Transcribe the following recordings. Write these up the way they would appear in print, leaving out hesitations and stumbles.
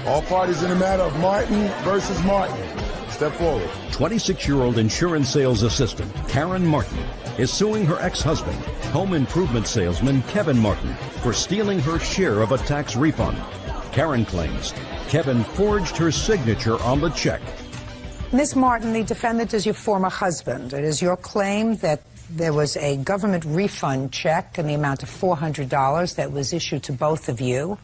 All parties in the matter of Martin versus Martin. Step forward. 26-year-old insurance sales assistant Karen Martin is suing her ex-husband, home improvement salesman Kevin Martin, for stealing her share of a tax refund. Karen claims Kevin forged her signature on the check. Ms. Martin, the defendant is your former husband. It is your claim that there was a government refund check in the amount of $400 that was issued to both of you.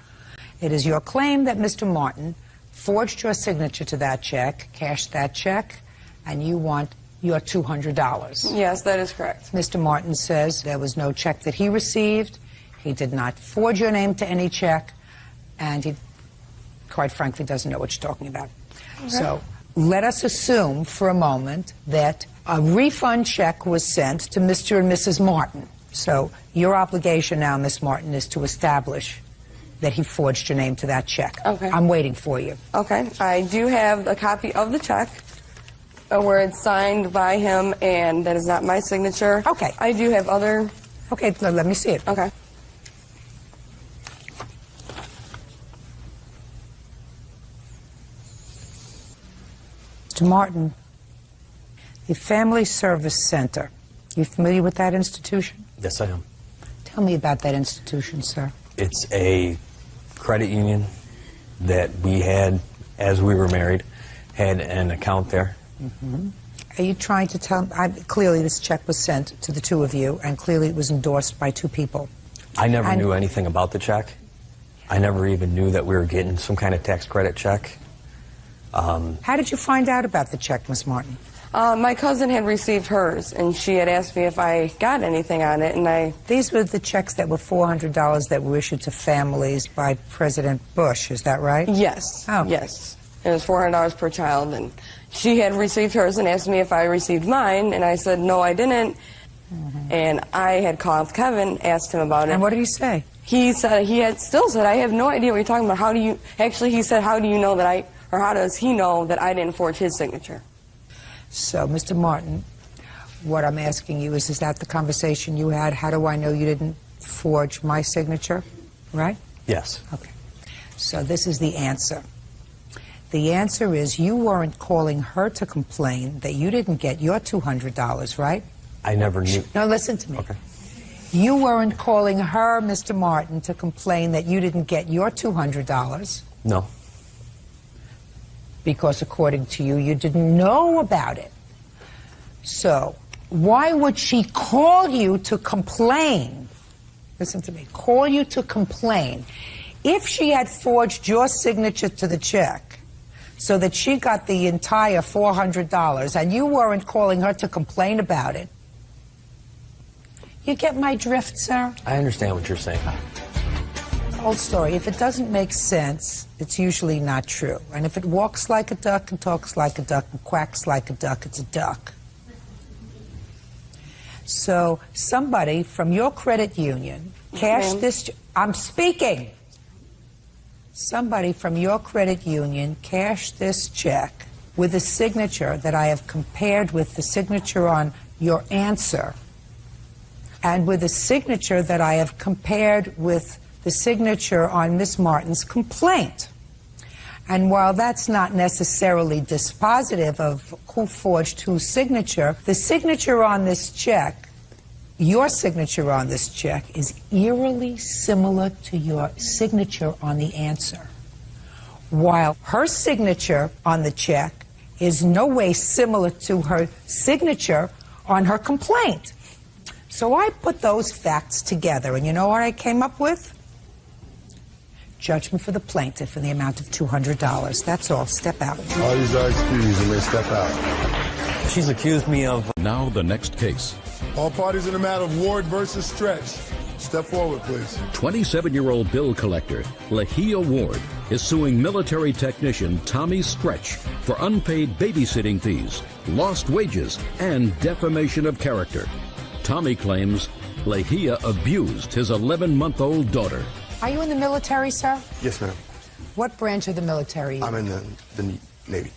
It is your claim that Mr. Martin forged your signature to that check, cashed that check, and you want your $200. Yes, that is correct. Mr. Martin says there was no check that he received. He did not forge your name to any check, and he, quite frankly, doesn't know what you're talking about. Okay. So let us assume for a moment that a refund check was sent to Mr. and Mrs. Martin. So your obligation now, Ms. Martin, is to establish that he forged your name to that check. Okay. I'm waiting for you. Okay. I do have a copy of the check where it's signed by him, and that is not my signature. Okay. I do have other... Okay, let me see it. Okay. Mr. Martin, the Family Service Center, you familiar with that institution? Yes, I am. Tell me about that institution, sir. It's a credit union that we had, as we were married, had an account there. Mm-hmm. Are you trying to tell... clearly this check was sent to the two of you, and clearly it was endorsed by two people. I never knew anything about the check. I never even knew that we were getting some kind of tax credit check. How did you find out about the check, Ms. Martin? My cousin had received hers, and she had asked me if I got anything on it, and These were the checks that were $400 that were issued to families by President Bush, is that right? Yes. Oh. Yes. It was $400 per child, and she had received hers and asked me if I received mine, and I said, no, I didn't. Mm-hmm. And I had called Kevin, asked him about it. And what did he say? He said, he had still said, I have no idea what you're talking about. How do you... Actually, he said, how do you know that I... Or how does he know that I didn't forge his signature? So, Mr. Martin, what I'm asking you is that the conversation you had? How do I know you didn't forge my signature? Right? Yes. Okay. So this is the answer. The answer is you weren't calling her to complain that you didn't get your $200, right? I never knew. No, listen to me. Okay. You weren't calling her, Mr. Martin, to complain that you didn't get your $200. No. Because according to you, you didn't know about it. So why would she call you to complain? Listen to me. Call you to complain. If she had forged your signature to the check so that she got the entire $400 and you weren't calling her to complain about it, you get my drift, sir? I understand what you're saying. Old story. If it doesn't make sense, it's usually not true. And if it walks like a duck and talks like a duck and quacks like a duck, it's a duck. So somebody from your credit union cashed this... I'm speaking! Somebody from your credit union cashed this check with a signature that I have compared with the signature on your answer and with a signature that I have compared with the signature on Miss Martin's complaint. And while that's not necessarily dispositive of who forged whose signature, the signature on this check, your signature on this check, is eerily similar to your signature on the answer. While her signature on the check is no way similar to her signature on her complaint. So I put those facts together, and you know what I came up with? Judgment for the plaintiff in the amount of $200. That's all. Step out. All these are excused and they step out. She's accused me of... Now the next case. All parties in the matter of Ward versus Stretch. Step forward, please. 27-year-old bill collector Lahia Ward is suing military technician Tommy Stretch for unpaid babysitting fees, lost wages, and defamation of character. Tommy claims Lahia abused his 11-month-old daughter. Are you in the military, sir? Yes, ma'am. What branch of the military? I'm in the Navy.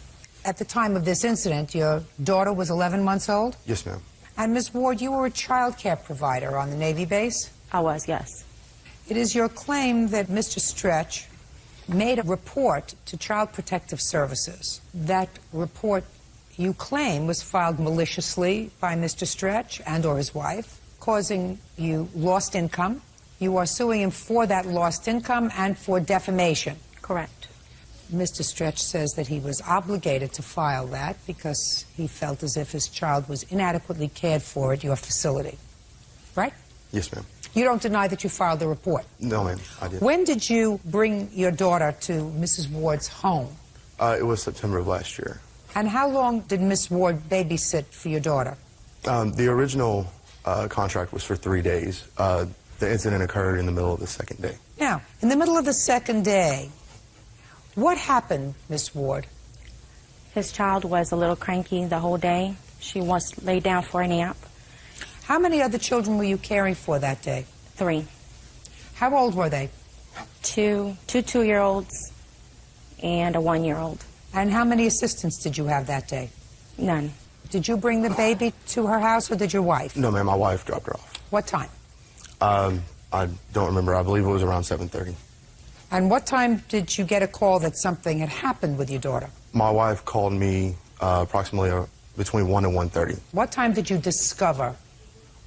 At the time of this incident, your daughter was 11 months old? Yes, ma'am. And Ms. Ward, you were a child care provider on the Navy base? I was, yes. It is your claim that Mr. Stretch made a report to Child Protective Services. That report, you claim, was filed maliciously by Mr. Stretch and or his wife, causing you lost income. You are suing him for that lost income and for defamation. Correct. Mr. Stretch says that he was obligated to file that because he felt as if his child was inadequately cared for at your facility. Right? Yes, ma'am. You don't deny that you filed the report? No, ma'am, I did. When did you bring your daughter to Mrs. Ward's home? It was September of last year. And how long did Miss Ward babysit for your daughter? The original contract was for 3 days. The incident occurred in the middle of the second day. Now, in the middle of the second day, what happened, Miss Ward? His child was a little cranky the whole day. She was laid down for a nap. How many other children were you caring for that day? 3. How old were they? 2 2-year-olds and a 1-year-old. And how many assistants did you have that day? None. Did you bring the baby to her house, or did your wife? No, ma'am, my wife dropped her off. What time? I don't remember. I believe it was around 7:30. And what time did you get a call that something had happened with your daughter? My wife called me approximately between 1 and 1:30. What time did you discover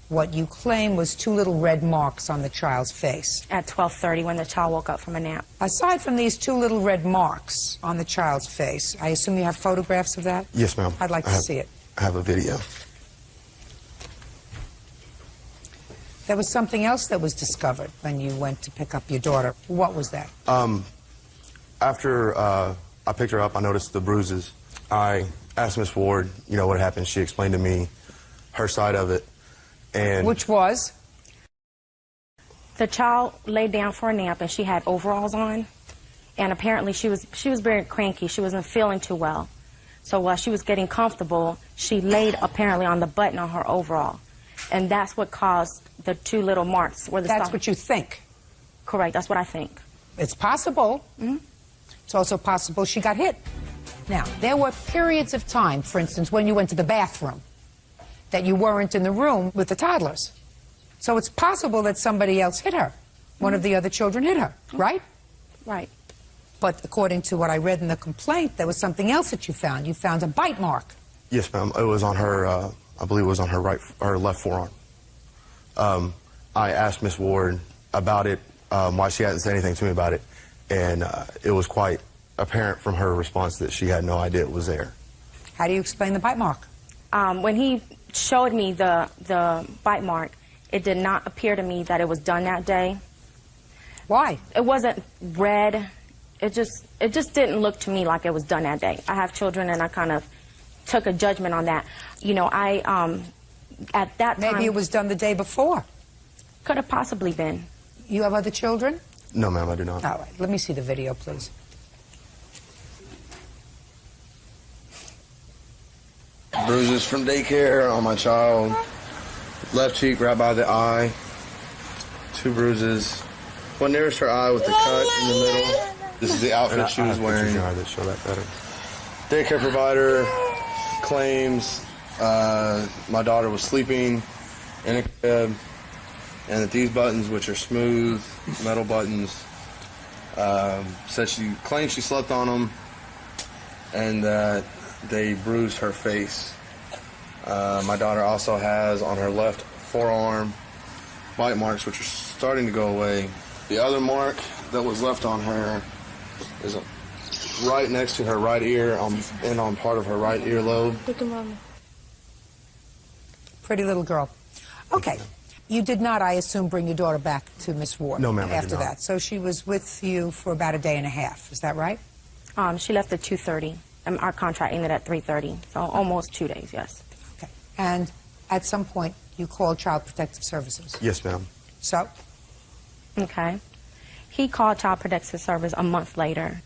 what you claim was 2 little red marks on the child's face? At 12:30 when the child woke up from a nap. Aside from these 2 little red marks on the child's face, I assume you have photographs of that? Yes, ma'am. I'd like to see it. I have a video. There was something else that was discovered when you went to pick up your daughter. What was that? After I picked her up, I noticed the bruises. I asked Miss Ward, what happened. She explained to me her side of it. And which was? The child laid down for a nap and she had overalls on. And apparently she was very cranky. She wasn't feeling too well. So while she was getting comfortable, she laid apparently on the button on her overall. And that's what caused the 2 little marks. Where the That's what you think? Correct, that's what I think. It's possible. Mm-hmm. It's also possible she got hit. Now, there were periods of time, for instance, when you went to the bathroom, that you weren't in the room with the toddlers. So it's possible that somebody else hit her. One of the other children hit her, right? Right. But according to what I read in the complaint, there was something else that you found. You found a bite mark. Yes, ma'am. It was on her, I believe it was on her left forearm. I asked Miss Ward about it, why she hadn't said anything to me about it, and it was quite apparent from her response that she had no idea it was there. How do you explain the bite mark? When he showed me the bite mark, it did not appear to me that it was done that day. Why? It wasn't red. It just didn't look to me like it was done that day. I have children, and I kind of took a judgment on that. At that time... Maybe it was done the day before. Could have possibly been. You have other children? No, ma'am, I do not. All right, let me see the video, please. Bruises from daycare on my child. Left cheek right by the eye. 2 bruises. One nearest her eye with the cut in the middle. This is the outfit she was wearing. That show that better. Daycare provider claims my daughter was sleeping in a crib, and that these buttons, which are smooth metal buttons, she claims she slept on them, and that they bruised her face. My daughter also has on her left forearm bite marks, which are starting to go away. The other mark that was left on her is right next to her right ear and on part of her right earlobe. Look at Mama. Pretty little girl. Okay. You did not, I assume, bring your daughter back to Miss Ward No, ma'am, after I did not. that. So she was with you for about a day and a half. Is that right? She left at 2:30. Our contract ended at 3:30, so almost 2 days, yes. Okay. And at some point, you called Child Protective Services. Yes, ma'am. So? Okay. He called Child Protective Service a month later.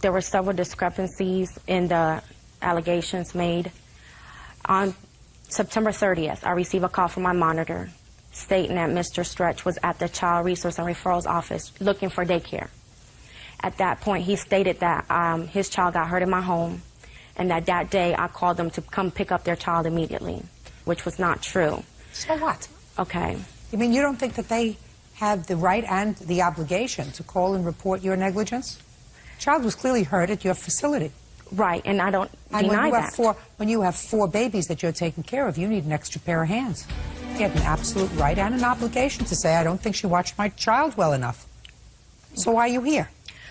There were several discrepancies in the allegations made. On September 30th, I received a call from my monitor stating that Mr. Stretch was at the Child Resource and Referrals Office looking for daycare. At that point, he stated that his child got hurt in my home, and that day I called them to come pick up their child immediately, which was not true. So what? Okay. You mean you don't think that they have the right and the obligation to call and report your negligence? Child was clearly hurt at your facility. Right, and I don't deny that. When you have 4 babies that you're taking care of, you need an extra pair of hands. You have an absolute right and an obligation to say, I don't think she watched my child well enough. So why are you here?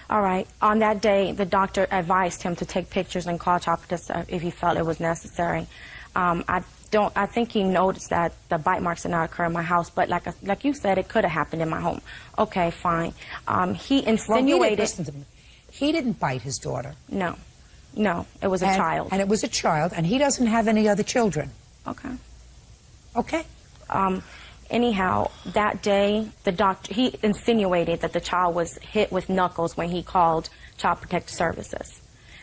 All right. On that day, the doctor advised him to take pictures and call Child Protective if he felt it was necessary. I think he noticed that the bite marks did not occur in my house, but like you said, it could have happened in my home. Okay, fine. He insinuated... Listen to me. He didn't bite his daughter. No, it was a child. And it was a child, and he doesn't have any other children. Okay. Okay. Anyhow, that day, the doctor, he insinuated that the child was hit with knuckles when he called Child Protective Services.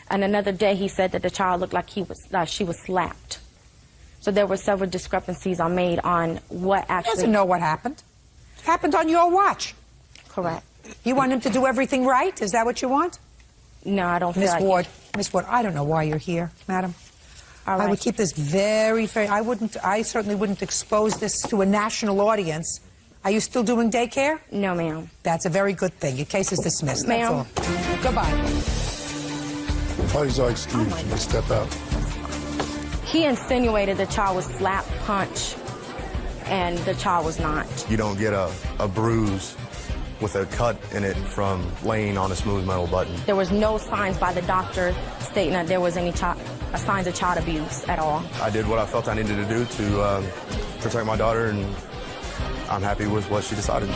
And another day, he said that the child looked like she was slapped. So there were several discrepancies made on what actually... He doesn't know what happened. It happened on your watch. Correct. You want him to do everything right? Is that what you want? No, I don't feel like... Miss Ward, I don't know why you're here, madam. All right. I would keep this very, very... I certainly wouldn't expose this to a national audience. Are you still doing daycare? No, ma'am. That's a very good thing. Your case is dismissed. Ma'am. That's all. Goodbye. Parties are excused. You may step out. He insinuated the child was slap, punch, and the child was not. You don't get a bruise with a cut in it from laying on a smooth metal button. There was no signs by the doctor stating that there was any signs of child abuse at all. I did what I felt I needed to do to protect my daughter, and I'm happy with what she decided.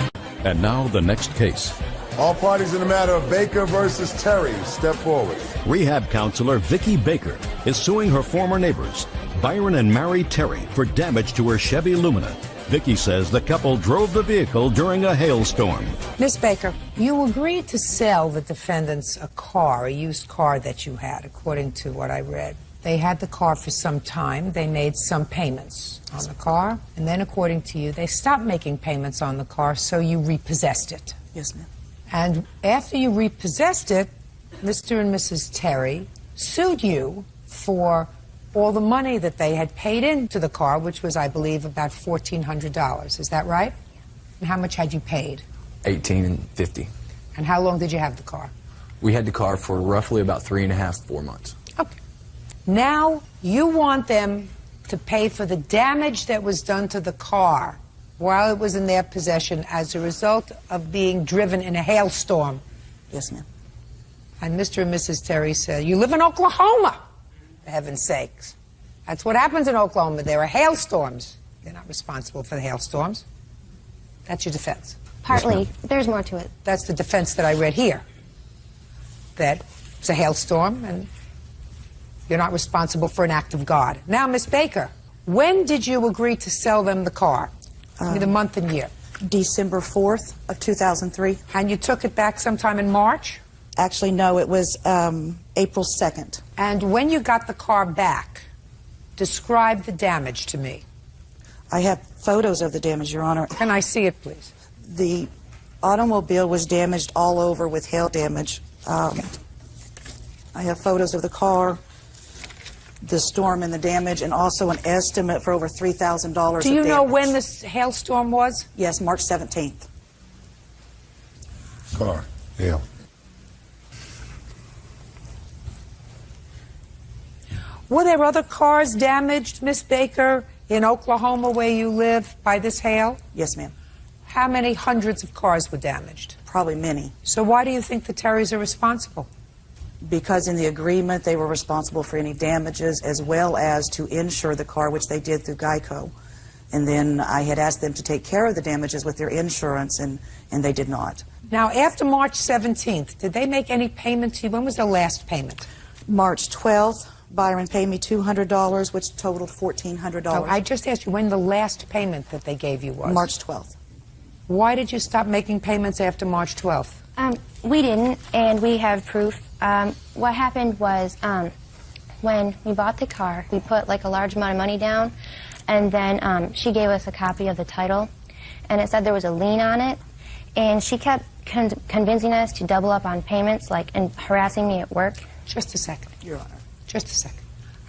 And now the next case. All parties in the matter of Baker versus Terry, step forward. Rehab counselor Vicki Baker is suing her former neighbors, Byron and Mary Terry, for damage to her Chevy Lumina. Vicki says the couple drove the vehicle during a hailstorm. Miss Baker, you agreed to sell the defendants a car, a used car that you had, according to what I read. They had the car for some time. They made some payments on the car. And then, according to you, they stopped making payments on the car, so you repossessed it. Yes, ma'am. And after you repossessed it, Mr. and Mrs. Terry sued you for all the money that they had paid into the car, which was, I believe, about $1,400. Is that right? And how much had you paid? $18 and $50. And how long did you have the car? We had the car for roughly about 3.5, 4 months. Okay. Now you want them to pay for the damage that was done to the car while it was in their possession as a result of being driven in a hailstorm. Yes, ma'am. And Mr. and Mrs. Terry said, you live in Oklahoma, for heaven's sakes. That's what happens in Oklahoma. There are hailstorms. They're not responsible for the hailstorms. That's your defense. Partly. There's more to it. That's the defense that I read here. That it's a hailstorm and you're not responsible for an act of God. Now, Miss Baker, when did you agree to sell them the car? Give me the month and year. December 4th of 2003. And you took it back sometime in March? Actually, no, it was April 2nd. And when you got the car back, describe the damage to me. I have photos of the damage, Your Honor. Can I see it, please? The automobile was damaged all over with hail damage. Okay. I have photos of the car, the storm and the damage, and also an estimate for over $3,000. Do you know when this hailstorm was? Yes, March 17th. Car, yeah. Were there other cars damaged, Miss Baker, in Oklahoma where you live by this hail? Yes, ma'am. How many hundreds of cars were damaged? Probably many. So why do you think the Terrys are responsible? Because in the agreement they were responsible for any damages as well as to insure the car, which they did through Geico. And then I had asked them to take care of the damages with their insurance, and they did not. Now, after March 17th, did they make any payment to you? When was the last payment? March 12th, Byron paid me $200, which totaled $1,400. Oh, I just asked you when the last payment that they gave you was. March 12th. Why did you stop making payments after March 12th? We didn't, and we have proof. What happened was when we bought the car, we put like a large amount of money down, and then she gave us a copy of the title, and it said there was a lien on it, and she kept convincing us to double up on payments, like, and harassing me at work. Just a second, Your Honor. just a second.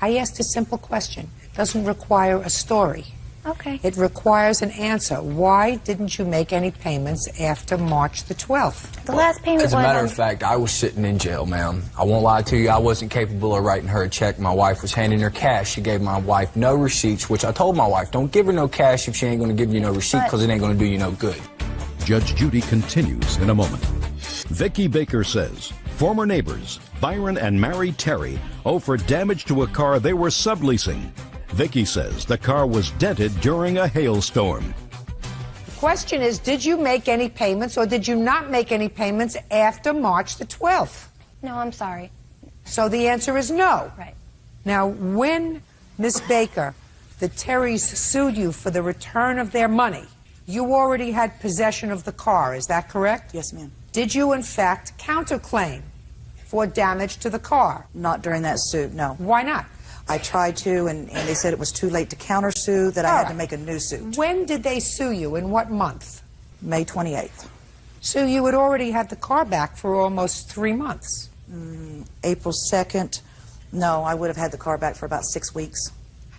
I asked a simple question. It doesn't require a story. Okay. It requires an answer. Why didn't you make any payments after March the 12th? The last payment As was a matter on- of fact, I was sitting in jail, ma'am. I won't lie to you. I wasn't capable of writing her a check. My wife was handing her cash. She gave my wife no receipts, which I told my wife, don't give her no cash if she ain't going to give you no receipt, because it ain't going to do you no good. Judge Judy continues in a moment. Vicki Baker says former neighbors Byron and Mary Terry owe for damage to a car they were subleasing. Vicki says the car was dented during a hailstorm. The question is, did you make any payments or did you not make any payments after March the 12th? No, I'm sorry. So the answer is no. Right. Now, when, Miss Baker, the Terrys sued you for the return of their money, you already had possession of the car, is that correct? Yes, ma'am. Did you, in fact, counterclaim for damage to the car? Not during that suit, no. Why not? I tried to, and they said it was too late to countersue, that I had to make a new suit. When did they sue you? In what month? May 28th. So you had already had the car back for almost 3 months. April 2nd, no, I would have had the car back for about 6 weeks.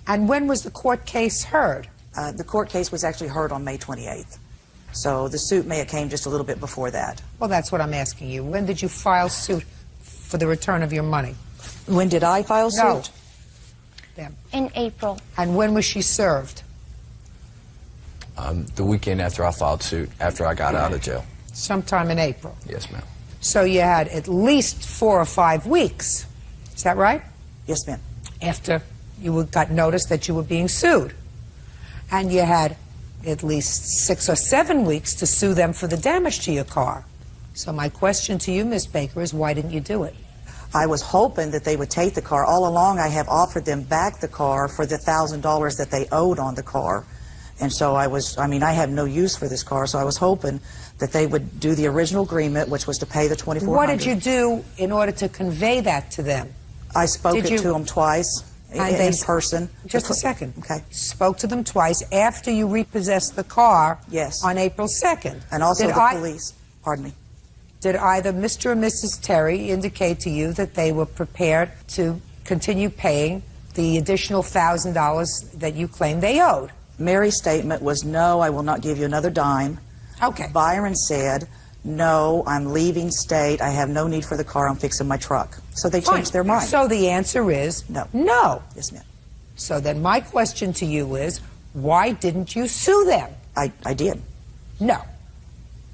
And when was the court case heard? The court case was actually heard on May 28th. So the suit may have came just a little bit before that. Well, that's what I'm asking you. When did you file suit for the return of your money? When did I file suit? No. Them. In April. And when was she served? The weekend after I filed suit, after I got out of jail. Sometime in April. Yes, ma'am. So you had at least 4 or 5 weeks. Is that right? Yes, ma'am. After you got notice that you were being sued. And you had at least 6 or 7 weeks to sue them for the damage to your car. So my question to you, Miss Baker, is why didn't you do it? I was hoping that they would take the car. All along, I have offered them back the car for the $1,000 that they owed on the car. And so I have no use for this car, so I was hoping that they would do the original agreement, which was to pay the $2,400. What did you do in order to convey that to them? I spoke to them twice in person. Just a second. Okay. Spoke to them twice after you repossessed the car. Yes. On April 2nd. And also the police. Pardon me. Did either Mr. or Mrs. Terry indicate to you that they were prepared to continue paying the additional $1,000 that you claimed they owed? Mary's statement was, no, I will not give you another dime. Okay. Byron said, no, I'm leaving state. I have no need for the car. I'm fixing my truck. So they changed their mind. So the answer is no. No. Yes, ma'am. So then my question to you is, why didn't you sue them? I did. No.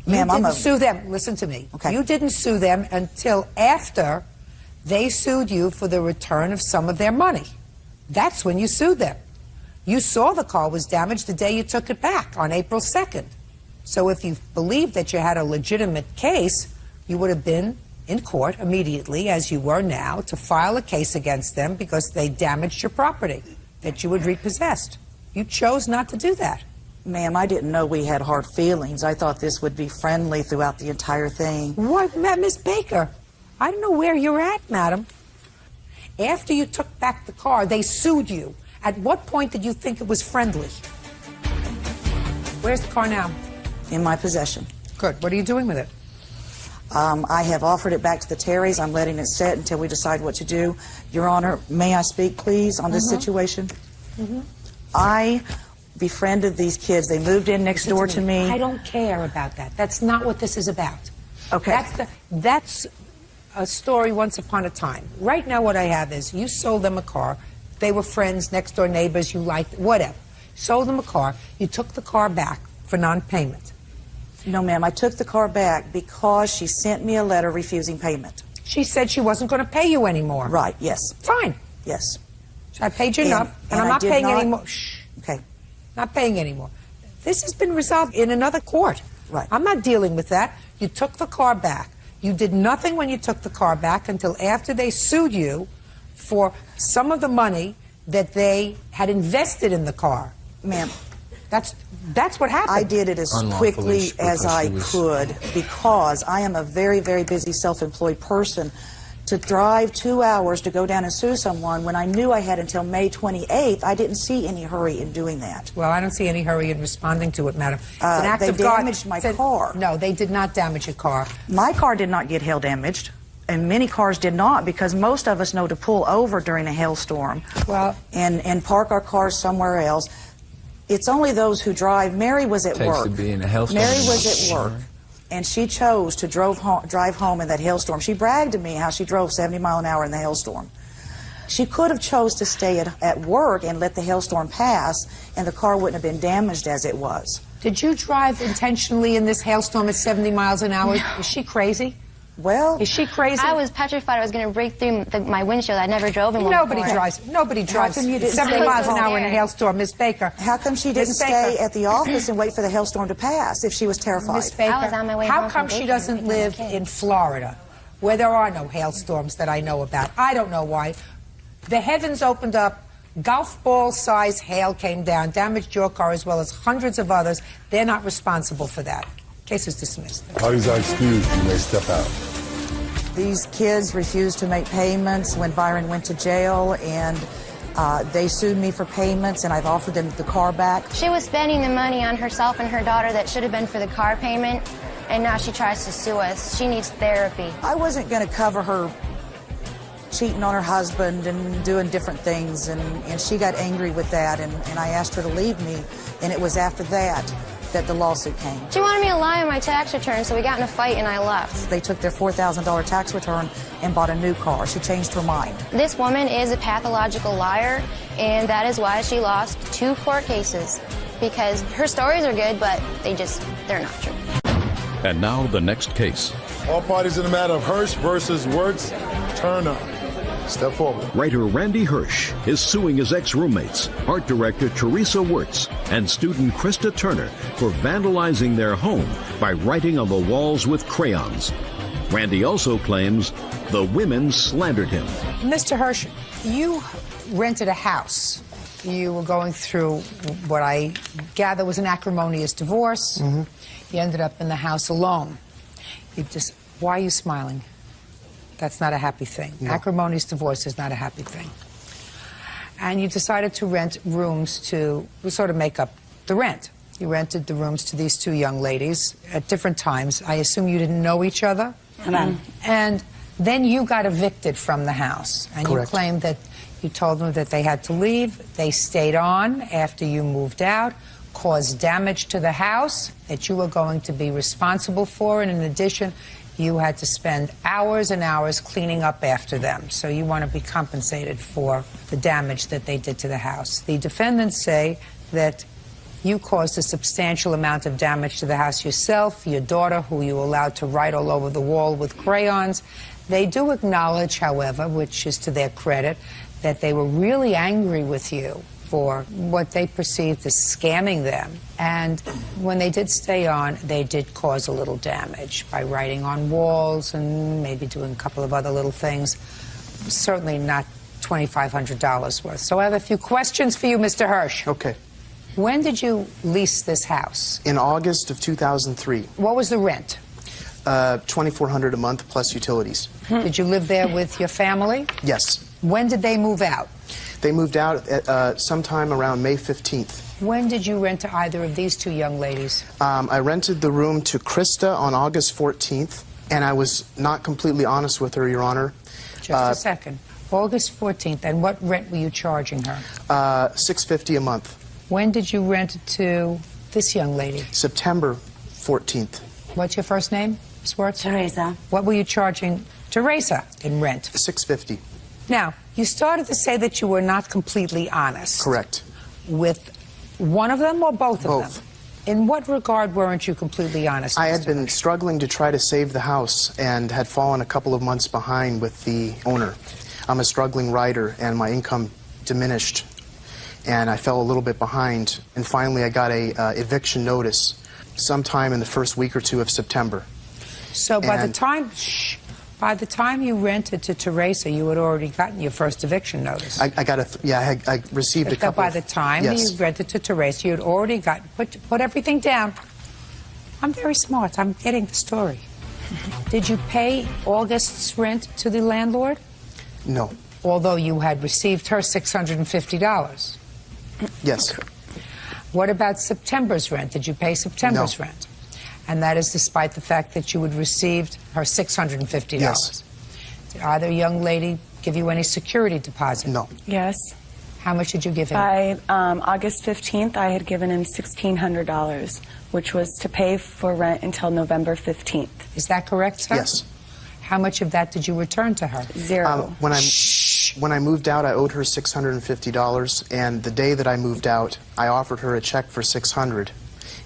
Ma'am, you didn't sue them. Listen to me. Okay. You didn't sue them until after they sued you for the return of some of their money. That's when you sued them. You saw the car was damaged the day you took it back, on April 2nd. So if you believed that you had a legitimate case, you would have been in court immediately, as you were now, to file a case against them because they damaged your property that you had repossessed. You chose not to do that. Ma'am, I didn't know we had hard feelings. I thought this would be friendly throughout the entire thing. What, Miss Baker? I don't know where you're at, madam. After you took back the car, they sued you. At what point did you think it was friendly? Where's the car now? In my possession. Good. What are you doing with it? I have offered it back to the Terrys. I'm letting it sit until we decide what to do. Your Honor, may I speak, please, on this situation? I befriended these kids. They moved in next door to me. I don't care about that. That's not what this is about. Okay. That's a story once upon a time. Right now what I have is you sold them a car. They were friends, next door neighbors, you liked, whatever. Sold them a car. You took the car back for non-payment. No, ma'am. I took the car back because she sent me a letter refusing payment. She said she wasn't going to pay you anymore. Right, yes. Fine. Yes. So I paid you enough, and I'm not paying anymore. Shh. Okay. Not paying anymore. This has been resolved in another court. Right. I'm not dealing with that. You took the car back. You did nothing when you took the car back until after they sued you for some of the money that they had invested in the car. Ma'am. That's what happened. I did it as quickly as I could because I am a very, very busy self-employed person. To drive 2 hours to go down and sue someone when I knew I had until May 28th, I didn't see any hurry in doing that. Well, I don't see any hurry in responding to it, madam. It's an act they of God. damaged my car. No, they did not damage your car. My car did not get hail damaged, and many cars did not because most of us know to pull over during a hailstorm Well, and park our cars somewhere else. It's only those who drive. Mary was at Takes work. to be in a hailstorm. Mary was at work, and she chose to drive home in that hailstorm. She bragged to me how she drove 70 miles an hour in the hailstorm. She could have chose to stay at work and let the hailstorm pass, and the car wouldn't have been damaged as it was. Did you drive intentionally in this hailstorm at 70 miles an hour? Is she crazy? Well, is she crazy? I was petrified I was going to break through my windshield. I never drove in one Nobody before. drives. Nobody drives come you didn't 70 stay miles an home? hour in a hailstorm, Miss Baker. How come she didn't Miss stay Baker. at the office and wait for the hailstorm to pass if she was terrified? Miss Baker, I was on my way how home come from she daycare doesn't picking my live kid. in Florida, where there are no hailstorms that I know about? I don't know why. The heavens opened up. Golf ball size hail came down, damaged your car as well as hundreds of others. They're not responsible for that. Case is dismissed. Parties are excused. You may step out. These kids refused to make payments when Byron went to jail, and they sued me for payments, and I've offered them the car back. She was spending the money on herself and her daughter that should have been for the car payment, and now she tries to sue us. She needs therapy. I wasn't going to cover her cheating on her husband and doing different things, and she got angry with that, and I asked her to leave me, and it was after that the lawsuit came. She wanted me to lie on my tax return, so we got in a fight and I left. They took their $4,000 tax return and bought a new car. She changed her mind. This woman is a pathological liar, and that is why she lost 2 court cases, because her stories are good, but they're not true. And now the next case. All parties in the matter of Hirsch versus Wirtz, turn up. Step forward. Writer Randy Hirsch is suing his ex-roommates, art director Teresa Wirtz and student Krista Turner for vandalizing their home by writing on the walls with crayons. Randy also claims the women slandered him. Mr. Hirsch, you rented a house. You were going through what I gather was an acrimonious divorce. Mm-hmm. You ended up in the house alone. Why are you smiling? That's not a happy thing. No. Acrimonious divorce is not a happy thing. And you decided to rent rooms to sort of make up the rent. You rented the rooms to these 2 young ladies at different times. I assume you didn't know each other? And then you got evicted from the house. And Correct. You claimed that you told them that they had to leave. They stayed on after you moved out, caused damage to the house that you were going to be responsible for. And in addition, you had to spend hours and hours cleaning up after them. So you want to be compensated for the damage that they did to the house. The defendants say that you caused a substantial amount of damage to the house yourself, your daughter, who you allowed to write all over the wall with crayons. They do acknowledge, however, which is to their credit, that they were really angry with you for what they perceived as scamming them. And when they did stay on, they did cause a little damage by writing on walls and maybe doing a couple of other little things. Certainly not $2,500 worth. So I have a few questions for you, Mr. Hirsch. Okay. When did you lease this house? In August of 2003. What was the rent? $2,400 a month plus utilities. Did you live there with your family? Yes. When did they move out? They moved out at sometime around May 15th. When did you rent to either of these 2 young ladies? I rented the room to Krista on August 14th, and I was not completely honest with her, Your Honor. Just a second. August 14th, and what rent were you charging her? $650 a month. When did you rent it to this young lady? September 14th. What's your first name, Ms. Wirtz? Teresa. What were you charging Teresa in rent? $650. Now, you started to say that you were not completely honest. Correct. With one of them or both of Both. them? In what regard weren't you completely honest? I had Mr. been Hirsch? struggling to try to save the house and had fallen a couple of months behind with the owner. I'm a struggling writer, and my income diminished, and I fell a little bit behind. And finally, I got a eviction notice sometime in the first week or 2 of September. So by the time you rented to Teresa, you had already gotten your first eviction notice. I got I received a So couple. by the time Yes. you rented to Teresa, you had already put everything down. I'm very smart. I'm getting the story. Did you pay August's rent to the landlord? No. Although you had received her $650. Yes. What about September's rent? Did you pay September's No. rent? And that is despite the fact that you had received her $650. Yes. Did either young lady give you any security deposit? No. Yes. How much did you give him? By August 15th, I had given him $1,600, which was to pay for rent until November 15th. Is that correct, sir? Yes. How much of that did you return to her? Zero. When I moved out, I owed her $650, and the day that I moved out, I offered her a check for $600,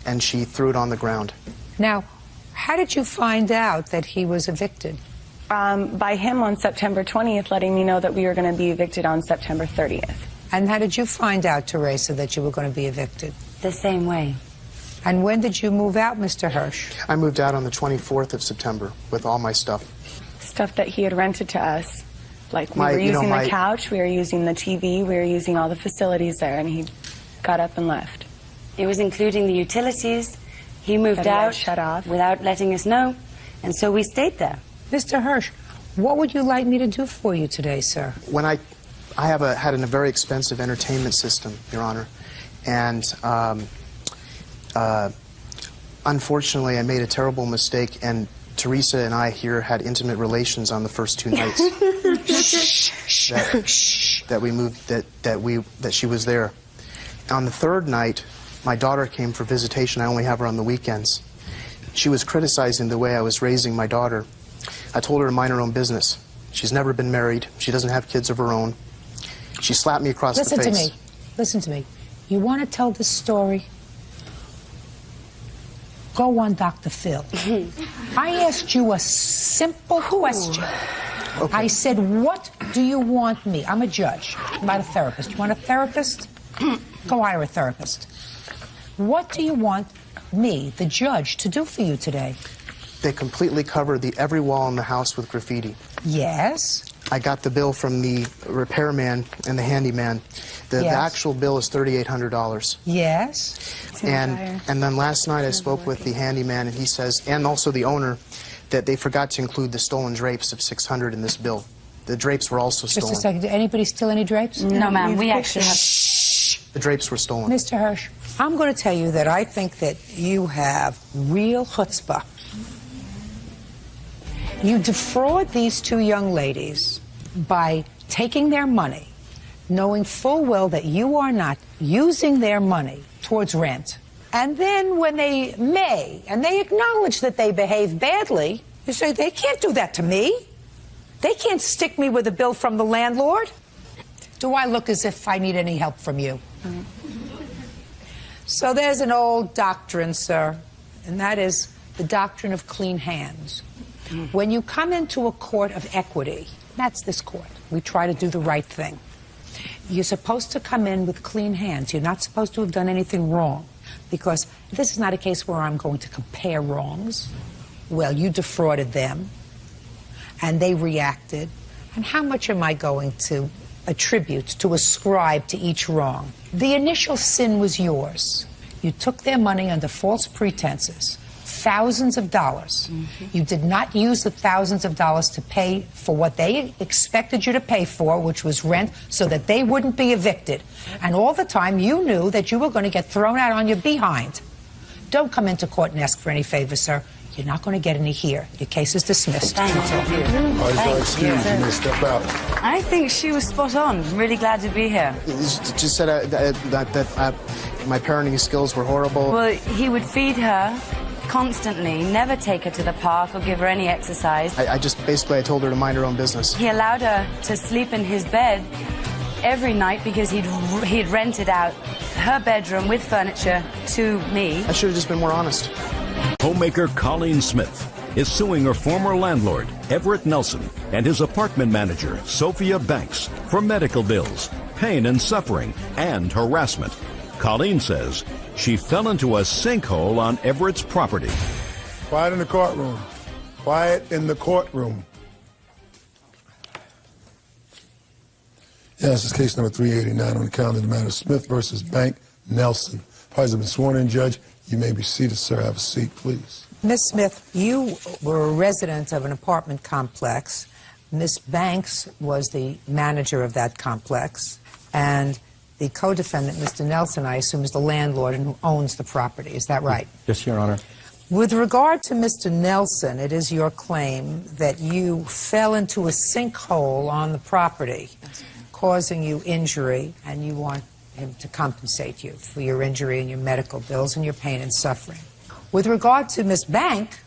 and she threw it on the ground. Now, how did you find out that he was evicted? By him on September 20th letting me know that we were going to be evicted on September 30th. And how did you find out, Teresa, that you were going to be evicted? The same way. And when did you move out, Mr. Hirsch? I moved out on the 24th of September with all my stuff. Stuff that he had rented to us. Like, we were using the couch, we were using the TV, we were using all the facilities there, and he got up and left. It was including the utilities. He moved out, shut off, without letting us know, and so we stayed there. Mr. Hirsch, what would you like me to do for you today, sir? When I had a very expensive entertainment system, Your Honor, and unfortunately I made a terrible mistake, and Teresa and I here had intimate relations on the first 2 nights that she was there. On the third night, my daughter came for visitation. I only have her on the weekends. She was criticizing the way I was raising my daughter. I told her to mind her own business. She's never been married. She doesn't have kids of her own. She slapped me across the face. Listen to me. Listen to me. You want to tell this story? Go on Dr. Phil. I asked you a simple question. Okay. I said, what do you want me? I'm a judge. I'm not a therapist. You want a therapist? Go hire a therapist. What do you want me, the judge, to do for you today? They completely covered every wall in the house with graffiti. Yes. I got the bill from the repairman and the handyman. The actual bill is $3,800. Yes. And then last night I spoke with the handyman, and he says, and also the owner, that they forgot to include the stolen drapes of $600 in this bill. The drapes were also stolen. Just a second. Did anybody steal any drapes? No, ma'am. We actually have... The drapes were stolen. Mr. Hirsch, I'm going to tell you that I think that you have real chutzpah. You defraud these two young ladies by taking their money, knowing full well that you are not using their money towards rent. And then when they may, and they acknowledge that they behave badly, you say, they can't do that to me. They can't stick me with a bill from the landlord. Do I look as if I need any help from you? So there's an old doctrine, sir, and that is the doctrine of clean hands. When you come into a court of equity, that's this court, we try to do the right thing. You're supposed to come in with clean hands. You're not supposed to have done anything wrong, because this is not a case where I'm going to compare wrongs. Well, you defrauded them, and they reacted. And how much am I going to attribute, to ascribe to each wrong? The initial sin was yours. You took their money under false pretenses. Thousands of dollars. You did not use the thousands of dollars to pay for what they expected you to pay for, which was rent, so that they wouldn't be evicted. And all the time you knew that you were going to get thrown out on your behind. Don't come into court and ask for any favors, sir. You're not going to get any here. Your case is dismissed. Thank you. You may step out. I think she was spot on. Really glad to be here. Just said that my parenting skills were horrible. Well, he would feed her constantly, never take her to the park or give her any exercise. I told her to mind her own business. He allowed her to sleep in his bed every night because he'd rented out her bedroom with furniture to me. I should have just been more honest. Homemaker Colleen Smith is suing her former landlord, Everett Nelson, and his apartment manager, Sophia Banks, for medical bills, pain and suffering, and harassment. Colleen says she fell into a sinkhole on Everett's property. Quiet in the courtroom. Quiet in the courtroom. Yes, it's case number 389 on the calendar, the matter Smith versus Bank Nelson. Parties have been sworn in, Judge. You may be seated, sir. Have a seat, please. Miss Smith, you were a resident of an apartment complex. Miss Banks was the manager of that complex. And the co-defendant, Mr. Nelson, I assume, is the landlord and who owns the property. Is that right? Yes, Your Honor. With regard to Mr. Nelson, it is your claim that you fell into a sinkhole on the property causing you injury, and you want him to compensate you for your injury and your medical bills and your pain and suffering. With regard to Miss Bank,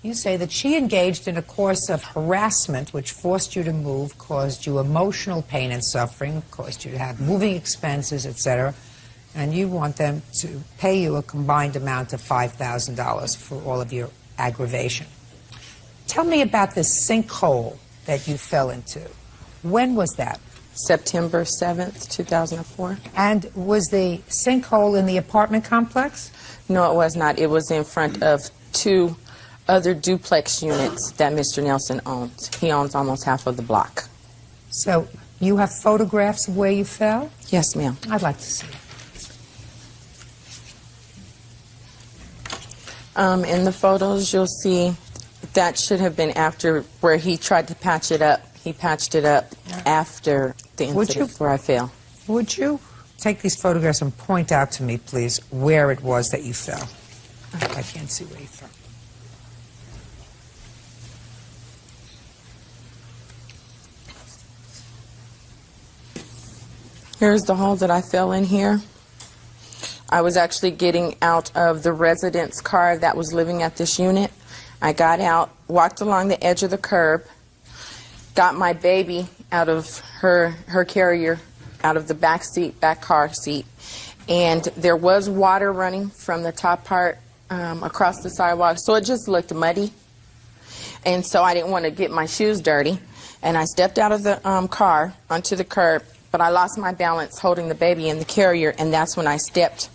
you say that she engaged in a course of harassment which forced you to move, caused you emotional pain and suffering, caused you to have moving expenses, etc., and you want them to pay you a combined amount of $5,000 for all of your aggravation. Tell me about this sinkhole that you fell into. When was that? September 7th, 2004. And was the sinkhole in the apartment complex? No, it was not. It was in front of 2 other duplex units that Mr. Nelson owns. He owns almost half of the block. So you have photographs of where you fell? Yes, ma'am. I'd like to see it. In the photos, you'll see that should have been after where he tried to patch it up. He patched it up after the incident where I fell. Would you take these photographs and point out to me, please, where it was that you fell? I can't see where you fell. Here's the hole that I fell in here. I was actually getting out of the resident's car that was living at this unit. I got out, walked along the edge of the curb, got my baby out of her carrier, out of the back car seat, and there was water running from the top part across the sidewalk, so it just looked muddy, and so I didn't want to get my shoes dirty, and I stepped out of the car onto the curb, but I lost my balance holding the baby in the carrier, and that's when I stepped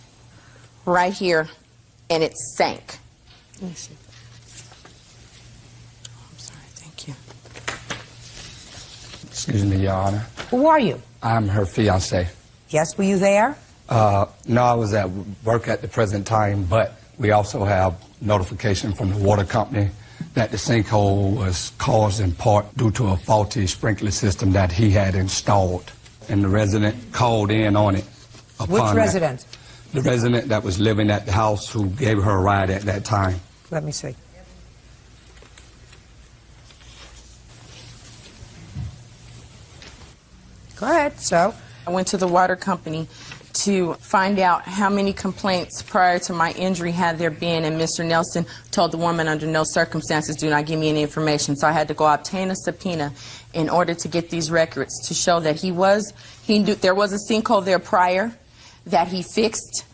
right here, and it sank. Let me see. I'm sorry, thank you. Excuse me, Your Honor. Who are you? I'm her fiance. Yes, were you there? No, I was at work at the present time, but we also have notification from the water company that the sinkhole was caused in part due to a faulty sprinkler system that he had installed. And the resident called in on it. Which resident? The resident that was living at the house who gave her a ride at that time. Let me see. Go ahead. So? I went to the water company to find out how many complaints prior to my injury had there been, and Mr. Nelson told the woman under no circumstances do not give me any information. So I had to go obtain a subpoena in order to get these records to show that he knew there was a sinkhole there prior that he fixed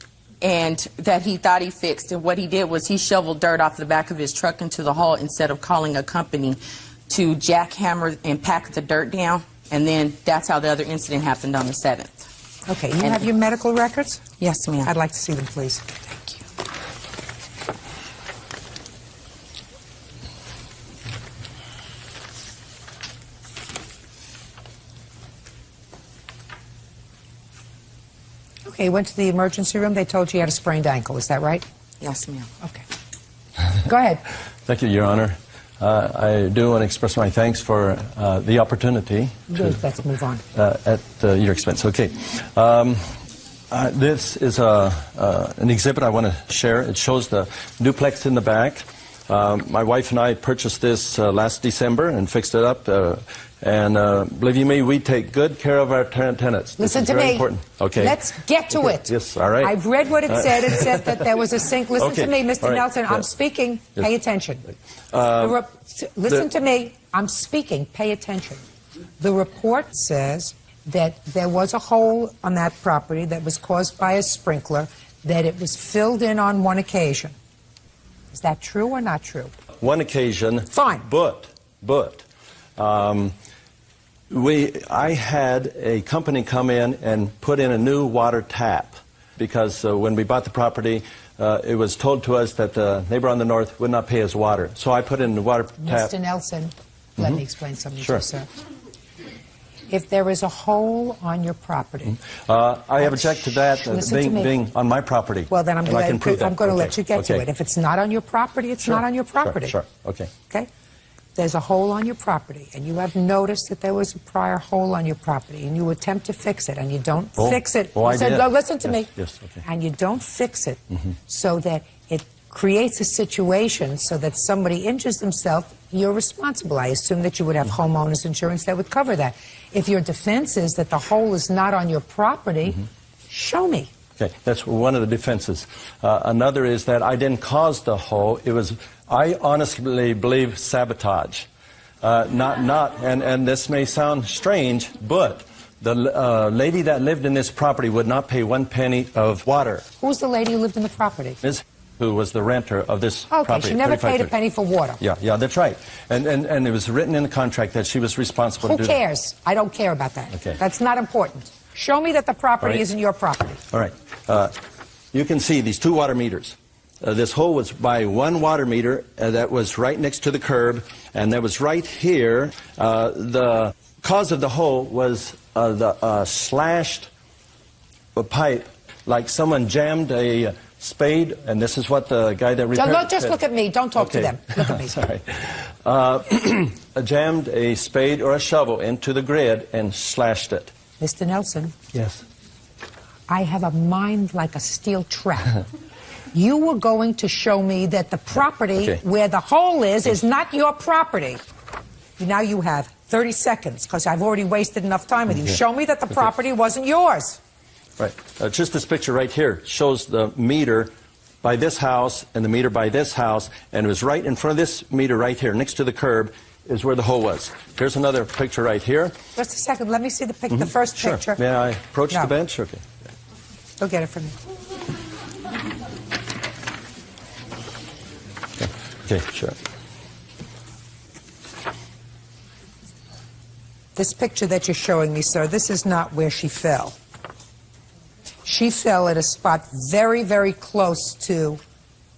and that he thought he fixed, and what he did was he shoveled dirt off the back of his truck into the hole instead of calling a company to jackhammer and pack the dirt down, and then that's how the other incident happened on the 7th. Okay, you have your medical records? Yes, ma'am. I'd like to see them, please. Thank you. Okay, you went to the emergency room. They told you you had a sprained ankle. Is that right? Yes, ma'am. Okay. Go ahead. Thank you, Your Honor. I do want to express my thanks for the opportunity. Good. Let's move on. At your expense. Okay. This is an exhibit I want to share. It shows the duplex in the back. My wife and I purchased this last December and fixed it up. And believe you me, we take good care of our tenants. Listen to me. Important. Okay. Let's get to it. Yes, all right. I've read what it said. It said that there was a sink. Listen Okay. to me, Mr. All right. Nelson. Yeah. I'm speaking. Yes. Pay attention. Listen to me. I'm speaking. Pay attention. The report says that there was a hole on that property that was caused by a sprinkler, that it was filled in on one occasion. Is that true or not true? One occasion. Fine. But I had a company come in and put in a new water tap because when we bought the property, it was told to us that the neighbor on the north would not pay us water. So I put in the water tap. Mr. Nelson, let me explain something to Sure. you, sir. If there is a hole on your property... I object to that Listen to me. being on my property. Well, then I'm going to Okay. let you get to Okay. it. If it's not on your property, it's not on your property. Sure. Okay. Okay? There's a hole on your property, and you have noticed that there was a prior hole on your property, and you attempt to fix it, and you don't fix it. I did. Listen to me. Yes, okay. And you don't fix it so that it creates a situation so that somebody injures themselves, you're responsible. I assume that you would have homeowners insurance that would cover that. If your defense is that the hole is not on your property, show me. Okay, that's one of the defenses. Another is that I didn't cause the hole. It was, I honestly believe, sabotage. And this may sound strange, but the lady that lived in this property would not pay 1 penny of water. Who was the lady who lived in the property? Ms. Who was the renter of this property. Okay, she never paid a penny for water. Yeah, that's right. And it was written in the contract that she was responsible to do that. Who cares? I don't care about that. Okay. That's not important. Show me that the property isn't your property. All right. You can see these 2 water meters. This hole was by 1 water meter that was right next to the curb, and that was right here. The cause of the hole was the slashed pipe, like someone jammed a spade, and this is what the guy that repaired... Don't just look at me. Don't talk to them. Look at me. Sorry. Jammed a spade or a shovel into the grid and slashed it. Mr. Nelson. Yes. I have a mind like a steel trap. You were going to show me that the property where the hole is not your property. Now you have 30 seconds, because I've already wasted enough time with you. Show me that the property wasn't yours. Right. Just this picture right here shows the meter by this house and the meter by this house, and it was right in front of this meter right here, next to the curb, is where the hole was. Here's another picture right here. Just a second. Let me see the the first picture. May I approach the bench? Okay. Go get it from me. Okay, sure. This picture that you're showing me, sir, this is not where she fell. She fell at a spot very, very close to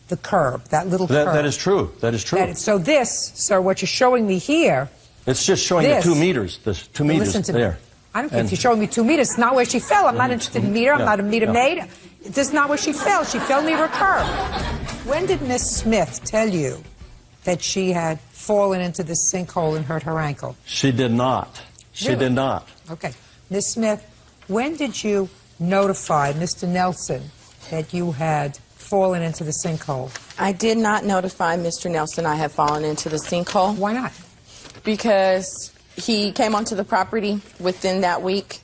the curb, that little curb. That is true. That is true. So this, sir, what you're showing me here... It's just showing the 2 meters. The 2 meters listen to there. Me. I don't care if you're showing me 2 meters. It's not where she fell. I'm not interested in meter. I'm not a meter maid. This is not where she fell. She fell near a curb. When did Miss Smith tell you that she had fallen into this sinkhole and hurt her ankle? She did not. She did not. Okay. Miss Smith, when did you notify Mr. Nelson that you had fallen into the sinkhole? I did not notify Mr. Nelson I had fallen into the sinkhole. Why not? Because he came onto the property within that week,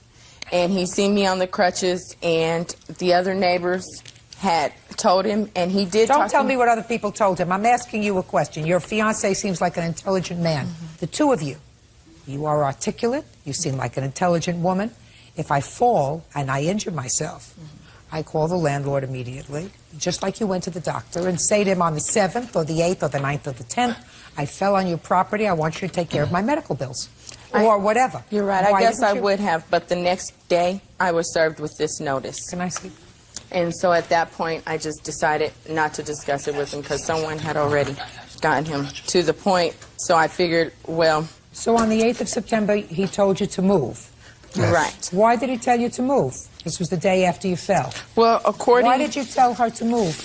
and he seen me on the crutches, and the other neighbors had told him, and he did Don't tell me what other people told him. I'm asking you a question. Your fiancé seems like an intelligent man. The two of you, you are articulate. You seem like an intelligent woman. If I fall and I injure myself, I call the landlord immediately, just like you went to the doctor, and say to him on the 7th or the 8th or the 9th or the 10th, I fell on your property, I want you to take care of my medical bills. Or whatever. You're right. I guess I would have, but the next day I was served with this notice. Can I see? And so at that point, I just decided not to discuss it with him because someone had already gotten him to the point. So I figured, well... So on the 8th of September, he told you to move? Yes. Right. Why did he tell you to move? This was the day after you fell. Well, according... Why did you tell her to move,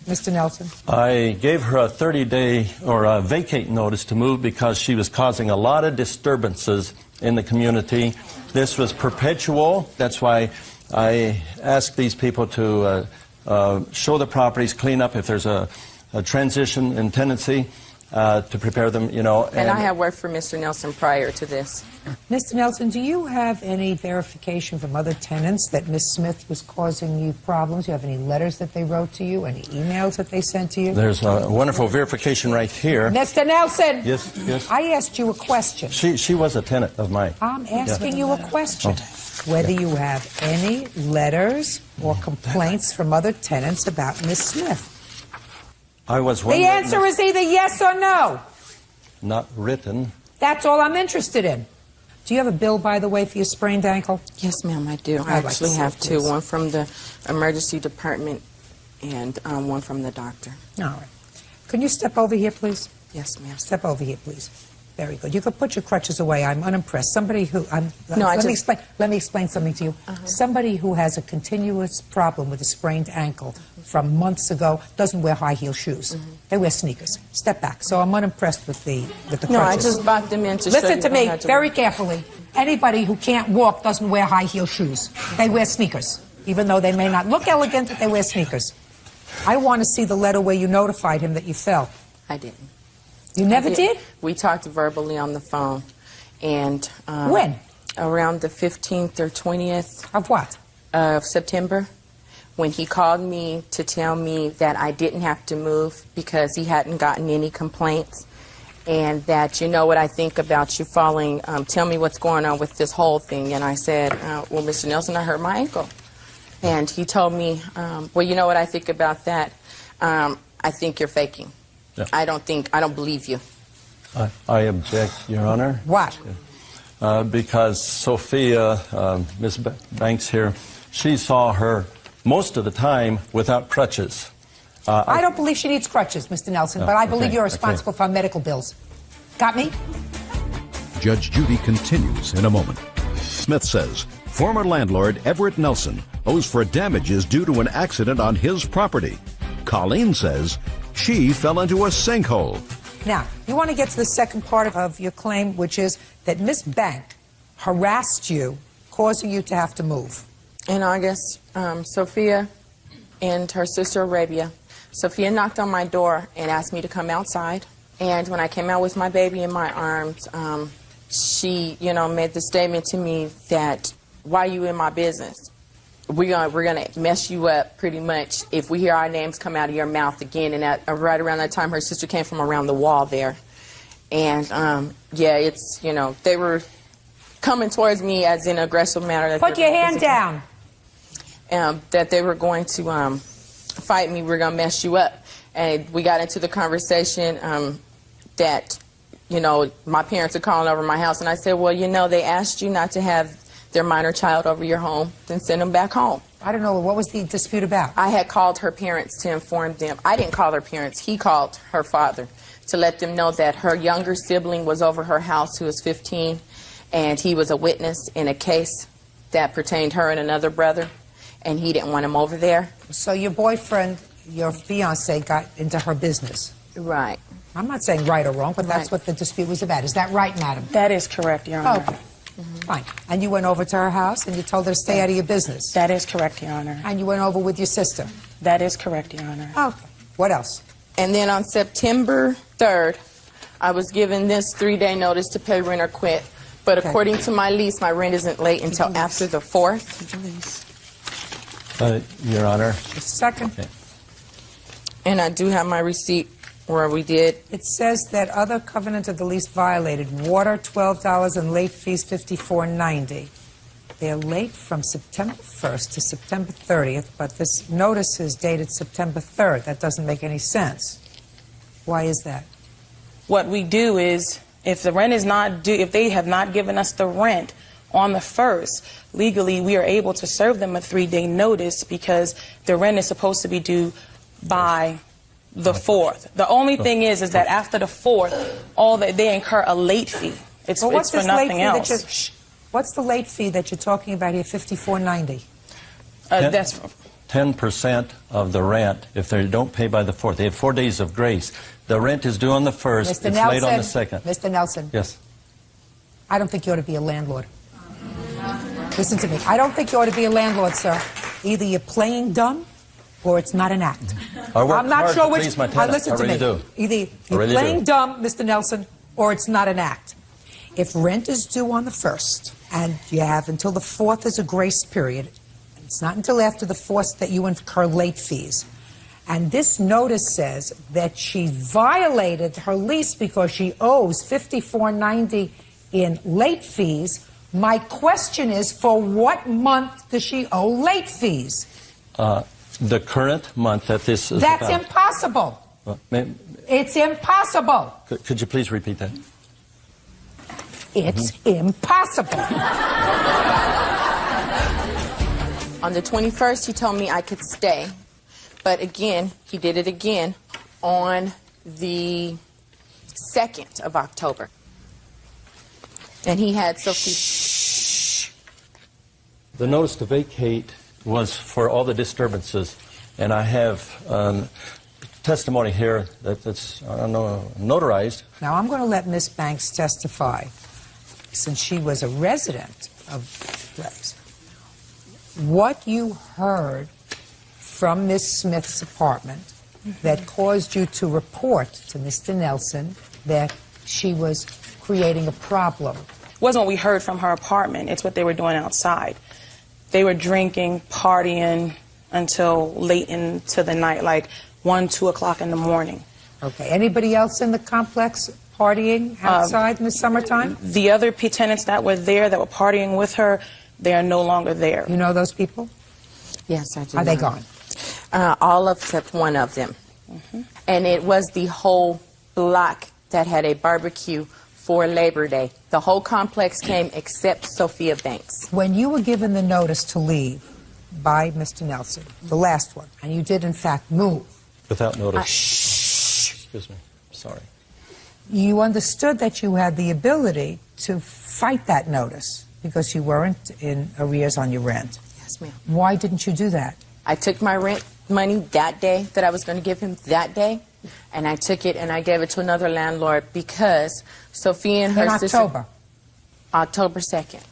Mr. Nelson? I gave her a 30-day or a vacate notice to move because she was causing a lot of disturbances in the community. This was perpetual. That's why I asked these people to show the properties, clean up if there's a transition in tenancy, to prepare them, you know. And I have worked for Mr. Nelson prior to this. Mr. Nelson, do you have any verification from other tenants that Miss Smith was causing you problems? Do you have any letters that they wrote to you, any emails that they sent to you? There's a wonderful verification right here. Mr. Nelson! Yes, yes. I asked you a question. She was a tenant of mine. I'm asking you a question. Whether you have any letters or complaints from other tenants about Miss Smith. I was The answer is either yes or no. Not written. That's all I'm interested in. Do you have a bill, by the way, for your sprained ankle? Yes, ma'am, I do. I actually have two. One from the emergency department and one from the doctor. All right. Can you step over here, please? Yes, ma'am. Step over here, please. Very good. You could put your crutches away. I'm unimpressed. Somebody who... let me explain something to you. Somebody who has a continuous problem with a sprained ankle from months ago doesn't wear high-heel shoes. They wear sneakers. Step back. So I'm unimpressed with the crutches. No, I just bought them in to show you. Listen to me very carefully. Anybody who can't walk doesn't wear high-heel shoes. They wear sneakers. Even though they may not look elegant, they wear sneakers. I want to see the letter where you notified him that you fell. I didn't. You never did? We talked verbally on the phone. And when? Around the 15th or 20th. Of what? Of September. When he called me to tell me that I didn't have to move because he hadn't gotten any complaints. And that, you know what I think about you falling. Tell me what's going on with this whole thing. And I said, well, Mr. Nelson, I hurt my ankle. And he told me, well, you know what I think about that? I think you're faking. Yeah. I don't believe you. I object, Your Honor. What? Because Sophia, Ms. Banks here, she saw her most of the time without crutches. I don't believe she needs crutches, Mr. Nelson, but I believe you're responsible for her medical bills. Got me? Judge Judy continues in a moment. Smith says former landlord Everett Nelson owes for damages due to an accident on his property. Colleen says she fell into a sinkhole. Now, you want to get to the second part of your claim, which is that Miss Bank harassed you, causing you to have to move. In August, Sophia and her sister Arabia, Sophia knocked on my door and asked me to come outside. And when I came out with my baby in my arms, she, made the statement to me that, why are you in my business? We're gonna mess you up pretty much if we hear our names come out of your mouth again. And right around that time, her sister came from around the wall there. And, it's, they were coming towards me as in an aggressive manner. Put your hand down. That they were going to fight me, we're going to mess you up. And we got into the conversation that, my parents are calling over my house. And I said, well, they asked you not to have their minor child over your home, then send them back home. I don't know. What was the dispute about? I had called her parents to inform them. I didn't call her parents. He called her father to let them know that her younger sibling was over her house, who was 15, and he was a witness in a case that pertained her and another brother, and he didn't want him over there. So your boyfriend, your fiance, got into her business. Right. I'm not saying right or wrong, but that's what the dispute was about. Is that right, madam? That is correct, Your Honor. Okay. Fine. And you went over to her house and you told her to stay out of your business? That is correct, Your Honor. And you went over with your sister? That is correct, Your Honor. Okay. What else? And then on September 3rd, I was given this 3-day notice to pay rent or quit. But according to my lease, my rent isn't late until after the 4th. Your Honor. Second. Okay. And I do have my receipt where we did. It says that other covenant of the lease violated. Water, $12, and late fees, $54.90. They're late from September 1st to September 30th, but this notice is dated September 3rd. That doesn't make any sense. Why is that? What we do is, if the rent is not due, if they have not given us the rent on the 1st, legally we are able to serve them a 3-day notice because the rent is supposed to be due by the 4th. The only thing is that after the 4th, they incur a late fee. It's for nothing else. What's the late fee that you're talking about here, $54.90? That's 10% of the rent if they don't pay by the 4th. They have 4 days of grace. The rent is due on the 1st. It's late on the 2nd. Mr. Nelson. Yes. I don't think you ought to be a landlord. Listen to me. I don't think you ought to be a landlord, sir. Either you're playing dumb or it's not an act. I'm not sure which. Listen to me. Either you're playing dumb, Mr. Nelson, or it's not an act. If rent is due on the 1st and you have until the 4th as a grace period, it's not until after the 4th that you incur late fees. And this notice says that she violated her lease because she owes $54.90 in late fees. My question is, for what month does she owe late fees? The current month that this is That's about. impossible. It's impossible. Could you please repeat that? It's impossible. On the 21st, he told me I could stay. But again, he did it again on the 2nd of October. And he had Sophie. The notice to vacate was for all the disturbances. And I have testimony here that's notarized. Now, I'm going to let Miss Banks testify, since she was a resident of the place. What you heard from Miss Smith's apartment that caused you to report to Mr. Nelson that she was creating a problem? It wasn't what we heard from her apartment. It's what they were doing outside. They were drinking, partying until late into the night, like 1, 2 o'clock in the morning. Okay. Anybody else in the complex partying outside in the summertime? The other tenants that were there that were partying with her, they are no longer there. You know those people? Yes, I do. Are they gone? All except one of them. And it was the whole block that had a barbecue for Labor Day. The whole complex came except Sophia Banks. When you were given the notice to leave by Mr. Nelson, the last one, and you did in fact move. Without notice. Excuse me. Sorry. You understood that you had the ability to fight that notice because you weren't in arrears on your rent. Yes, ma'am. Why didn't you do that? I took my rent money that day that I was going to give him that day, and I took it and I gave it to another landlord because Sophia and her In sister... October? October 2nd.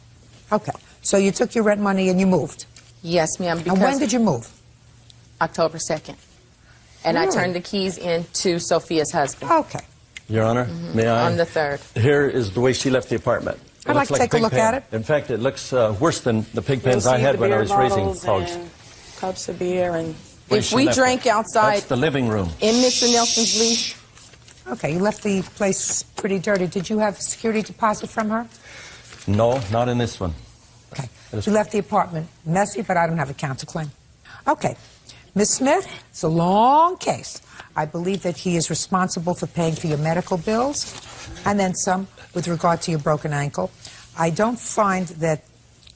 Okay. So you took your rent money and you moved? Yes, ma'am. And when did you move? October 2nd. And Really? I turned the keys in to Sophia's husband. Okay. Your Honor, may I? On the 3rd. Here is the way she left the apartment. It I'd like looks to take a pig look pen. at it. In fact, it looks worse than the pig pens You'll I see had the when I beer was raising bottles hogs. and cups of beer and... If we drank outside... That's the living room. In Mr. Nelson's lease... Okay, you left the place pretty dirty. Did you have a security deposit from her? No, not in this one. Okay. You left the apartment messy, but I don't have a counterclaim. Okay. Ms. Smith, it's a long case. I believe that he is responsible for paying for your medical bills and then some with regard to your broken ankle. I don't find that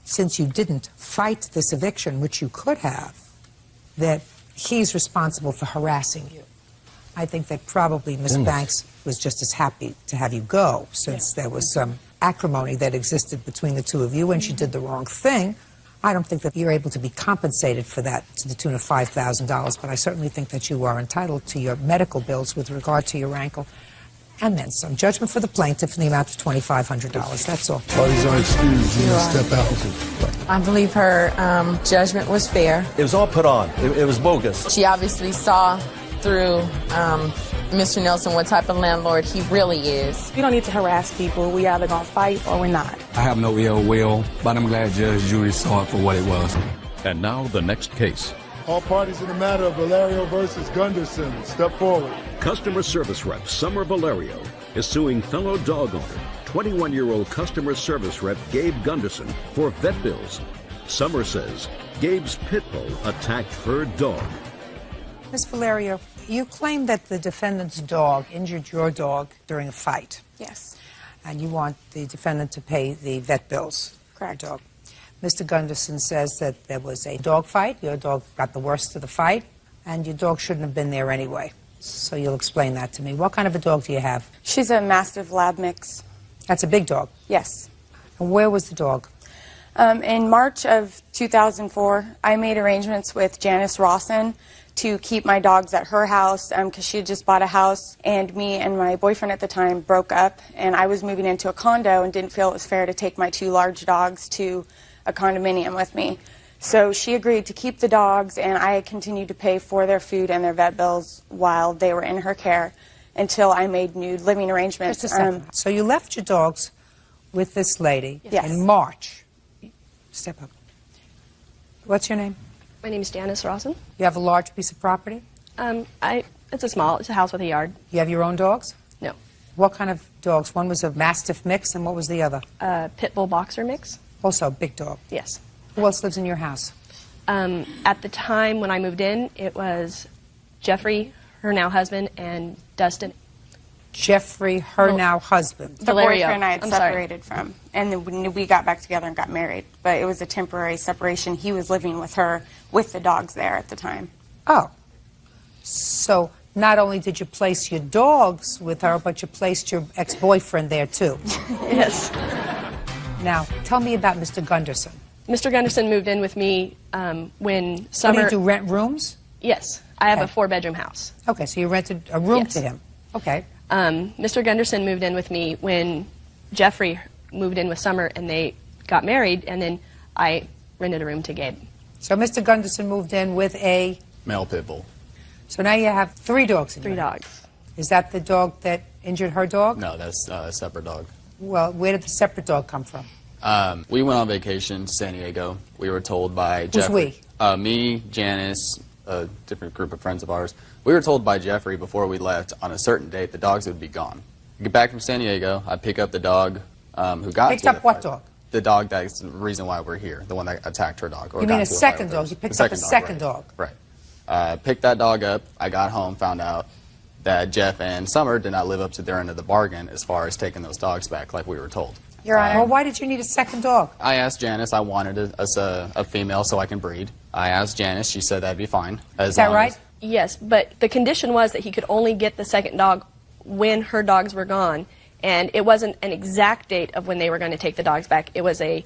since you didn't fight this eviction, which you could have, that he's responsible for harassing you. I think that probably Ms. Banks was just as happy to have you go since there was some acrimony that existed between the two of you and she did the wrong thing. I don't think that you're able to be compensated for that to the tune of $5,000, but I certainly think that you are entitled to your medical bills with regard to your ankle. And then some judgment for the plaintiff in the amount of $2,500. That's all. Parties are excused. You may step out. I believe her judgment was fair. It was all put on. It was bogus. She obviously saw through Mr. Nelson what type of landlord he really is. We don't need to harass people. We either gonna fight or we're not. I have no ill will, but I'm glad Judge Judy saw it for what it was. And now the next case. All parties in the matter of Valerio versus Gunderson, step forward. Customer service rep Summer Valerio is suing fellow dog owner, 21-year-old customer service rep Gabe Gunderson for vet bills. Summer says Gabe's pit bull attacked her dog. Ms. Valerio, you claim that the defendant's dog injured your dog during a fight. Yes. And you want the defendant to pay the vet bills. Correct. For your dog. Mr. Gunderson says that there was a dog fight. Your dog got the worst of the fight, and your dog shouldn't have been there anyway. So you'll explain that to me. What kind of a dog do you have? She's a Mastiff Lab mix. That's a big dog? Yes. And where was the dog? In March of 2004, I made arrangements with Janice Rawson to keep my dogs at her house because she had just bought a house, and me and my boyfriend at the time broke up, and I was moving into a condo and didn't feel it was fair to take my 2 large dogs to a condominium with me. So she agreed to keep the dogs, and I continued to pay for their food and their vet bills while they were in her care until I made new living arrangements. Just a second. So you left your dogs with this lady Yes. in March. Step up. What's your name? My name is Janice Rawson. You have a large piece of property? It's a house with a yard. You have your own dogs? No. What kind of dogs? One was a Mastiff mix, and what was the other? Pit Bull Boxer mix. Also a big dog? Yes. Who else lives in your house? At the time when I moved in, it was Jeffrey, her now husband, and Dustin. Jeffrey, her now husband. The Valerio. boyfriend I had I'm sorry. separated from. And then we got back together and got married. But it was a temporary separation. He was living with her with the dogs there at the time. Oh. So not only did you place your dogs with her, but you placed your ex-boyfriend there, too. Yes. Now, tell me about Mr. Gunderson. Mr. Gunderson moved in with me when Summer... What do you do, rent rooms? Yes. I have Okay. a 4-bedroom house. Okay, so you rented a room Yes. to him. Okay. Mr. Gunderson moved in with me when Jeffrey moved in with Summer, and they got married, and then I rented a room to Gabe. So Mr. Gunderson moved in with a Male pit bull. So now you have 3 dogs in Three your house. dogs. Is that the dog that injured her dog? No, that's a separate dog. Well, where did the separate dog come from? We went on vacation to San Diego. We were told by Who's Jeffrey. Me, Janice, a different group of friends of ours. We were told by Jeffrey before we left on a certain date the dogs would be gone. We get back from San Diego. I pick up the dog who got Picked into up the what fight. dog? The dog that's the reason why we're here. The one that attacked her dog. Or You got mean a into fight second with dog? hers. You picked The up a second right. dog. Right. Picked that dog up. I got home, found out that Jeff and Summer did not live up to their end of the bargain as far as taking those dogs back like we were told. Your Honor. Well, why did you need a second dog? I asked Janice. I wanted a female so I can breed. I asked Janice. She said that'd be fine. Is that right? Yes, but the condition was that he could only get the second dog when her dogs were gone, and it wasn't an exact date of when they were going to take the dogs back. It was a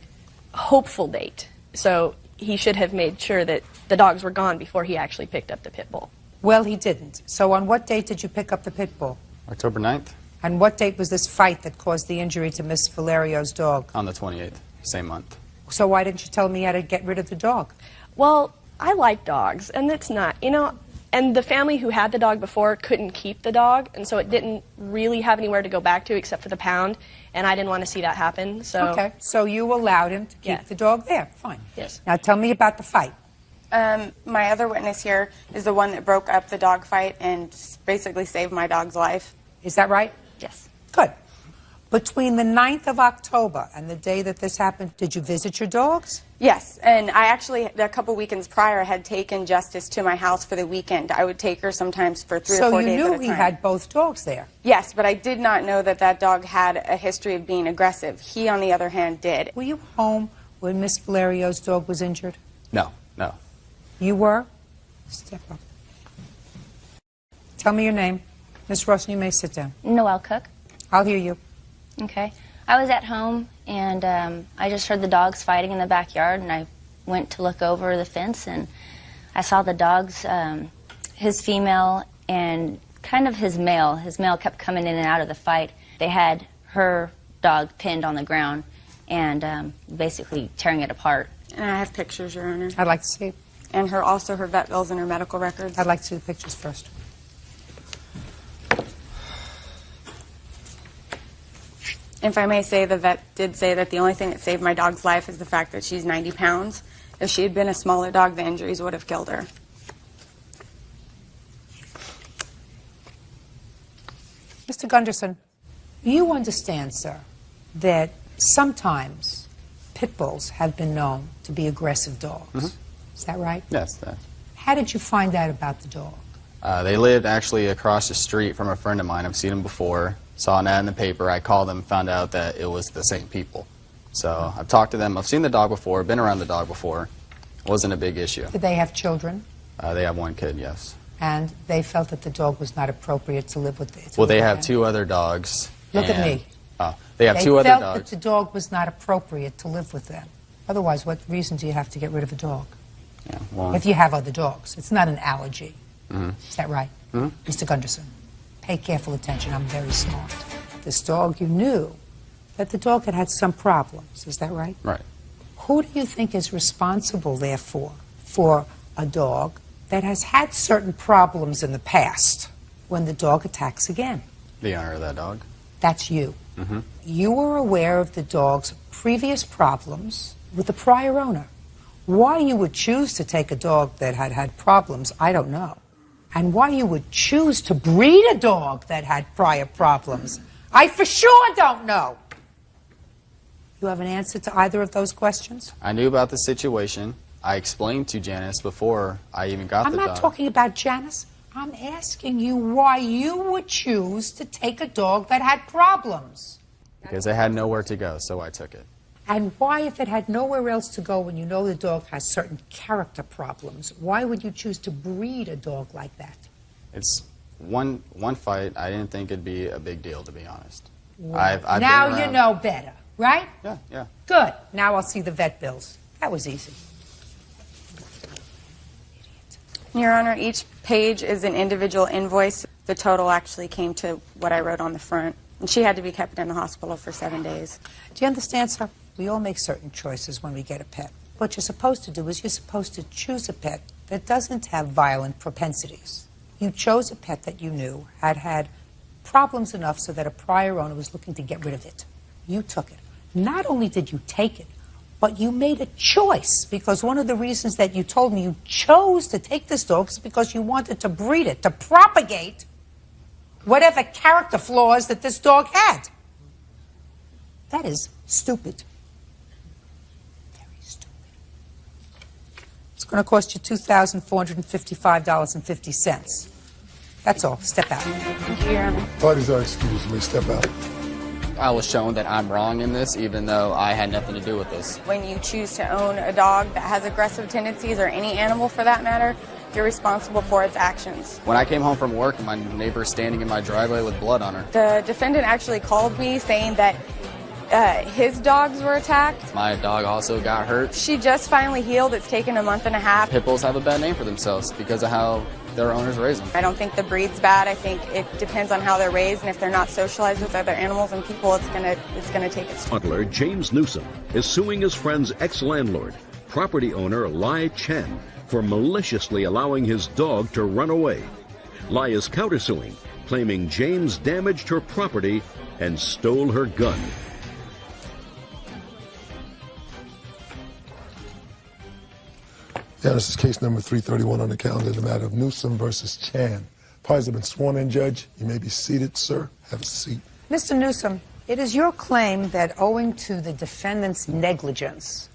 hopeful date. So he should have made sure that the dogs were gone before he actually picked up the pit bull. Well, he didn't. So on what date did you pick up the pit bull? October 9th And what date was this fight that caused the injury to Miss Valerio's dog? on the 28th, same month. So why didn't you tell me you had to get rid of the dog? Well, I like dogs, and it's not, and the family who had the dog before couldn't keep the dog, and so it didn't really have anywhere to go back to except for the pound, and I didn't want to see that happen, so... Okay, so you allowed him to keep the dog there. Fine. Yes. Now tell me about the fight. My other witness here is the one that broke up the dog fight and basically saved my dog's life. Is that right? Yes. Good. Between the 9th of October and the day that this happened, did you visit your dogs? Yes, and I actually, a couple weekends prior, had taken Justice to my house for the weekend. I would take her sometimes for 3 or 4 days at a time. So you knew he had both dogs there? Yes, but I did not know that that dog had a history of being aggressive. He, on the other hand, did. Were you home when Miss Valerio's dog was injured? No. You were? Step up. Tell me your name. Miss Rosen, you may sit down. Noelle Cook. I'll hear you. Okay. I was at home, and I just heard the dogs fighting in the backyard, and I went to look over the fence, and I saw the dogs, his female and kind of his male. His male kept coming in and out of the fight. They had her dog pinned on the ground and basically tearing it apart. And I have pictures, Your Honor. I'd like to see it. And also her vet bills and her medical records. I'd like to see the pictures first. If I may say, the vet did say that the only thing that saved my dog's life is the fact that she's 90 pounds. If she had been a smaller dog, the injuries would have killed her. Mr. Gunderson, you understand, sir, that sometimes pit bulls have been known to be aggressive dogs. Mm-hmm. Is that right? Yes. How did you find out about the dog? They lived actually across the street from a friend of mine. I've seen them before. Saw an ad in the paper. I called them, found out that it was the same people. So I've talked to them. I've seen the dog before, been around the dog before. It wasn't a big issue. Did they have children? They have one kid, yes. And they felt that the dog was not appropriate to live with. Well, they have 2 other dogs. Look at me. They have 2 other They felt dogs. that the dog was not appropriate to live with them. Otherwise, what reason do you have to get rid of a dog? Yeah, well, If you have other dogs. It's not an allergy. Mhm. Is that right? Mhm. Mr. Gunderson, pay careful attention. I'm very smart. This dog, you knew that the dog had had some problems. Is that right? Right. Who do you think is responsible, therefore, for a dog that has had certain problems in the past when the dog attacks again? The owner of that dog. That's you. Mm-hmm. You were aware of the dog's previous problems with the prior owner. Why you would choose to take a dog that had had problems, I don't know. And why you would choose to breed a dog that had prior problems, I for sure don't know. You have an answer to either of those questions? I knew about the situation. I explained to Janice before I even got I'm the not dog. talking about Janice. I'm asking you why you would choose to take a dog that had problems. Because I had nowhere to go, so I took it. And why, if it had nowhere else to go when you know the dog has certain character problems, why would you choose to breed a dog like that? It's one fight. I didn't think it'd be a big deal, to be honest. Well, I've now been you around- know better, right? Yeah. Good. Now I'll see the vet bills. That was easy. Your Honor, each page is an individual invoice. The total actually came to what I wrote on the front. And she had to be kept in the hospital for 7 days. Do you understand, sir? We all make certain choices when we get a pet. What you're supposed to do is you're supposed to choose a pet that doesn't have violent propensities. You chose a pet that you knew had had problems enough so that a prior owner was looking to get rid of it. You took it. Not only did you take it, but you made a choice, because one of the reasons that you told me you chose to take this dog is because you wanted to breed it, to propagate whatever character flaws that this dog had. That is stupid. Very stupid. It's going to cost you $2,455.50. That's all. Step out. Thank you, Your Honor. Parties are excused. May step out. I was shown that I'm wrong in this, even though I had nothing to do with this. When you choose to own a dog that has aggressive tendencies, or any animal for that matter, you're responsible for its actions. When I came home from work, my neighbor's standing in my driveway with blood on her. The defendant actually called me saying that his dogs were attacked. My dog also got hurt. She just finally healed. It's taken a month and a half. Pit bulls have a bad name for themselves because of how their owners raise them. I don't think the breed's bad. I think it depends on how they're raised, and if they're not socialized with other animals and people, it's gonna take its toll. Butler James Newsom is suing his friend's ex-landlord, property owner Lai Chen, for maliciously allowing his dog to run away. Lai is countersuing, claiming James damaged her property and stole her gun. Yeah, this is case number 331 on the calendar, the matter of Newsom versus Chan. Parties have been sworn in, Judge. You may be seated, sir. Have a seat. Mr. Newsom, it is your claim that owing to the defendant's negligence,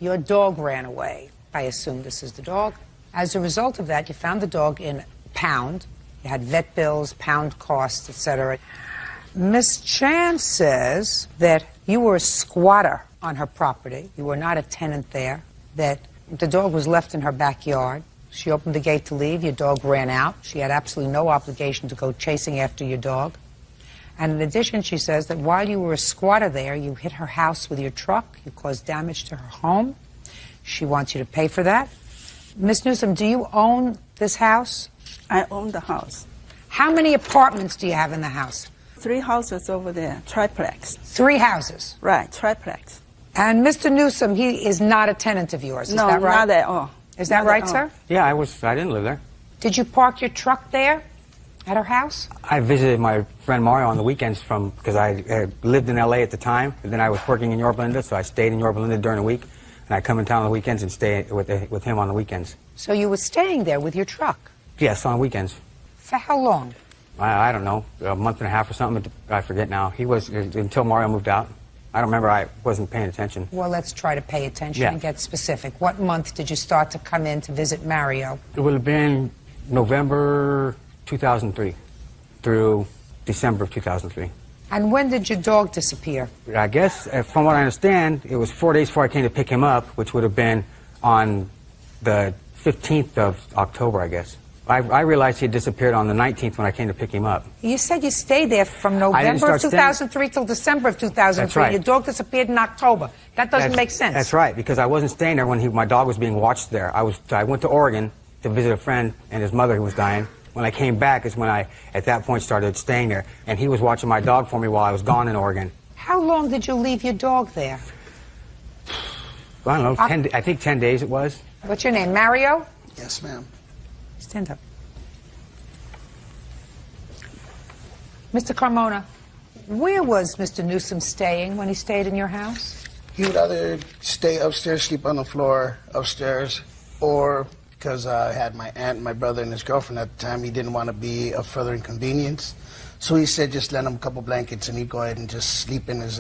your dog ran away. I assume this is the dog. As a result of that, you found the dog in pound. You had vet bills, pound costs, etc. Ms. Chan says that you were a squatter on her property. You were not a tenant there, that the dog was left in her backyard. She opened the gate to leave. Your dog ran out. She had absolutely no obligation to go chasing after your dog. And in addition, she says that while you were a squatter there, you hit her house with your truck. You caused damage to her home. She wants you to pay for that. Ms. Newsom, do you own this house? I own the house. How many apartments do you have in the house? 3 houses over there, triplex. 3 houses? Right, triplex. And Mr. Newsom, he is not a tenant of yours, is no, that right? not at all. Is that Not right, at sir? all. Yeah, I didn't live there. Did you park your truck there at her house? I visited my friend Mario on the weekends because I lived in L.A. at the time, and then I was working in Yorba Linda, so I stayed in Yorba Linda during the week, and I come in town on the weekends and stay with him on the weekends. So you were staying there with your truck? Yes, on weekends. For how long? I don't know, a month and a half or something, I forget now. He was, until Mario moved out. I don't remember, I wasn't paying attention. Well, let's try to pay attention Yeah. and get specific. What month did you start to come in to visit Mario? It would have been November 2003 through December of 2003. And when did your dog disappear? I guess, from what I understand, it was 4 days before I came to pick him up, which would have been on the 15th of October, I guess. I realized he had disappeared on the 19th when I came to pick him up. You said you stayed there from I didn't November of start 2003 till December of 2003. That's right. Your dog disappeared in October. That doesn't make sense. That's right, because I wasn't staying there when my dog was being watched there. I went to Oregon to visit a friend and his mother who was dying. When I came back is when I, at that point, started staying there. And he was watching my dog for me while I was gone in Oregon. How long did you leave your dog there? I don't know, I think 10 days it was. What's your name, Mario? Yes, ma'am. Stand up. Mr. Carmona, where was Mr. Newsom staying when he stayed in your house? He would either stay upstairs, sleep on the floor upstairs, or because I had my aunt, my brother, and his girlfriend at the time, he didn't want to be a further inconvenience. So he said just lend him a couple blankets and he'd go ahead and just sleep in his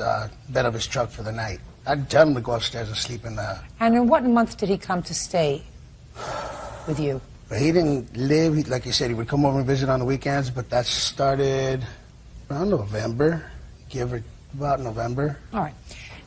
bed of his truck for the night. I'd tell him to go upstairs and sleep in the... And in what month did he come to stay with you? But he didn't live, like you said, he would come over and visit on the weekends, but that started around November, about November. All right.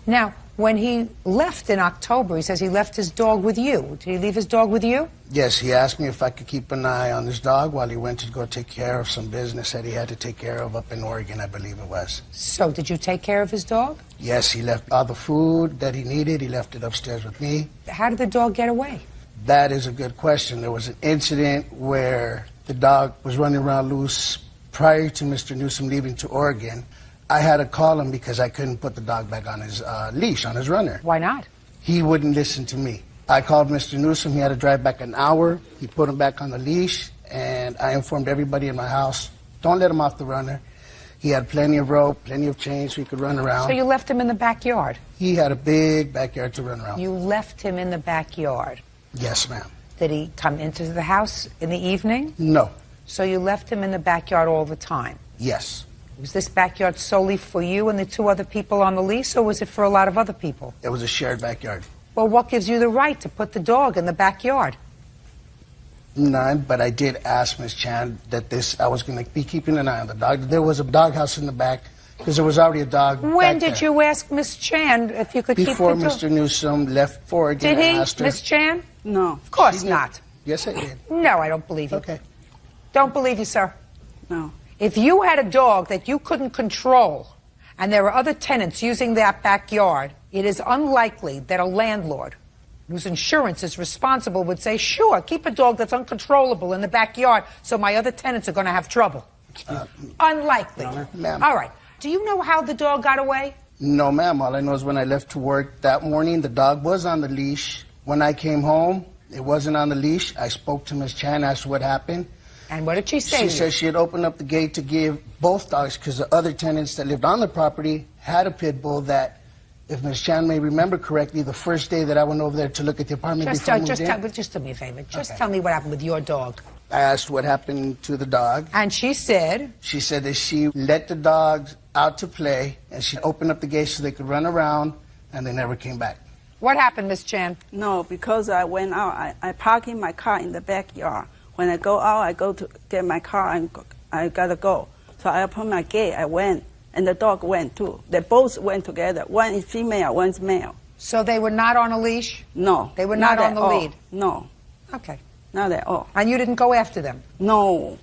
Now, when he left in October, he says he left his dog with you. Did he leave his dog with you? Yes, he asked me if I could keep an eye on his dog while he went to go take care of some business that he had to take care of up in Oregon, I believe it was. So, did you take care of his dog? Yes, he left all the food that he needed. He left it upstairs with me. How did the dog get away? That is a good question. There was an incident where the dog was running around loose prior to Mr. Newsom leaving to Oregon. I had to call him because I couldn't put the dog back on his leash, on his runner. Why not? He wouldn't listen to me. I called Mr. Newsom. He had to drive back an hour. He put him back on the leash, and I informed everybody in my house, don't let him off the runner. He had plenty of rope, plenty of chains so he could run around. So you left him in the backyard? He had a big backyard to run around. You left him in the backyard? Yes, ma'am. Did he come into the house in the evening? No. So you left him in the backyard all the time? Yes. Was this backyard solely for you and the 2 other people on the lease, or was it for a lot of other people? It was a shared backyard. Well, what gives you the right to put the dog in the backyard? None, but I did ask Ms. Chan that I was going to be keeping an eye on the dog. There was a doghouse in the back because there was already a dog When back did there. you ask Ms. Chan if you could Before keep the dog? Mr. Newsom left for Oregon, Did I he, asked her. Ms. Chan? No. Of course not. Yes, I did. No, I don't believe you. Okay. Don't believe you, sir. No. If you had a dog that you couldn't control and there were other tenants using that backyard, it is unlikely that a landlord whose insurance is responsible would say, sure, keep a dog that's uncontrollable in the backyard so my other tenants are going to have trouble. Unlikely. Ma'am. All right. Do you know how the dog got away? No, ma'am. All I know is when I left to work that morning, the dog was on the leash. When I came home, it wasn't on the leash. I spoke to Ms. Chan, asked what happened. And what did she say? She said she had opened up the gate to give both dogs because the other tenants that lived on the property had a pit bull that, if Ms. Chan may remember correctly, the first day that I went over there to look at the apartment Just, before I moved in, just do me a favor. Just tell me what happened with your dog. I asked what happened to the dog. And she said? She said that she let the dogs out to play, and she opened up the gate so they could run around, and they never came back. What happened, Miss Chan? No, because I went out. I parked in my car in the backyard. When I go out, I go to get my car and I gotta go. So I opened my gate, I went, and the dog went too. They both went together. One is female, one's male. So they were not on a leash? No. They were not on at the all. lead? No. Okay. Not at all. And you didn't go after them? No.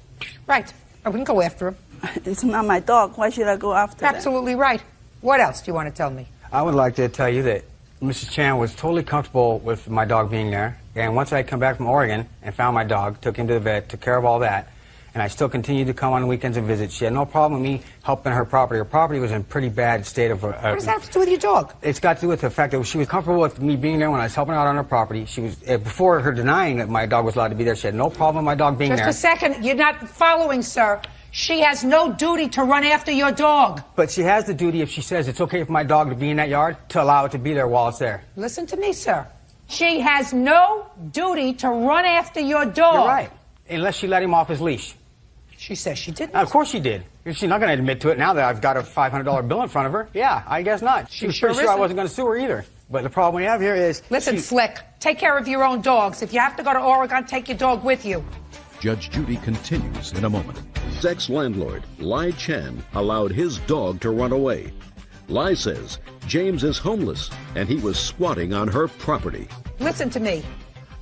Right. I wouldn't go after them. It's not my dog. Why should I go after them? Absolutely right. What else do you want to tell me? I would like to tell you that Mrs. Chan was totally comfortable with my dog being there. And once I come back from Oregon and found my dog, took him to the vet, took care of all that, and I still continued to come on weekends and visit. She had no problem with me helping her property. Her property was in pretty bad state of... what does that have to do with your dog? It's got to do with the fact that she was comfortable with me being there when I was helping out on her property. She was, before her denying that my dog was allowed to be there, she had no problem with my dog being there. Just a second. You're not following, sir. She has no duty to run after your dog. But she has the duty, if she says it's okay for my dog to be in that yard, to allow it to be there while it's there. Listen to me, sir. She has no duty to run after your dog. You're right. Unless she let him off his leash. She says she didn't. Of course she did. She's not going to admit to it now that I've got a $500 bill in front of her. Yeah, I guess not. She was pretty sure I wasn't going to sue her either. But the problem we have here is... Listen, Slick, take care of your own dogs. If you have to go to Oregon, take your dog with you. Judge Judy continues in a moment. Ex-landlord Lai Chan allowed his dog to run away. Lai says James is homeless and he was squatting on her property. Listen to me.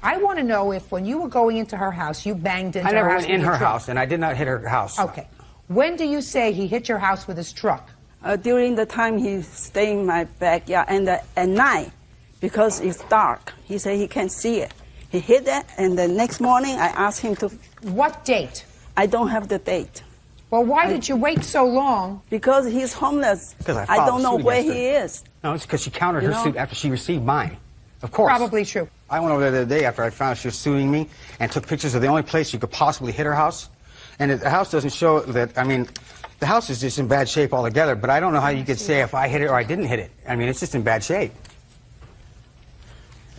I want to know if when you were going into her house, you banged into her house. I never went in with her your truck. house, and I did not hit her house. Okay. When do you say he hit your house with his truck? During the time he stayed in my backyard, and at night, because it's dark, he said he can't see it. He hit it, and the next morning I asked him to... What date? I don't have the date. Well, why did you wait so long? Because he's homeless. Because I don't know where he is. No, it's because she countered You her know? suit after she received mine. Of course. Probably true. I went over there the other day after I found out she was suing me and took pictures of the only place you could possibly hit her house. And the house doesn't show that, I mean, the house is just in bad shape altogether, but I don't know how you could say if I hit it or I didn't hit it. I mean, it's just in bad shape.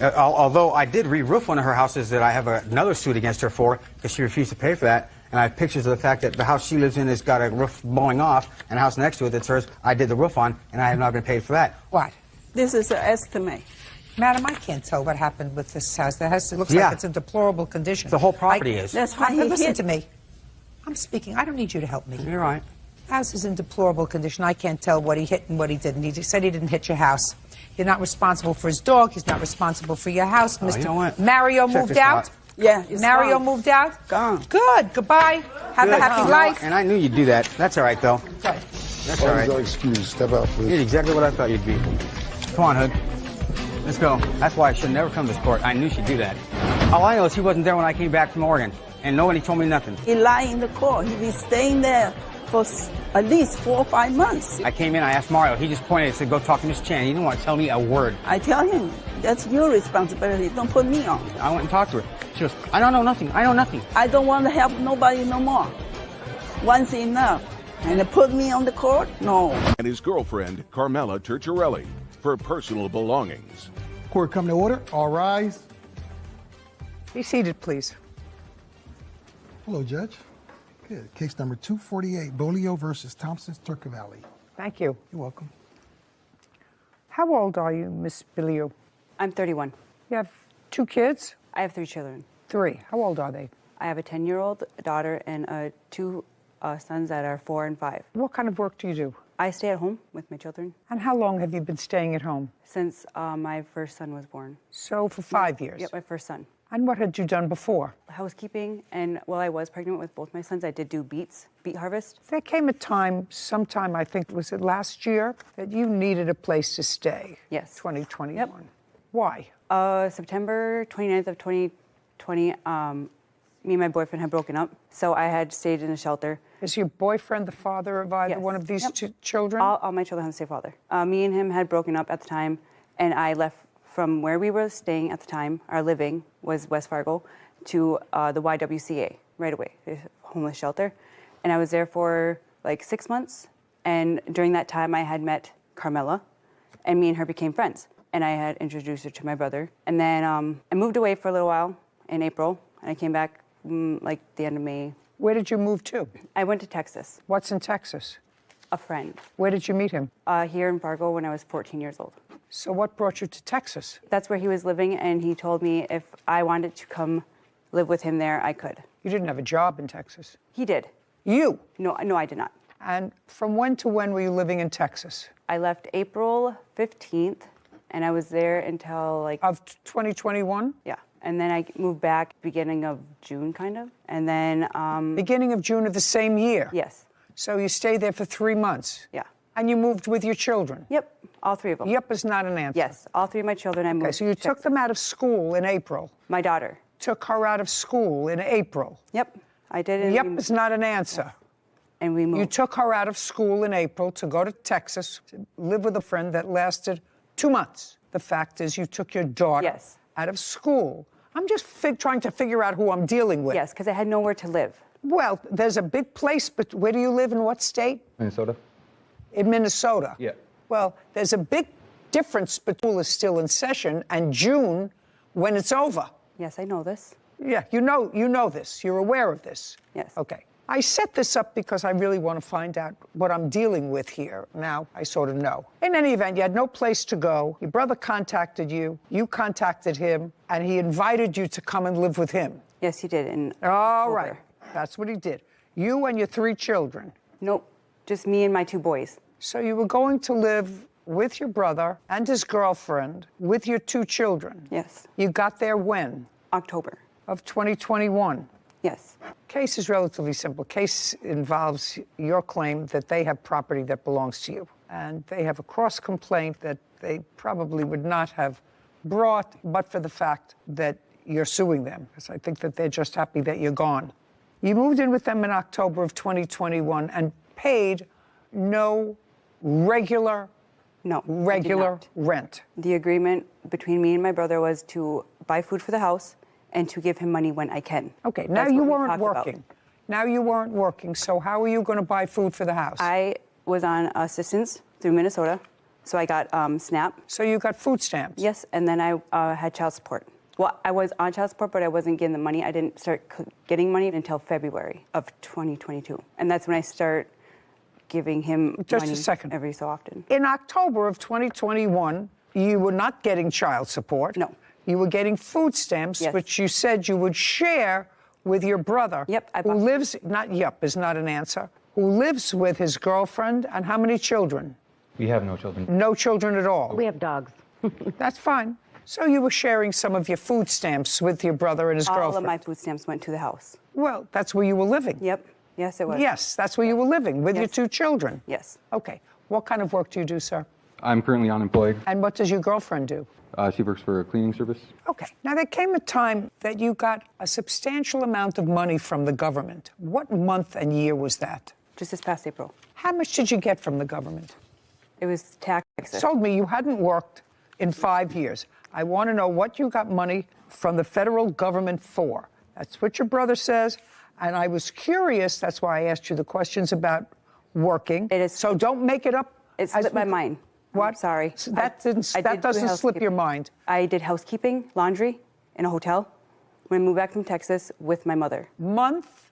Although I did re-roof one of her houses that I have another suit against her for because she refused to pay for that. And I have pictures of the fact that the house she lives in has got a roof blowing off and a house next to it that's hers. I did the roof on, and I have not been paid for that. What? This is an estimate. Madam, I can't tell what happened with this house. The house, it looks like it's in deplorable condition. The whole property is. That's why he Listen hit. to me. I'm speaking. I don't need you to help me. You're right. The house is in deplorable condition. I can't tell what he hit and what he didn't. He just said he didn't hit your house. You're not responsible for his dog. He's not responsible for your house. Oh, you know what? Mario Check moved this out? Yeah, it's Mario gone. moved out? Gone. Good. Goodbye. Have a happy life. And I knew you'd do that. That's all right, though. Sorry. That's all right. Excuse. Step out, please. You did exactly what I thought you'd be. Come on, Hood. Let's go. That's why I should never come to this court. I knew she'd do that. All I know is he wasn't there when I came back from Oregon, and nobody told me nothing. He lied in the court. He's been staying there for at least 4 or 5 months. I came in, I asked Mario. He just pointed and said, go talk to Miss Chan. He didn't want to tell me a word. I tell him, That's your responsibility. Don't put me on. I went and talked to her. She goes, I don't know nothing. I know nothing. I don't want to help nobody no more. Once enough. And they put me on the court? No. And his girlfriend, Carmela Turchiarelli, for personal belongings. Court come to order. All rise. Be seated, please. Hello, Judge. Good. Case number 248, Bolio versus Thompson's Turkey Valley. Thank you. You're welcome. How old are you, Miss Bilio? I'm 31. You have 2 kids? I have 3 children. 3. How old are they? I have a 10-year-old daughter and 2 sons that are 4 and 5. What kind of work do you do? I stay at home with my children. And how long have you been staying at home? Since my first son was born. So for 5 years? Yep, my first son. And what had you done before? Housekeeping, and while I was pregnant with both my sons, I did do beet harvest. There came a time, sometime, I think, was it last year, that you needed a place to stay. Yes. 2021. Yep. Why? September 29th of 2020, me and my boyfriend had broken up, so I had stayed in a shelter. Is your boyfriend the father of either one of these 2 children? All my children have the same father. Me and him had broken up at the time, and I left from where we were staying at the time. Our living was West Fargo, to the YWCA right away, the homeless shelter. And I was there for like 6 months. And during that time, I had met Carmela, and me and her became friends. And I had introduced her to my brother. And then I moved away for a little while in April, and I came back like the end of May. Where did you move to? I went to Texas. What's in Texas? A friend. Where did you meet him? Here in Fargo when I was 14 years old. So what brought you to Texas? That's where he was living, and he told me if I wanted to come live with him there, I could. You didn't have a job in Texas? He did. You? No, I did not. And from when to when were you living in Texas? I left April 15th, and I was there until like... Of 2021? Yeah. And then I moved back beginning of June, kind of. And then... Beginning of June of the same year? Yes. So you stayed there for 3 months? Yeah. And you moved with your children? Yep, all 3 of them. Yep is not an answer. Yes, all 3 of my children I moved. Okay, so you took them out of school in April? My daughter. Took her out of school in April? Yep, I did. Yep is not an answer. Yes. And we moved. You took her out of school in April to go to Texas, to live with a friend that lasted 2 months. The fact is you took your daughter out of school. I'm just trying to figure out who I'm dealing with. Yes, because I had nowhere to live. Well, there's a big place, but where do you live, in what state? Minnesota. In Minnesota? Yeah. Well, there's a big difference between school is still in session and June when it's over. Yes, I know this. Yeah, you know this. You're aware of this. Yes. Okay. I set this up because I really want to find out what I'm dealing with here. Now, I sort of know. In any event, you had no place to go. Your brother contacted you. You contacted him, and he invited you to come and live with him. Yes, he did. All right. That's what he did. You and your 3 children. Nope. Just me and my 2 boys. So you were going to live with your brother and his girlfriend with your 2 children? Yes. You got there when? October. Of 2021? Yes. Case is relatively simple. Case involves your claim that they have property that belongs to you. And they have a cross complaint that they probably would not have brought but for the fact that you're suing them. Because I think that they're just happy that you're gone. You moved in with them in October of 2021 and paid no regular rent. The agreement between me and my brother was to buy food for the house and to give him money when I can. Okay, now you weren't working. Now you weren't working, so how are you going to buy food for the house? I was on assistance through Minnesota, so I got SNAP. So you got food stamps? Yes, and then I had child support. Well, I was on child support, but I wasn't getting the money. I didn't start getting money until February of 2022. And that's when I start giving him money every so often. In October of 2021, you were not getting child support. No. You were getting food stamps, which you said you would share with your brother. Yep. Who lives, is not an answer, who lives with his girlfriend, and how many children? We have no children. No children at all? We have dogs. That's fine. So you were sharing some of your food stamps with your brother and his girlfriend? All of my food stamps went to the house. Well, that's where you were living? Yep. Yes, it was. Yes, that's where you were living, with your 2 children? Yes. Okay. What kind of work do you do, sir? I'm currently unemployed. And what does your girlfriend do? She works for a cleaning service. Okay. Now, there came a time that you got a substantial amount of money from the government. What month and year was that? Just this past April. How much did you get from the government? It was taxes. Told me you hadn't worked in 5 years. I want to know what you got money from the federal government for. That's what your brother says. And I was curious, that's why I asked you the questions about working. It is. So don't make it up. It slipped my mind. What? Sorry. So that doesn't slip your mind. I did housekeeping, laundry in a hotel when I moved back from Texas with my mother. Month?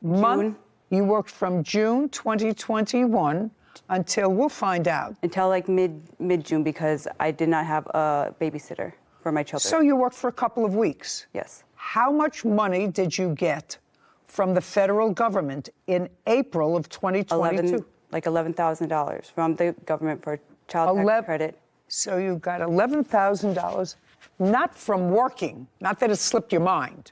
You worked from June 2021 until, we'll find out. Until like mid-June because I did not have a babysitter for my children. So you worked for a couple of weeks? Yes. How much money did you get from the federal government in April of 2022? Like $11,000 from the government for child tax credit. So you got $11,000, not from working, not that it slipped your mind,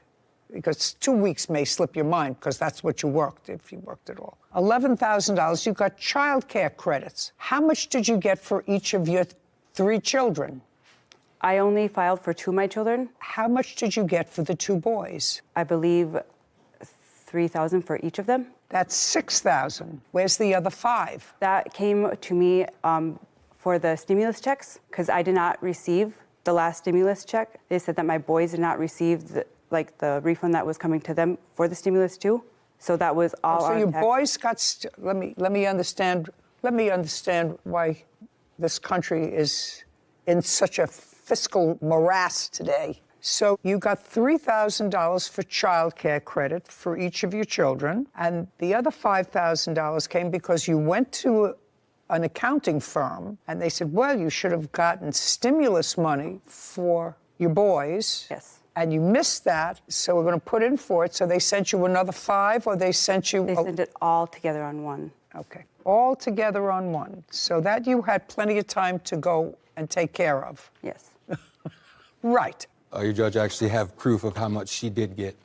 because 2 weeks may slip your mind because that's what you worked, if you worked at all. $11,000, you got child care credits. How much did you get for each of your 3 children? I only filed for 2 of my children. How much did you get for the 2 boys? I believe $3,000 for each of them. That's $6,000. Where's the other 5? That came to me for the stimulus checks because I did not receive the last stimulus check. They said that my boys did not receive the refund that was coming to them for the stimulus too. So that was all. So on your tax. boys got. Let me understand. Let me understand why this country is in such a fiscal morass today. So you got $3,000 for child care credit for each of your children, and the other $5,000 came because you went to an accounting firm, and they said, well, you should have gotten stimulus money for your boys. Yes. And you missed that, so we're going to put in for it. So they sent you another 5, or they sent you... They sent it all together on one. Okay. All together on one. So that you had plenty of time to go and take care of. Yes. Right. Your judge actually have proof of how much she did get.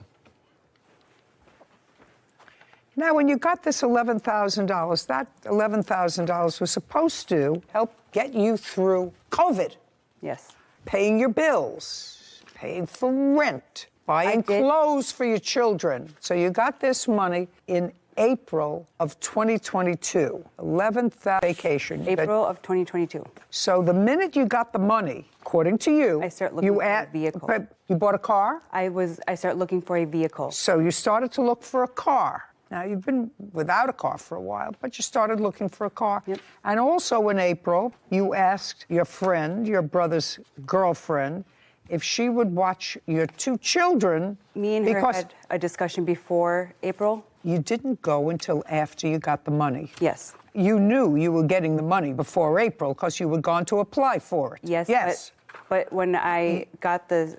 Now, when you got this $11,000, that $11,000 was supposed to help get you through COVID. Yes. Paying your bills, paying for rent, buying clothes for your children. So you got this money in April of 2022, 11th vacation. April of 2022. So the minute you got the money, according to you, I start looking for a vehicle. You bought a car? I started looking for a vehicle. So you started to look for a car. Now, you've been without a car for a while, but you started looking for a car. Yep. And also in April, you asked your friend, your brother's girlfriend, if she would watch your 2 children. Me and her had a discussion before April. You didn't go until after you got the money. Yes. You knew you were getting the money before April because you were going to apply for it. Yes. Yes. But when I got the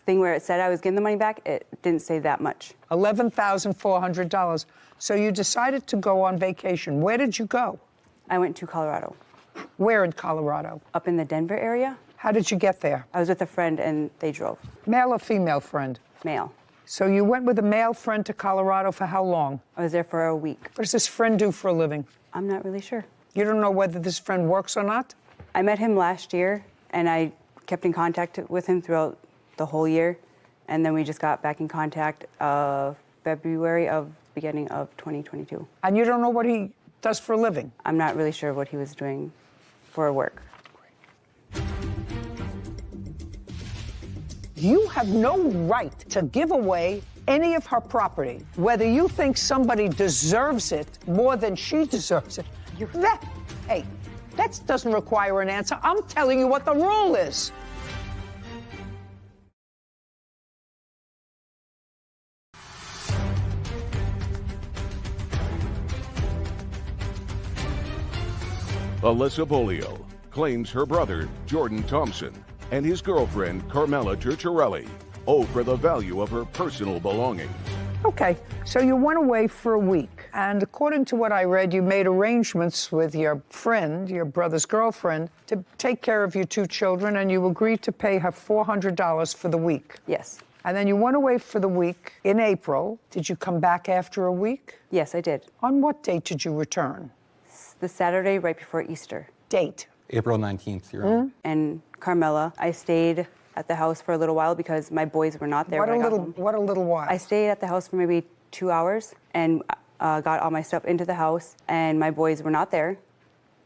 thing where it said I was getting the money back, it didn't say that much. $11,400. So you decided to go on vacation. Where did you go? I went to Colorado. Where in Colorado? Up in the Denver area. How did you get there? I was with a friend and they drove. Male or female friend? Male. So you went with a male friend to Colorado for how long? I was there for a week. What does this friend do for a living? I'm not really sure. You don't know whether this friend works or not? I met him last year, and I kept in contact with him throughout the whole year. And then we just got back in contact beginning of 2022. And you don't know what he does for a living? I'm not really sure what he was doing for work. You have no right to give away any of her property, whether you think somebody deserves it more than she deserves it. That doesn't require an answer. I'm telling you what the rule is. Alyssa Bolio claims her brother, Jordan Thompson, and his girlfriend, Carmela Turturelli, owe for the value of her personal belongings. Okay, so you went away for a week, and according to what I read, you made arrangements with your friend, your brother's girlfriend, to take care of your 2 children, and you agreed to pay her $400 for the week. Yes. And then you went away for the week in April. Did you come back after a week? Yes, I did. On what date did you return? The Saturday right before Easter. Date? April 19th, Your Honor. And Carmela, I stayed at the house for a little while because my boys were not there. What a little while? I stayed at the house for maybe 2 hours and got all my stuff into the house, and my boys were not there.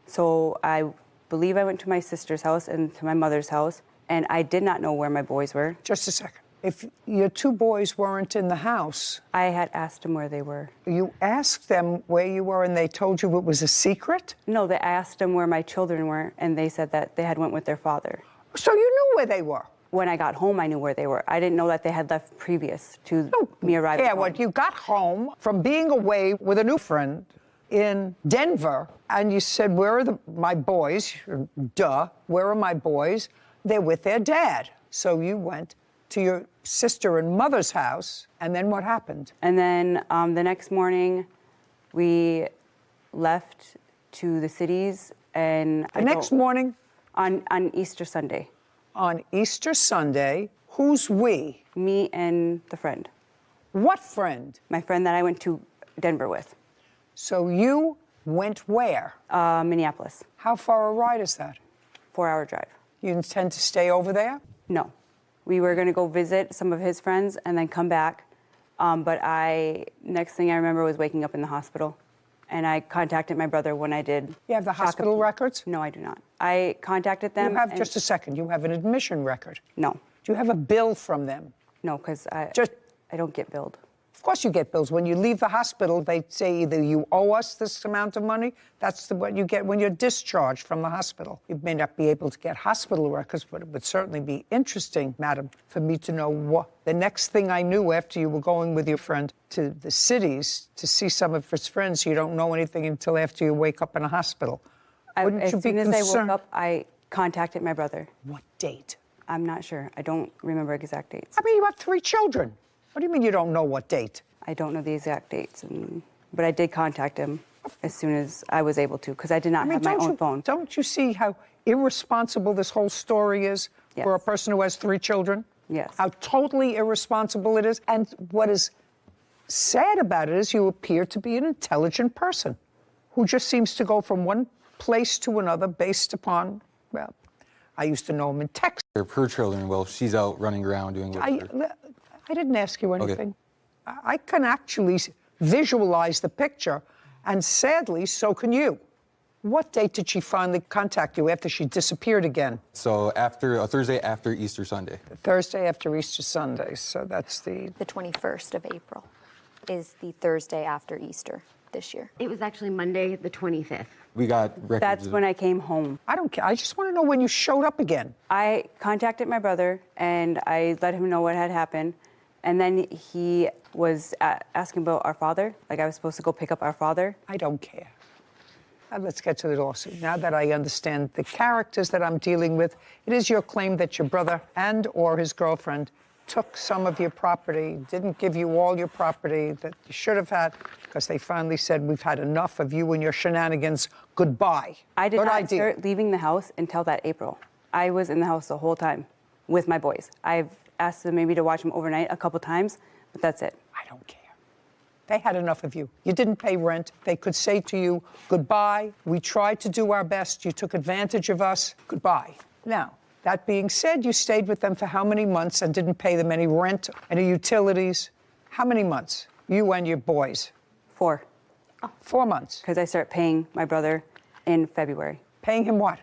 So I believe I went to my sister's house and to my mother's house, and I did not know where my boys were. Just a second. If your two boys weren't in the house... I had asked them where they were. You asked them where you were and they told you it was a secret? No, they asked them where my children were, and they said that they had went with their father. So you knew where they were? When I got home, I knew where they were. I didn't know that they had left previous to me arriving home. When you got home from being away with a new friend in Denver, and you said, where are my boys? Duh, where are my boys? They're with their dad. So you went to your sister and mother's house, and then what happened? And then the next morning, we left to the cities, and... The next morning? On Easter Sunday. On Easter Sunday, who's we? Me and the friend. What friend? My friend that I went to Denver with. So you went where? Minneapolis. How far a ride is that? 4-hour drive. You intend to stay over there? No. We were going to go visit some of his friends and then come back. But next thing I remember was waking up in the hospital. And I contacted my brother when I did. You have the hospital records? No, I do not. I contacted them. You have, just a second, you have an admission record? No. Do you have a bill from them? No, because I don't get billed. Of course you get bills. When you leave the hospital, they say either you owe us this amount of money, that's what you get when you're discharged from the hospital. You may not be able to get hospital records, but it would certainly be interesting, madam, for me to know what. The next thing I knew after you were going with your friend to the cities to see some of his friends, you don't know anything until after you wake up in a hospital. Wouldn't you be concerned? As soon as I woke up, I contacted my brother. What date? I'm not sure. I don't remember exact dates. I mean, you have 3 children. What do you mean you don't know what date? I don't know the exact dates, but I did contact him as soon as I was able to, because I did not have my own phone. Don't you see how irresponsible this whole story is for a person who has 3 children? Yes. How totally irresponsible it is. And what is sad about it is you appear to be an intelligent person who just seems to go from one place to another based upon, well, I used to know him in Texas. Her children, well, she's out running around doing whatever. I didn't ask you anything. Okay. I can actually visualize the picture, and sadly, so can you. What date did she finally contact you after she disappeared again? So a Thursday after Easter Sunday. Thursday after Easter Sunday, so that's the 21st of April is the Thursday after Easter this year. It was actually Monday the 25th. We got records. That's when I came home. I don't care. I just want to know when you showed up again. I contacted my brother, and I let him know what had happened. And then he was asking about our father, like I was supposed to go pick up our father. I don't care. Now let's get to the lawsuit. Now that I understand the characters that I'm dealing with, it is your claim that your brother and or his girlfriend took some of your property, didn't give you all your property that you should have had, because they finally said, we've had enough of you and your shenanigans. Goodbye. I did not start leaving the house until that April. I was in the house the whole time with my boys. I've asked them maybe to watch them overnight a couple times, but that's it. I don't care. They had enough of you. You didn't pay rent. They could say to you, goodbye. We tried to do our best. You took advantage of us. Goodbye. Now, that being said, you stayed with them for how many months and didn't pay them any rent, any utilities? How many months? You and your boys? 4. 4 months. Because I started paying my brother in February. Paying him what?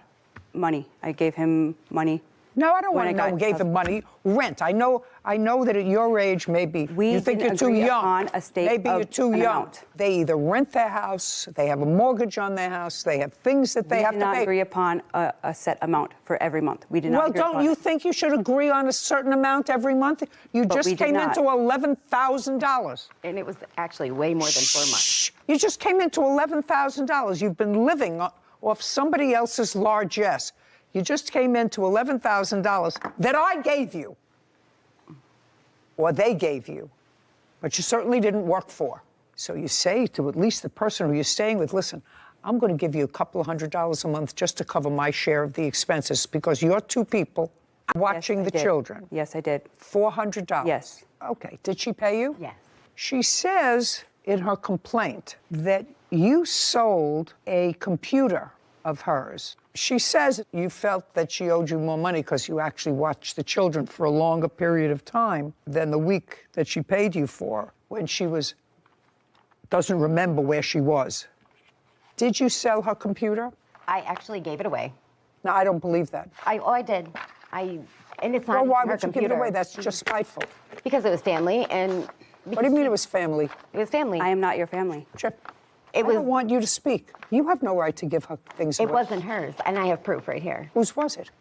Money. I gave him money. No, I don't want to know who gave him money. Rent. I know that at your age, maybe you think you're too young. Maybe you're too young. They either rent their house, they have a mortgage on their house, they have things that they have to pay. We did not agree upon a set amount for every month. We did not agree upon don't you think you should agree on a certain amount every month? You just came into $11,000. And it was actually way more than 4 months. You just came into $11,000. You've been living off somebody else's largesse. You just came into $11,000 that I gave you, or they gave you, but you certainly didn't work for. So you say to at least the person who you're staying with, listen, I'm going to give you a couple of $100s a month just to cover my share of the expenses because you're 2 people watching the children. Yes, I did. $400? Yes. Okay. Did she pay you? Yes. She says in her complaint that you sold a computer of hers. She says you felt that she owed you more money because you actually watched the children for a longer period of time than the week that she paid you for when she doesn't remember where she was. Did you sell her computer? I actually gave it away. No, I don't believe that. I did. And it's not Well, why her would you give it computer. away? That's just spiteful. Because it was family, and... What do you mean it was family? It was family. I am not your family. I don't want you to speak. You have no right to give her things away. It wasn't hers, and I have proof right here. Whose was it?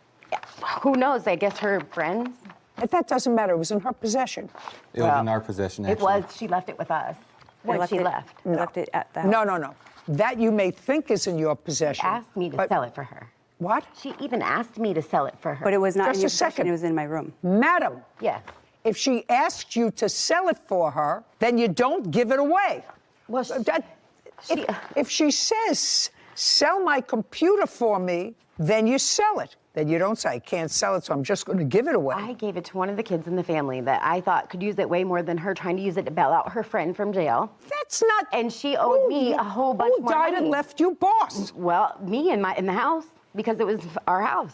Who knows? I guess her friends. That doesn't matter. It was in her possession. It was in our possession, It actually. was. She left it with us. When she left. Left it at the house. No. That you may think is in your possession. She asked me to sell it for her. What? She even asked me to sell it for her. But it was not Just in your a second. possession. It was in my room. Madam. Yes. If she asked you to sell it for her, then you don't give it away. Well, if she says, sell my computer for me, then you sell it. Then you don't say, I can't sell it, so I'm just going to give it away. I gave it to one of the kids in the family that I thought could use it way more than her trying to use it to bail out her friend from jail. That's not... And she owed me a whole bunch more money. Who died and left you boss? Well, me in the house, because it was our house.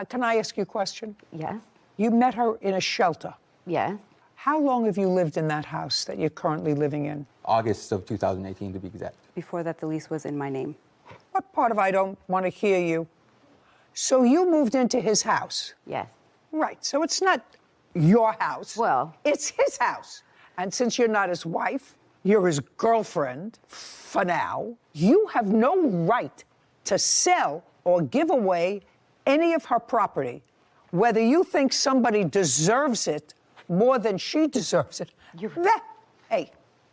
Can I ask you a question? Yes. You met her in a shelter. Yes. How long have you lived in that house that you're currently living in? August of 2018, to be exact. Before that, the lease was in my name. What part of I don't want to hear you? So you moved into his house? Yes. Right. So it's not your house. Well. It's his house. And since you're not his wife, you're his girlfriend, for now, you have no right to sell or give away any of her property, whether you think somebody deserves it more than she deserves it.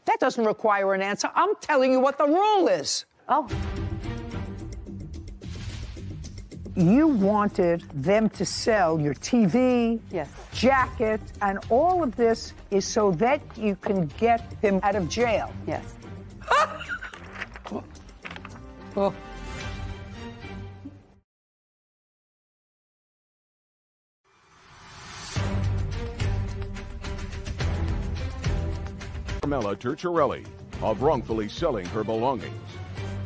That doesn't require an answer. I'm telling you what the rule is. Oh. You wanted them to sell your TV, yes, jacket, and all of this is so that you can get him out of jail. Yes. Oh. Carmela Turchiarelli of wrongfully selling her belongings.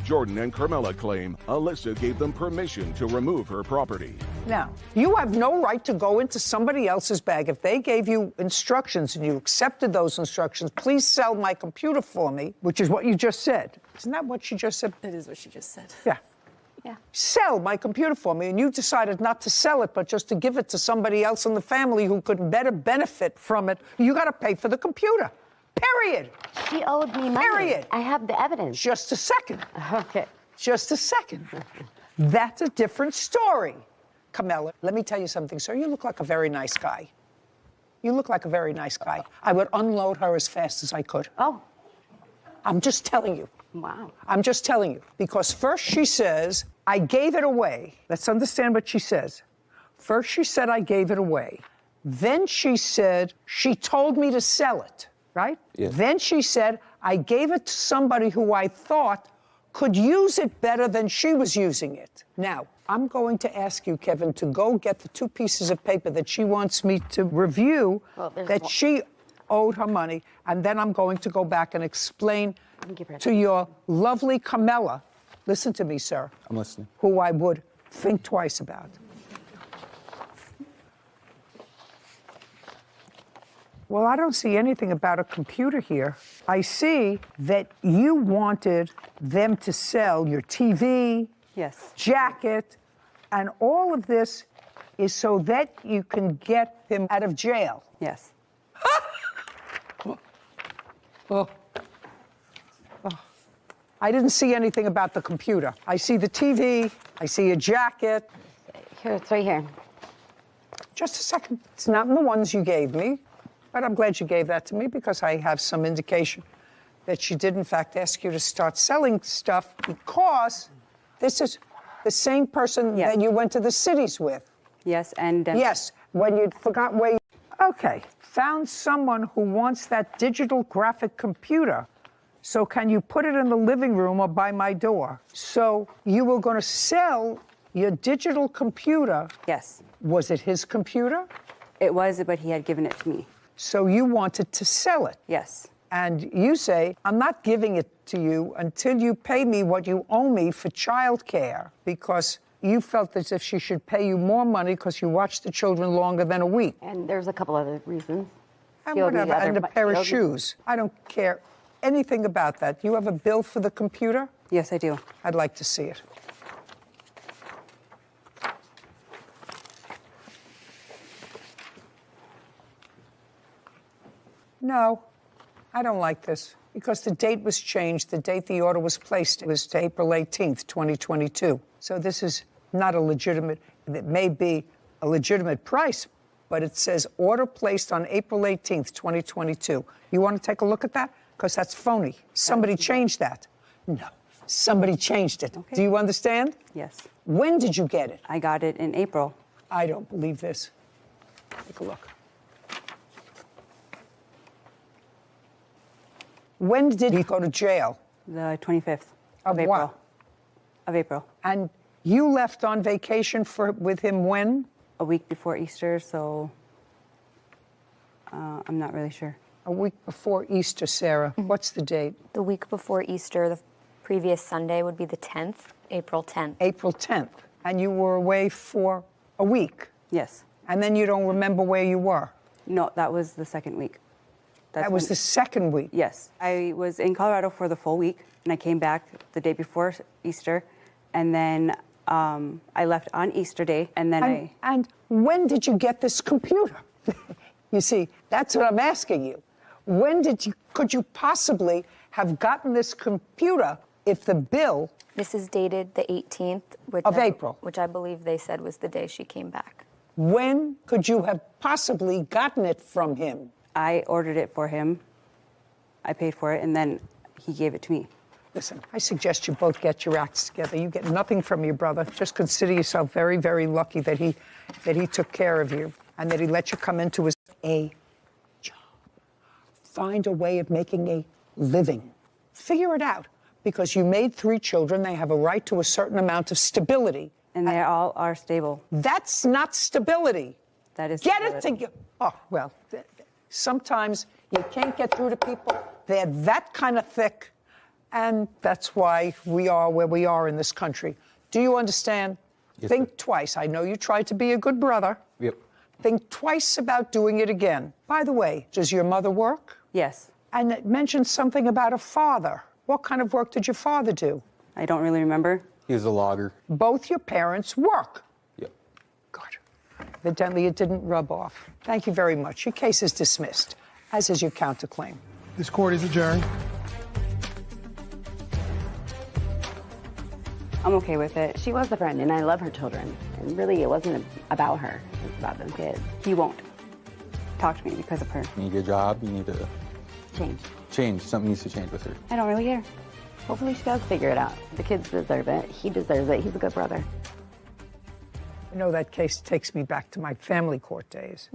Jordan and Carmela claim Alyssa gave them permission to remove her property. Now, you have no right to go into somebody else's bag. If they gave you instructions and you accepted those instructions, please sell my computer for me, which is what you just said. Isn't that what she just said? It is what she just said. Yeah. Yeah. Sell my computer for me, and you decided not to sell it, but just to give it to somebody else in the family who could better benefit from it. You got to pay for the computer. Period. She owed me money. Period. I have the evidence. Just a second. Okay. Just a second. That's a different story. Carmela, let me tell you something, sir. You look like a very nice guy. You look like a very nice guy. I would unload her as fast as I could. Oh. I'm just telling you. Wow. I'm just telling you. Because first she says, I gave it away. Let's understand what she says. First she said, I gave it away. Then she said, she told me to sell it. Right? Yes. Then she said, I gave it to somebody who I thought could use it better than she was using it. Now, I'm going to ask you, Kevin, to go get the 2 pieces of paper that she wants me to review that she owed her money, and then I'm going to go back and explain to your lovely Carmela, listen to me, sir. I'm listening. Who I would think twice about. Well, I don't see anything about a computer here. I see that you wanted them to sell your TV, yes, jacket, and all of this is so that you can get him out of jail. Yes. Oh. I didn't see anything about the computer. I see the TV, I see a jacket. Here, it's right here. Just a second. It's not in the ones you gave me. But I'm glad you gave that to me because I have some indication that she did, in fact, ask you to start selling stuff because this is the same person that you went to the cities with. Yes, and... yes, when you forgot where you... Okay, found someone who wants that digital graphic computer. So can you put it in the living room or by my door? So you were going to sell your digital computer. Yes. Was it his computer? It was, but he had given it to me. So you wanted to sell it? Yes. And you say, I'm not giving it to you until you pay me what you owe me for childcare, because you felt as if she should pay you more money because you watched the children longer than a week. And there's a couple other reasons. And whatever, and a pair of shoes. I don't care anything about that. You have a bill for the computer? Yes, I do. I'd like to see it. No, I don't like this because the date was changed. The date the order was placed was to April 18th, 2022. So this is not a legitimate, it may be a legitimate price, but it says order placed on April 18th, 2022. You want to take a look at that? Because that's phony. Somebody changed that. No, somebody changed it. Okay. Do you understand? Yes. When did you get it? I got it in April. I don't believe this. Take a look. When did he go to jail? The 25th Of April. what? Of April. And you left on vacation with him when? A week before Easter, so I'm not really sure. A week before Easter, Sarah. What's the date? The week before Easter, the previous Sunday would be the 10th, April 10th. April 10th. And you were away for a week? Yes. And then you don't remember where you were? No, that was the second week. That was the second week? Yes. I was in Colorado for the full week, and I came back the day before Easter, and then I left on Easter Day, and then And when did you get this computer? You see, that's what I'm asking you. When could you possibly have gotten this computer if the bill... This is dated the 18th, of April, which I believe they said was the day she came back. When could you have possibly gotten it from him? I ordered it for him. I paid for it, and then he gave it to me. Listen, I suggest you both get your acts together. You get nothing from your brother. Just consider yourself very, very lucky that he took care of you and that he let you come into his job. Find a way of making a living. Figure it out. Because you made 3 children, they have a right to a certain amount of stability. And they all are stable. That's not stability. That is Get it together. Oh, well, sometimes you can't get through to people. They're that kind of thick. And that's why we are where we are in this country. Do you understand? Yes, Think twice. I know you tried to be a good brother. Yep. Think twice about doing it again. By the way, does your mother work? Yes. And it mentioned something about a father. What kind of work did your father do? I don't really remember. He was a logger. Both your parents work. Yep. Good. Evidently, it didn't rub off. Thank you very much. Your case is dismissed, as is your counterclaim. This court is adjourned. I'm okay with it. She was a friend, and I love her children. And really, it wasn't about her. It was about them kids. He won't talk to me because of her. You need a job. You need to Change. Something needs to change with her. I don't really care. Hopefully she does figure it out. The kids deserve it. He deserves it. He's a good brother. You know, that case takes me back to my family court days.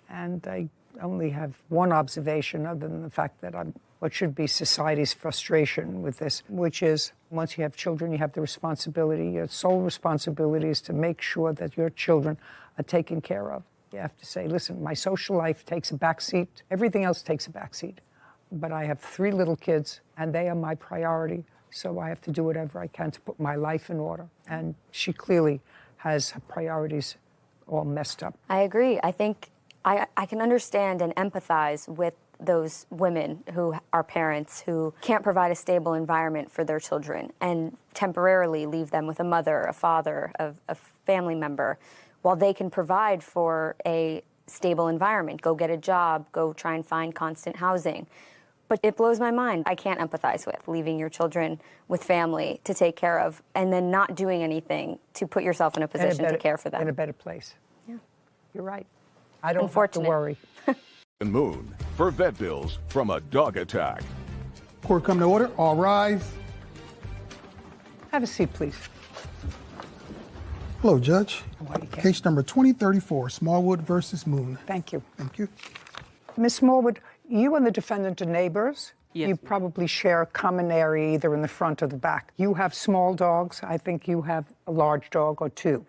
And I only have one observation other than the fact that I'm what should be society's frustration with this, which is once you have children, you have the responsibility, your sole responsibility is to make sure that your children are taken care of. You have to say, listen, my social life takes a back seat. Everything else takes a back seat. But I have 3 little kids, and they are my priority. So I have to do whatever I can to put my life in order. And she clearly has her priorities all messed up. I agree. I think I can understand and empathize with those women who are parents who can't provide a stable environment for their children and temporarily leave them with a mother, a father, a family member, while they can provide for a stable environment, go get a job, go try and find constant housing. But it blows my mind. I can't empathize with leaving your children with family to take care of and then not doing anything to put yourself in a position to care for them. In a better place. Yeah. You're right. I don't have to worry. Moon for vet bills from a dog attack. Court come to order. All rise. Have a seat, please. Hello, Judge. Case number 2034, Smallwood versus Moon. Thank you. Thank you. Ms. Smallwood, you and the defendant are neighbors. Yes. You probably share a common area either in the front or the back. You have small dogs. I think you have a large dog or 2.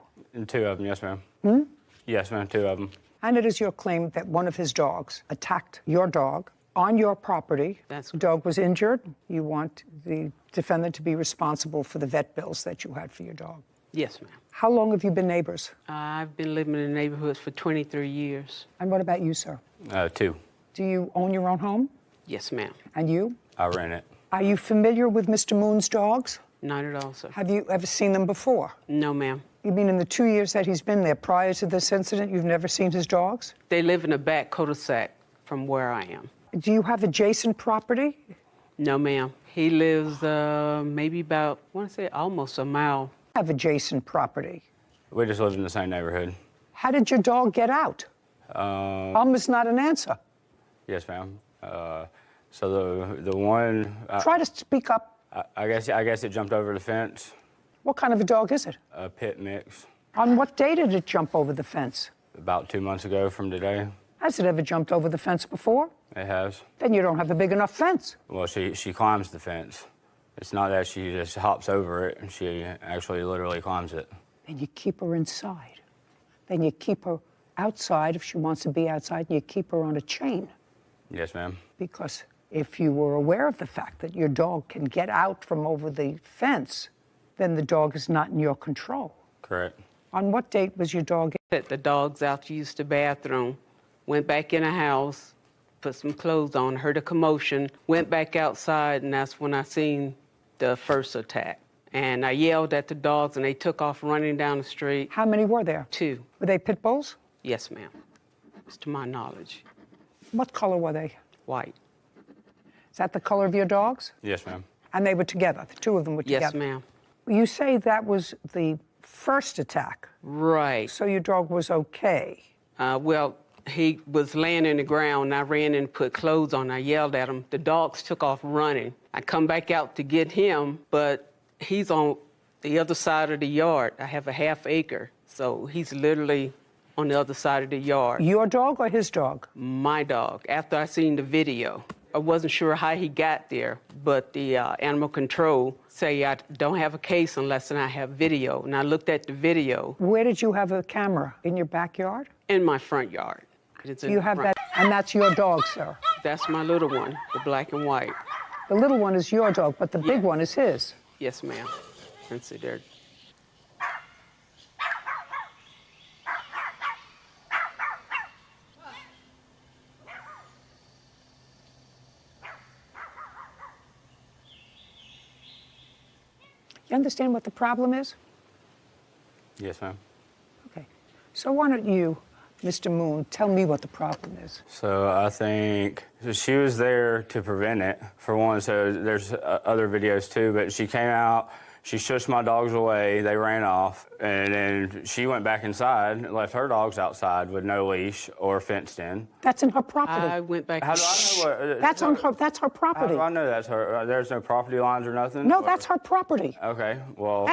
2 of them, yes, ma'am. Yes, ma'am, 2 of them. And it is your claim that one of his dogs attacked your dog on your property. The dog was injured. You want the defendant to be responsible for the vet bills that you had for your dog. Yes, ma'am. How long have you been neighbors? I've been living in the neighborhoods for 23 years. And what about you, sir? 2. Do you own your own home? Yes, ma'am. And you? I rent it. Are you familiar with Mr. Moon's dogs? Not at all, sir. Have you ever seen them before? No, ma'am. You mean in the 2 years that he's been there, prior to this incident, you've never seen his dogs? They live in a back cul-de-sac from where I am. Do you have adjacent property? No, ma'am. He lives maybe about, I want to say almost a mile. Have adjacent property. We just lived in the same neighborhood. How did your dog get out? Is not an answer. Yes, ma'am. So the one. Try to speak up. I guess it jumped over the fence. What kind of a dog is it? A pit mix. On what day did it jump over the fence? About 2 months ago from today. Has it ever jumped over the fence before? It has. Then you don't have a big enough fence. Well, she climbs the fence. It's not that she just hops over it. She actually literally climbs it. Then you keep her inside. Then you keep her outside if she wants to be outside, and you keep her on a chain. Yes, ma'am. Because if you were aware of the fact that your dog can get out from over the fence, then the dog is not in your control. Correct. On what date was your dog? The dog's out to use the bathroom, went back in the house, put some clothes on, heard a commotion, went back outside, and that's when I seen the first attack. And I yelled at the dogs, and they took off running down the street. How many were there? 2. Were they pit bulls? Yes, ma'am. It's to my knowledge. What color were they? White. Is that the color of your dogs? Yes, ma'am. And they were together? The 2 of them were together? Yes, ma'am. You say that was the first attack. Right. So your dog was okay? Well, he was laying in the ground, and I ran and put clothes on. I yelled at him. The dogs took off running. I come back out to get him, but he's on the other side of the yard. I have a half acre, so he's literally on the other side of the yard. Your dog or his dog? My dog, after I seen the video. I wasn't sure how he got there, but the animal control say I don't have a case unless I have video. And I looked at the video. Where did you have a camera? In your backyard? In my front yard. It's in You the have front. that, and that's your dog, sir? That's my little one, the black and white. The little one is your dog, but the big one is his? Yes, ma'am. And see there. You understand what the problem is? Yes, ma'am. Okay. So why don't you, Mr. Moon, tell me what the problem is? So I think she was there to prevent it, for one. So there's other videos too, but she came out, she shushed my dogs away, they ran off, and then she went back inside and left her dogs outside with no leash or fenced in. That's in her property. I went back. How do I know what? That's her property. How do I know that's her? There's no property lines or nothing? No, that's her property. Okay, well,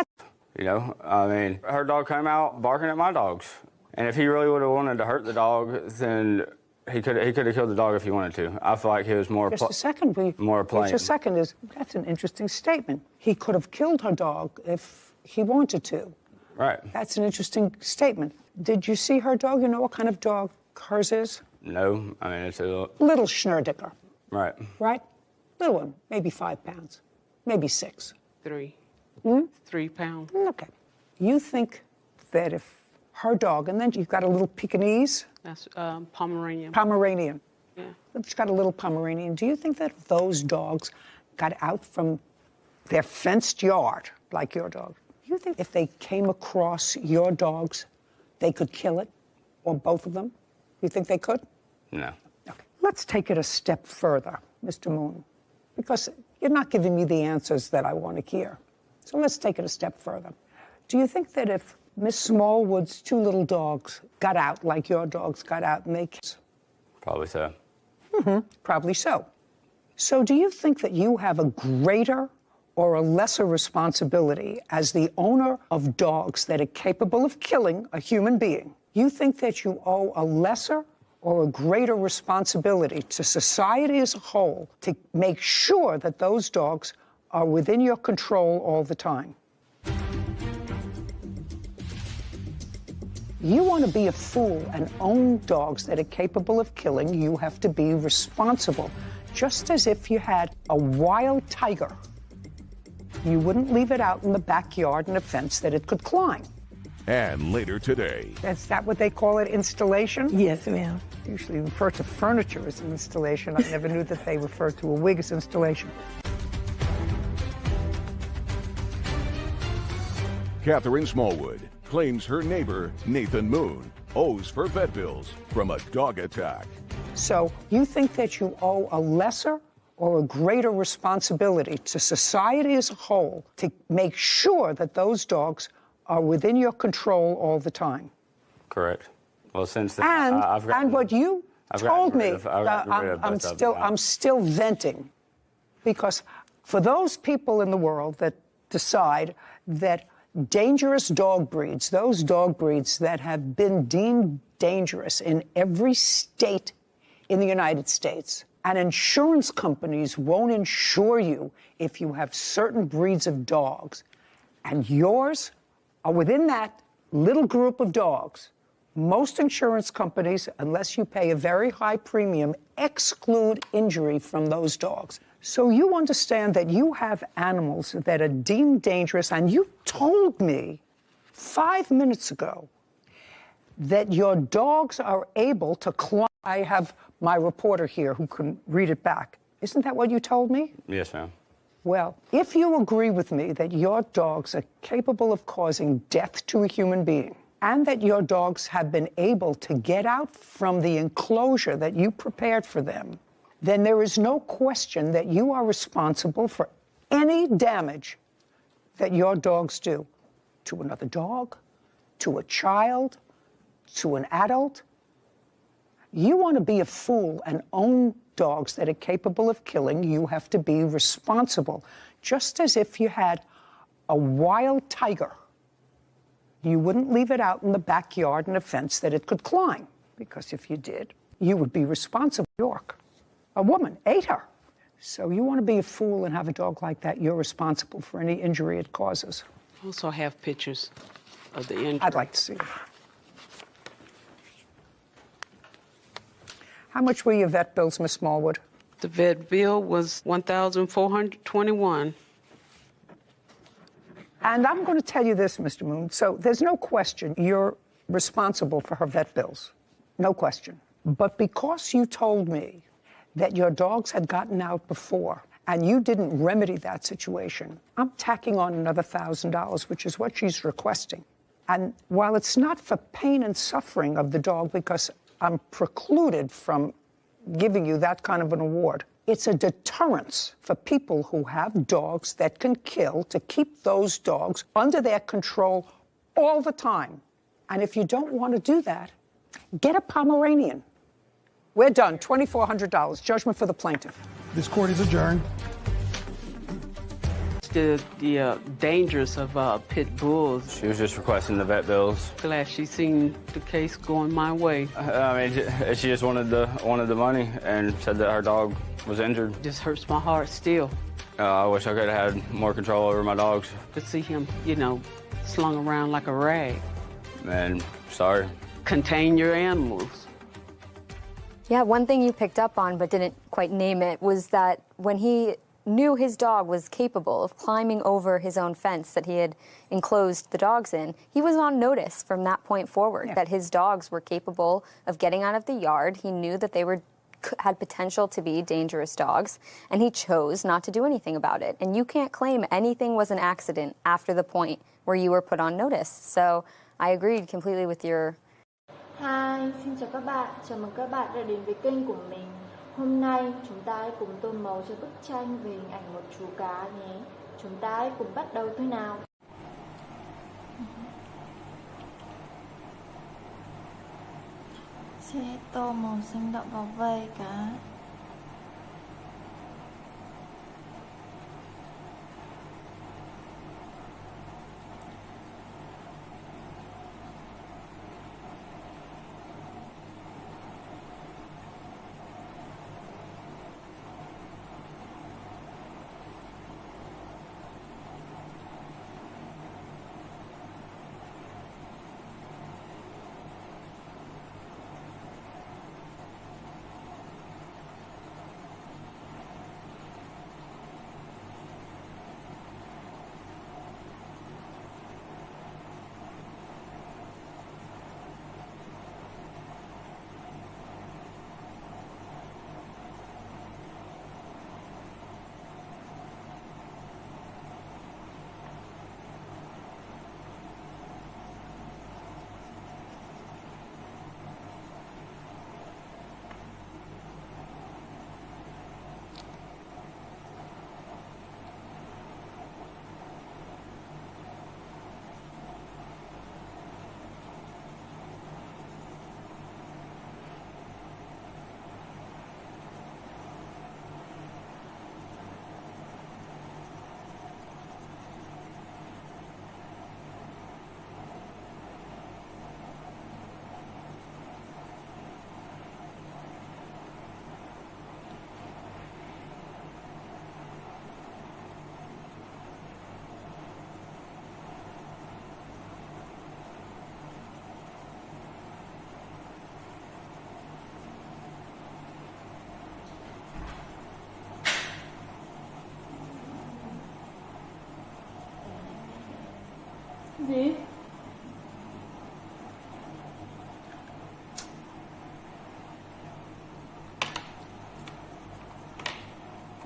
you know, I mean, her dog came out barking at my dogs. And if he really would have wanted to hurt the dog, then he could have killed the dog if he wanted to. I feel like he was more Just a second, more playing. Just a second, that's an interesting statement. He could have killed her dog if he wanted to. Right. That's an interesting statement. Did you see her dog? You know what kind of dog hers is? No, I mean, it's a little Schnurdicker. Right. Right? Little one, maybe 5 pounds, maybe 6. 3. 3 pounds. Okay. You think that if her dog, and then you've got a little Pekingese? That's Pomeranian. Pomeranian. Yeah. She's got a little Pomeranian. Do you think that if those dogs got out from their fenced yard, like your dog, do you think if they came across your dogs, they could kill it? Or both of them? You think they could? No. Okay. Let's take it a step further, Mr. Moon, because you're not giving me the answers that I want to hear. So let's take it a step further. Do you think that if Miss Smallwood's 2 little dogs got out like your dogs got out and they killed? Probably so. Probably so. So do you think that you have a greater or a lesser responsibility as the owner of dogs that are capable of killing a human being? You think that you owe a lesser or a greater responsibility to society as a whole to make sure that those dogs are within your control all the time? You want to be a fool and own dogs that are capable of killing, you have to be responsible. Just as if you had a wild tiger, you wouldn't leave it out in the backyard in a fence that it could climb. And later today. Is that what they call it, installation? Yes, ma'am. Usually refer to furniture as an installation. I never knew that they referred to a wig as installation. Catherine Smallwood claims her neighbor, Nathan Moon, owes for vet bills from a dog attack. So you think that you owe a lesser or a greater responsibility to society as a whole to make sure that those dogs are within your control all the time? Correct. Well, since then, And what you told me, I'm still venting, because for those people in the world that decide that dangerous dog breeds, those dog breeds that have been deemed dangerous in every state in the United States, and insurance companies won't insure you if you have certain breeds of dogs, and yours are within that little group of dogs. Most insurance companies, unless you pay a very high premium, exclude injury from those dogs. So you understand that you have animals that are deemed dangerous, and you told me 5 minutes ago that your dogs are able to climb. I have my reporter here who can read it back. Isn't that what you told me? Yes, ma'am. Well, if you agree with me that your dogs are capable of causing death to a human being, and that your dogs have been able to get out from the enclosure that you prepared for them, then there is no question that you are responsible for any damage that your dogs do to another dog, to a child, to an adult. You want to be a fool and own dogs that are capable of killing, you have to be responsible. Just as if you had a wild tiger, you wouldn't leave it out in the backyard in a fence that it could climb, because if you did, you would be responsible. York, a woman ate her. So you want to be a fool and have a dog like that, you're responsible for any injury it causes. I also have pictures of the injury. I'd like to see them. How much were your vet bills, Miss Smallwood? The vet bill was $1,421. And I'm going to tell you this, Mr. Moon. So there's no question you're responsible for her vet bills. No question. But because you told me that your dogs had gotten out before and you didn't remedy that situation, I'm tacking on another $1,000, which is what she's requesting. And while it's not for pain and suffering of the dog, because I'm precluded from giving you that kind of an award, it's a deterrence for people who have dogs that can kill, to keep those dogs under their control all the time. And if you don't want to do that, get a Pomeranian. We're done. $2,400. Judgment for the plaintiff. This court is adjourned. The dangers of pit bulls. She was just requesting the vet bills. Glad she seen the case going my way. I mean, she just wanted the money and said that her dog was injured. Just hurts my heart still. I wish I could have had more control over my dogs. To see him, slung around like a rag. And sorry. Contain your animals. Yeah, one thing you picked up on but didn't quite name it was that when he knew his dog was capable of climbing over his own fence that he had enclosed the dogs in, he was on notice from that point forward that his dogs were capable of getting out of the yard. He knew that they had potential to be dangerous dogs, and he chose not to do anything about it. And you can't claim anything was an accident after the point where you were put on notice. So I agreed completely with your... Hi, xin chào các bạn. Chào mừng các bạn đã đến với kênh của mình. Hôm nay chúng ta hãy cùng tô màu cho bức tranh về hình ảnh một chú cá nhé. Chúng ta hãy cùng bắt đầu thôi nào. Sẽ tô màu sinh động vào vây cá.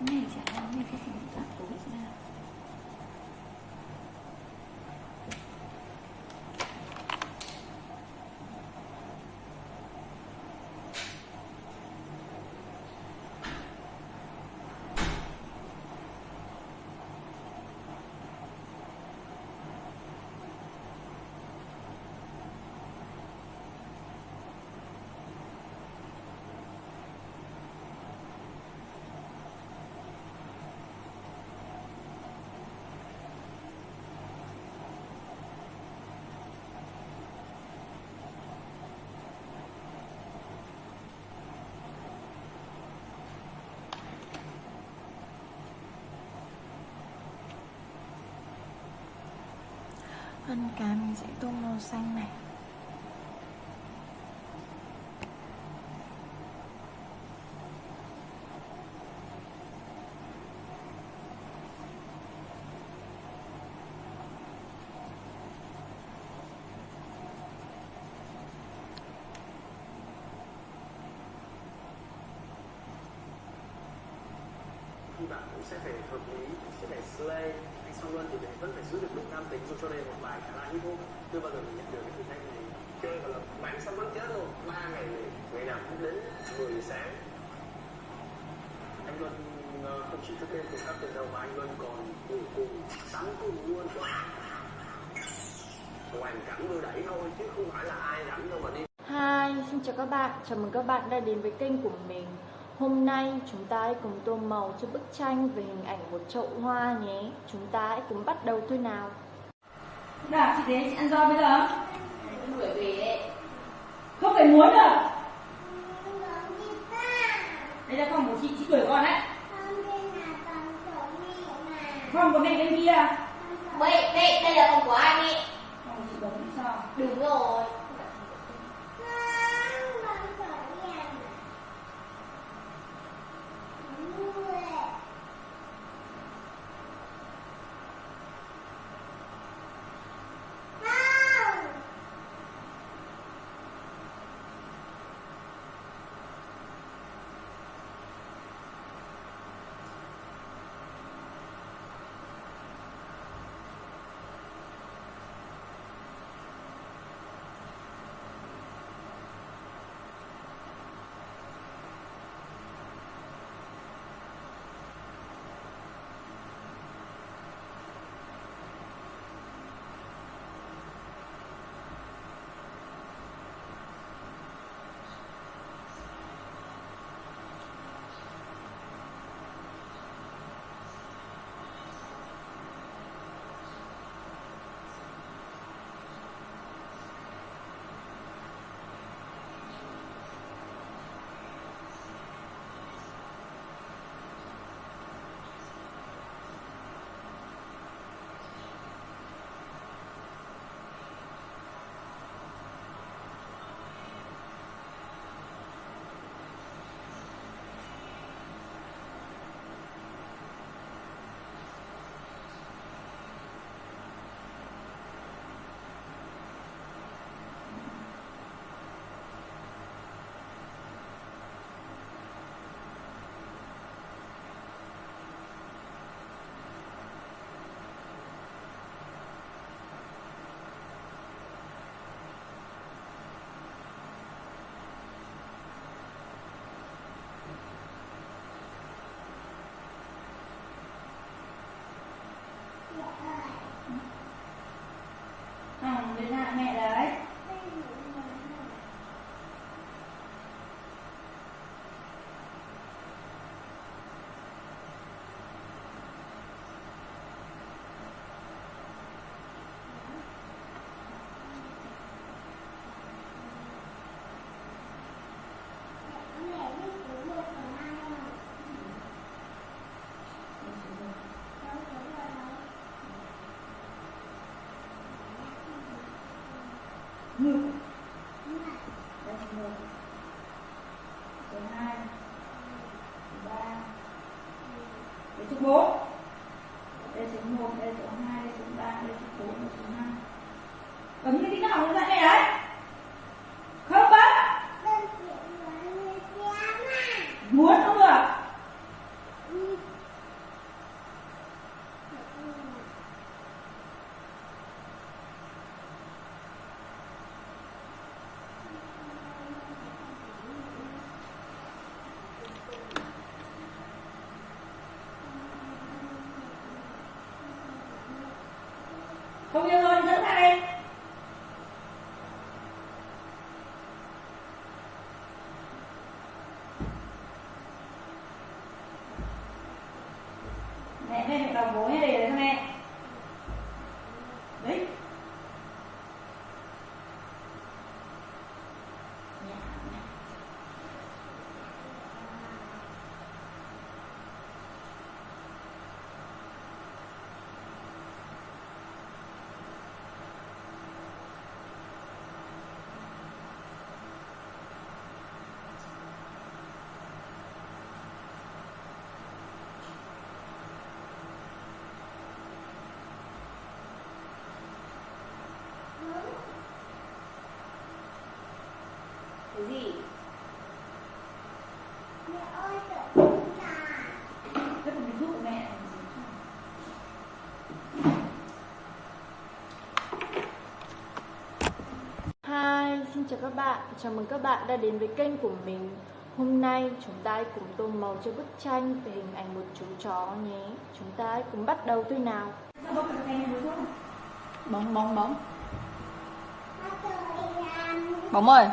này chả làm mấy cái gì khác của Việt Nam. Hơn cả mình sẽ tô màu xanh này. Khi bạn cũng sẽ phải hợp lý, sẽ phải slay, hay xong luôn thì để vẫn phải giữ được độ nam tính, rồi cho nên một bài khá là hip hop. Chưa bao giờ mình nhận được cái thử thách này. Chơi gọi là bán xong vẫn chết luôn, 3 ngày liền, ngày nào cũng đến 10 giờ sáng. Anh Luân không chỉ thức đêm cùng các tiền đâu mà anh Luân còn ngủ cùng, tắm cùng luôn. Hoàn cảnh đưa đẩy thôi chứ không phải là ai rảnh đâu mà đi. Hi, xin chào các bạn, chào mừng các bạn đã đến với kênh của mình. Hôm nay chúng ta hãy cùng tô màu cho bức tranh về hình ảnh một chậu hoa nhé. Chúng ta hãy cùng bắt đầu thôi nào. Nào, chị đến, chị ăn rau bây giờ. Không đuổi về đấy. Không phải muốn được. Đây là phòng của chị đuổi con đấy. Phòng của mẹ bên kia. Đây là phòng của ai mẹ? Phòng của chị bấm sao? Đúng rồi. Đến lại mẹ đấy. Ngược. Đây số 1. Số 2. Số 3. Đây số 4. Đây số 1, đây số 2, đây số 3, đây số 4, đây số 5. Bấm cái tí nó hỏng ra đây đấy. Không bấm. Muốn không được. đi. Mẹ phải đầu gối này để cho mẹ. Đấy. Cái gì? Mẹ ơi, tự là. Thế còn mình giúp mẹ. Hi, xin chào các bạn. Chào mừng các bạn đã đến với kênh của mình. Hôm nay chúng ta hãy cùng tô màu cho bức tranh về hình ảnh một chú chó nhé. Chúng ta hãy cùng bắt đầu thôi nào. Bóng. Bóng ơi.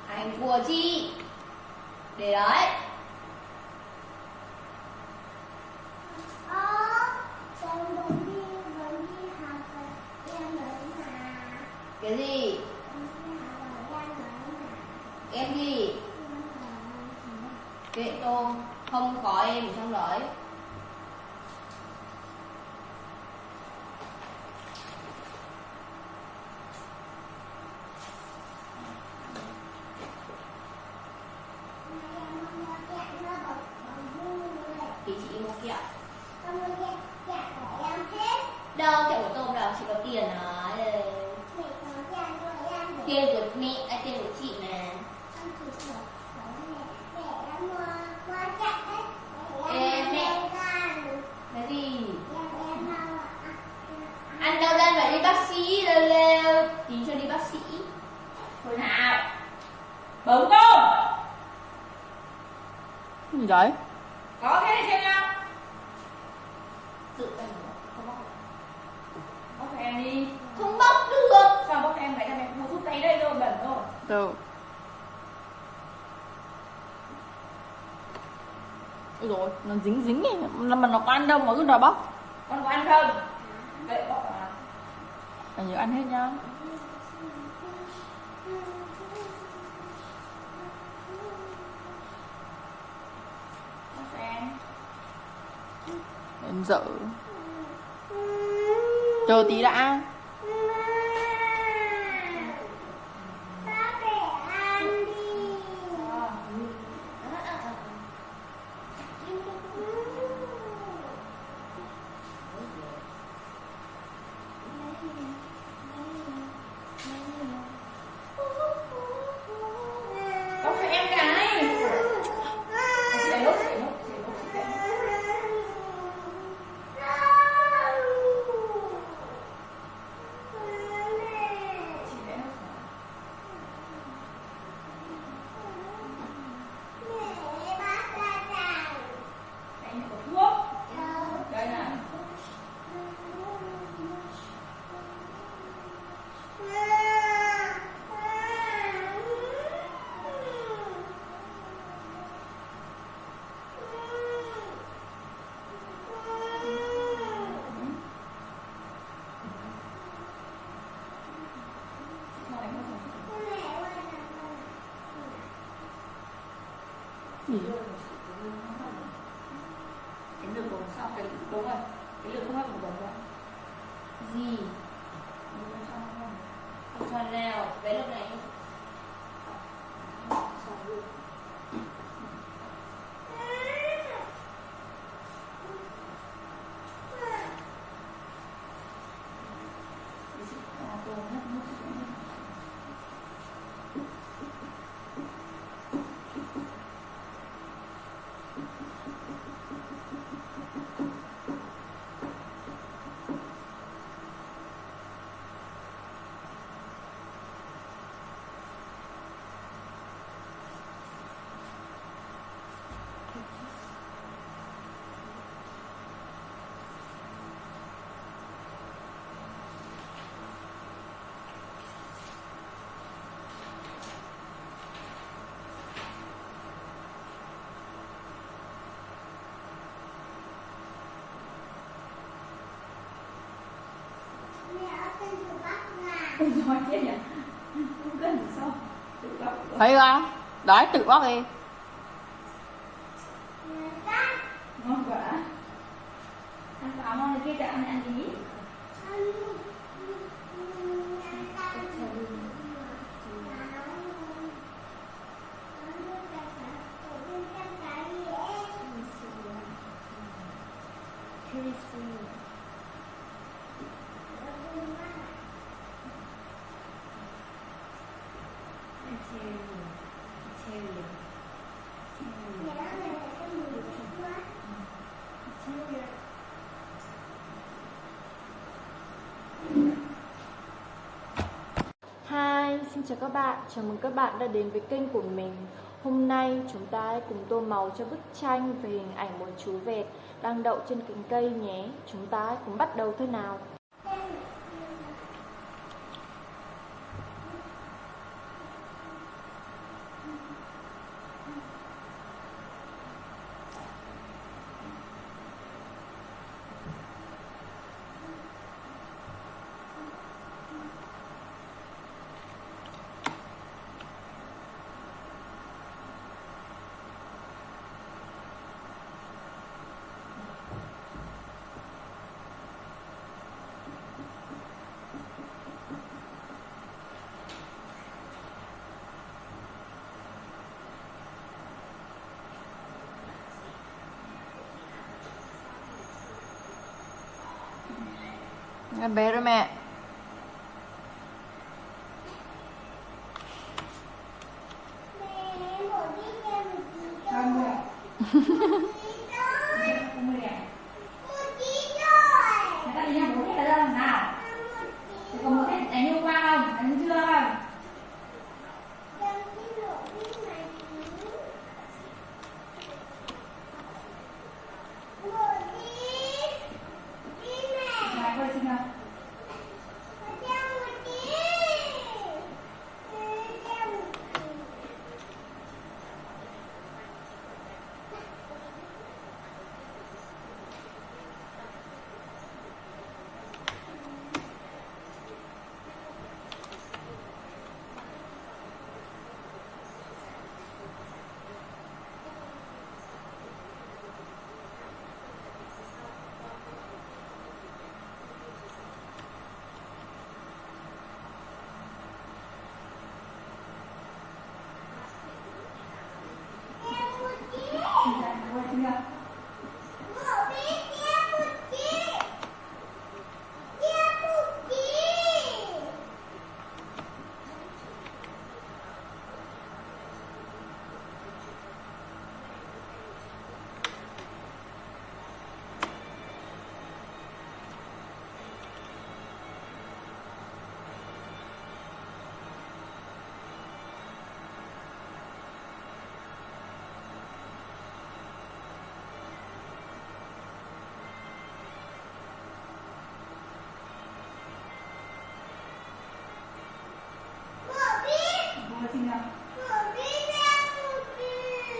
Ảnh của chị. Để đấy. Cái gì? Em gì? Kệ tôi, không có em ở trong đấy. Thì chị mua kẹo. Đâu, kẹo của tôm đâu, chị có tiền à? Tiền của mẹ, tiền của chị nè. Ê, mẹ. Cái gì? Ăn đâu ra phải đi bác sĩ lêu. Tí cho đi bác sĩ. Thôi nào. Bấm tôm. Cái gì đấy? Có cái này xem nào. Tự em không bóc. Bóc cho em đi. Không bóc được. Sao bóc em vậy? Em mua giúp tay đây thôi, bẩn thôi. Đâu? Ôi rồi, nó dính ấy, mà nó có ăn đâu mà cứ đòi bóc. Con có ăn không? Vậy bóc à? Phải nhớ ăn hết nhá. Bóc em. Em dở. Chờ tí đã. Bóc cho em cái. Chị lấy nốt. Gì? Cái lược bóng sao? Cái đúng rồi. Cái lược không phải của bóng rồi. Gì? Không cho nào, cái lược này. Rồi chết nhỉ. Không cần gì sao. Thấy không? Đấy, tự bóc đi. Ngon quá. Ăn pháo ngon kia đã ăn gì? Hi, xin chào các bạn, chào mừng các bạn đã đến với kênh của mình. Hôm nay chúng ta hãy cùng tô màu cho bức tranh về hình ảnh một chú vẹt đang đậu trên cành cây nhé. Chúng ta hãy cùng bắt đầu thôi nào. Em bé rồi mẹ.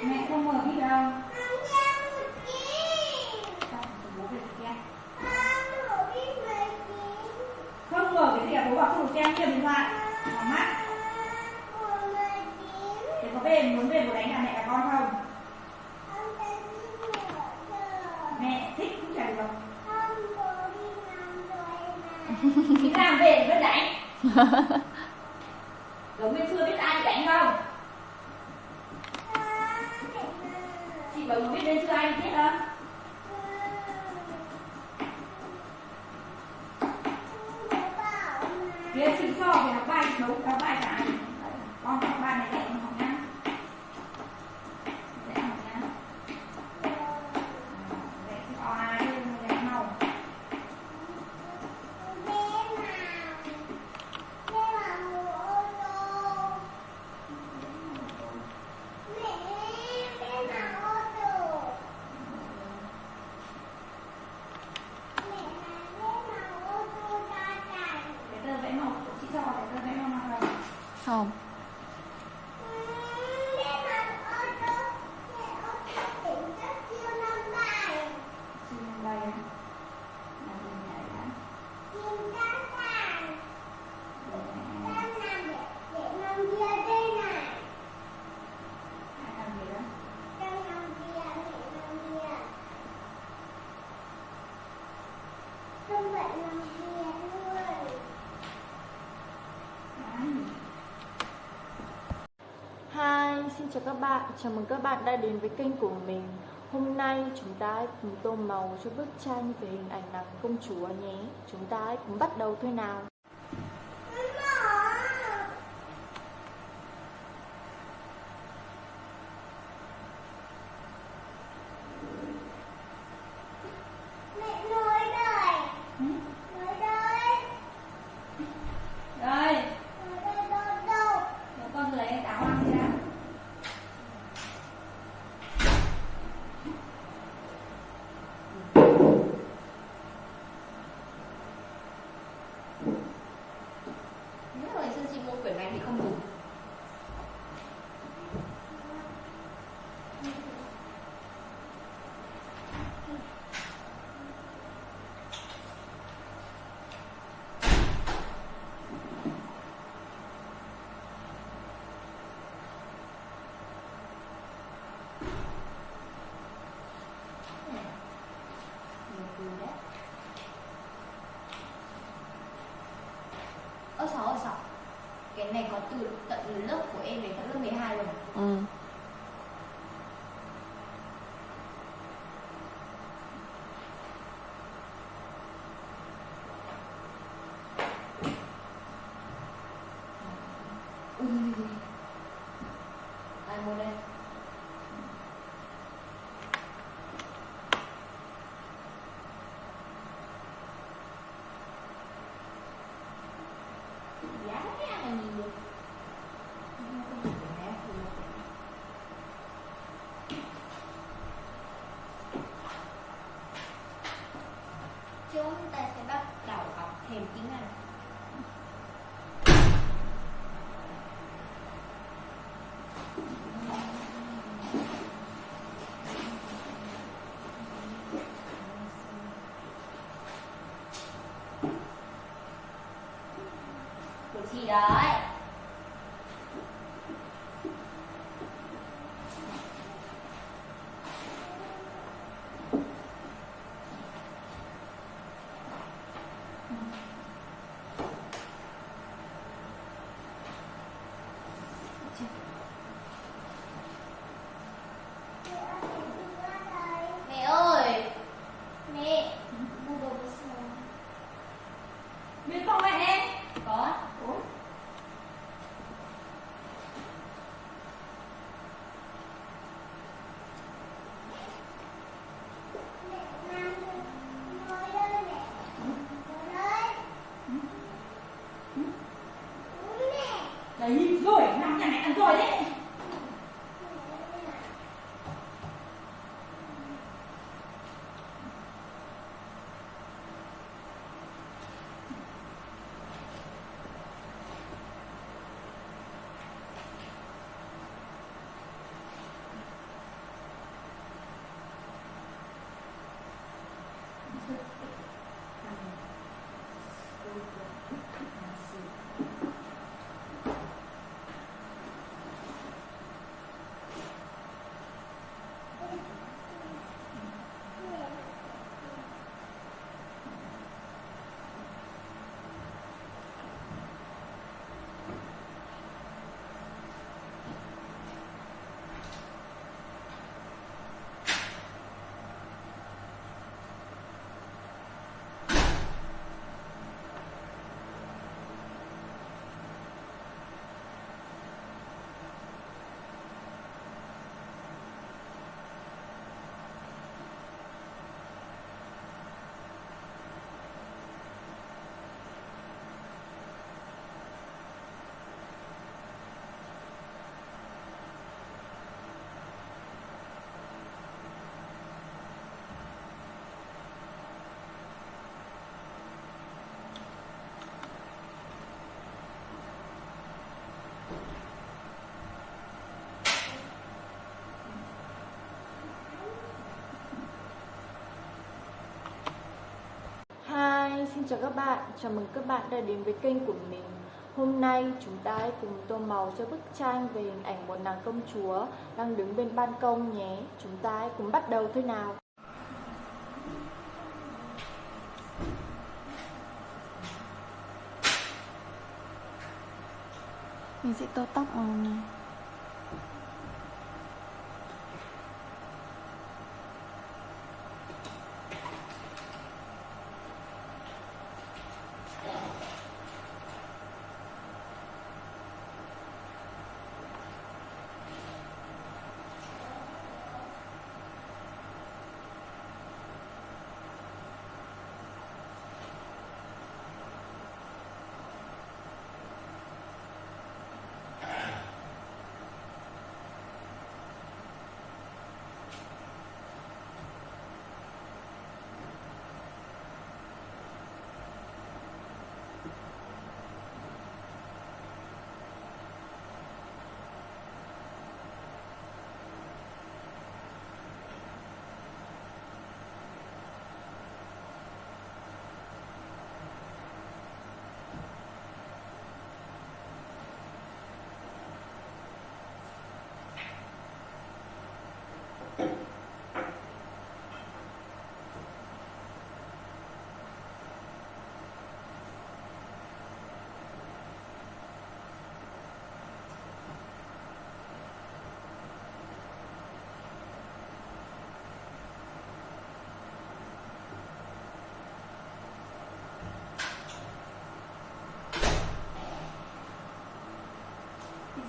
Mẹ không mở biết đâu. Không mở cái gì cả, bố bảo không được xem điện thoại. Mở mắt. Thế có về muốn về bố đánh là mẹ và con không? Mẹ thích cũng chả được. Chị làm về vẫn đánh. Giống như xưa biết ai đánh không? Chị bảo biết đến chưa ai biết không? Kia chị so về học bài đấu học bài cả. Con học bài này dạy con học nhá. Dạy học nhá. Dạy cho ai dạy màu. Không. các bạn, chào mừng các bạn đã đến với kênh của mình. Hôm nay chúng ta hãy cùng tô màu cho bức tranh về hình ảnh nàng công chúa nhé. Chúng ta hãy cùng bắt đầu thôi nào. Ở sáu. Cái này có từ tận lớp của em đến tận lớp 12 rồi. Ừ. Ai mua đây? Giá cái ăn là gì vậy? Chúng ta sẽ bắt đầu học thêm tiếng Anh. Của chị đấy. Mẹ ơi, mẹ mua đồ với sao? Biết không em? Có. Ủa? Đấy rồi, nằm nhà mẹ ăn rồi đấy. Xin chào các bạn, chào mừng các bạn đã đến với kênh của mình. Hôm nay chúng ta hãy cùng tô màu cho bức tranh về hình ảnh một nàng công chúa đang đứng bên ban công nhé. Chúng ta hãy cùng bắt đầu thôi nào. Mình sẽ tô tóc màu này.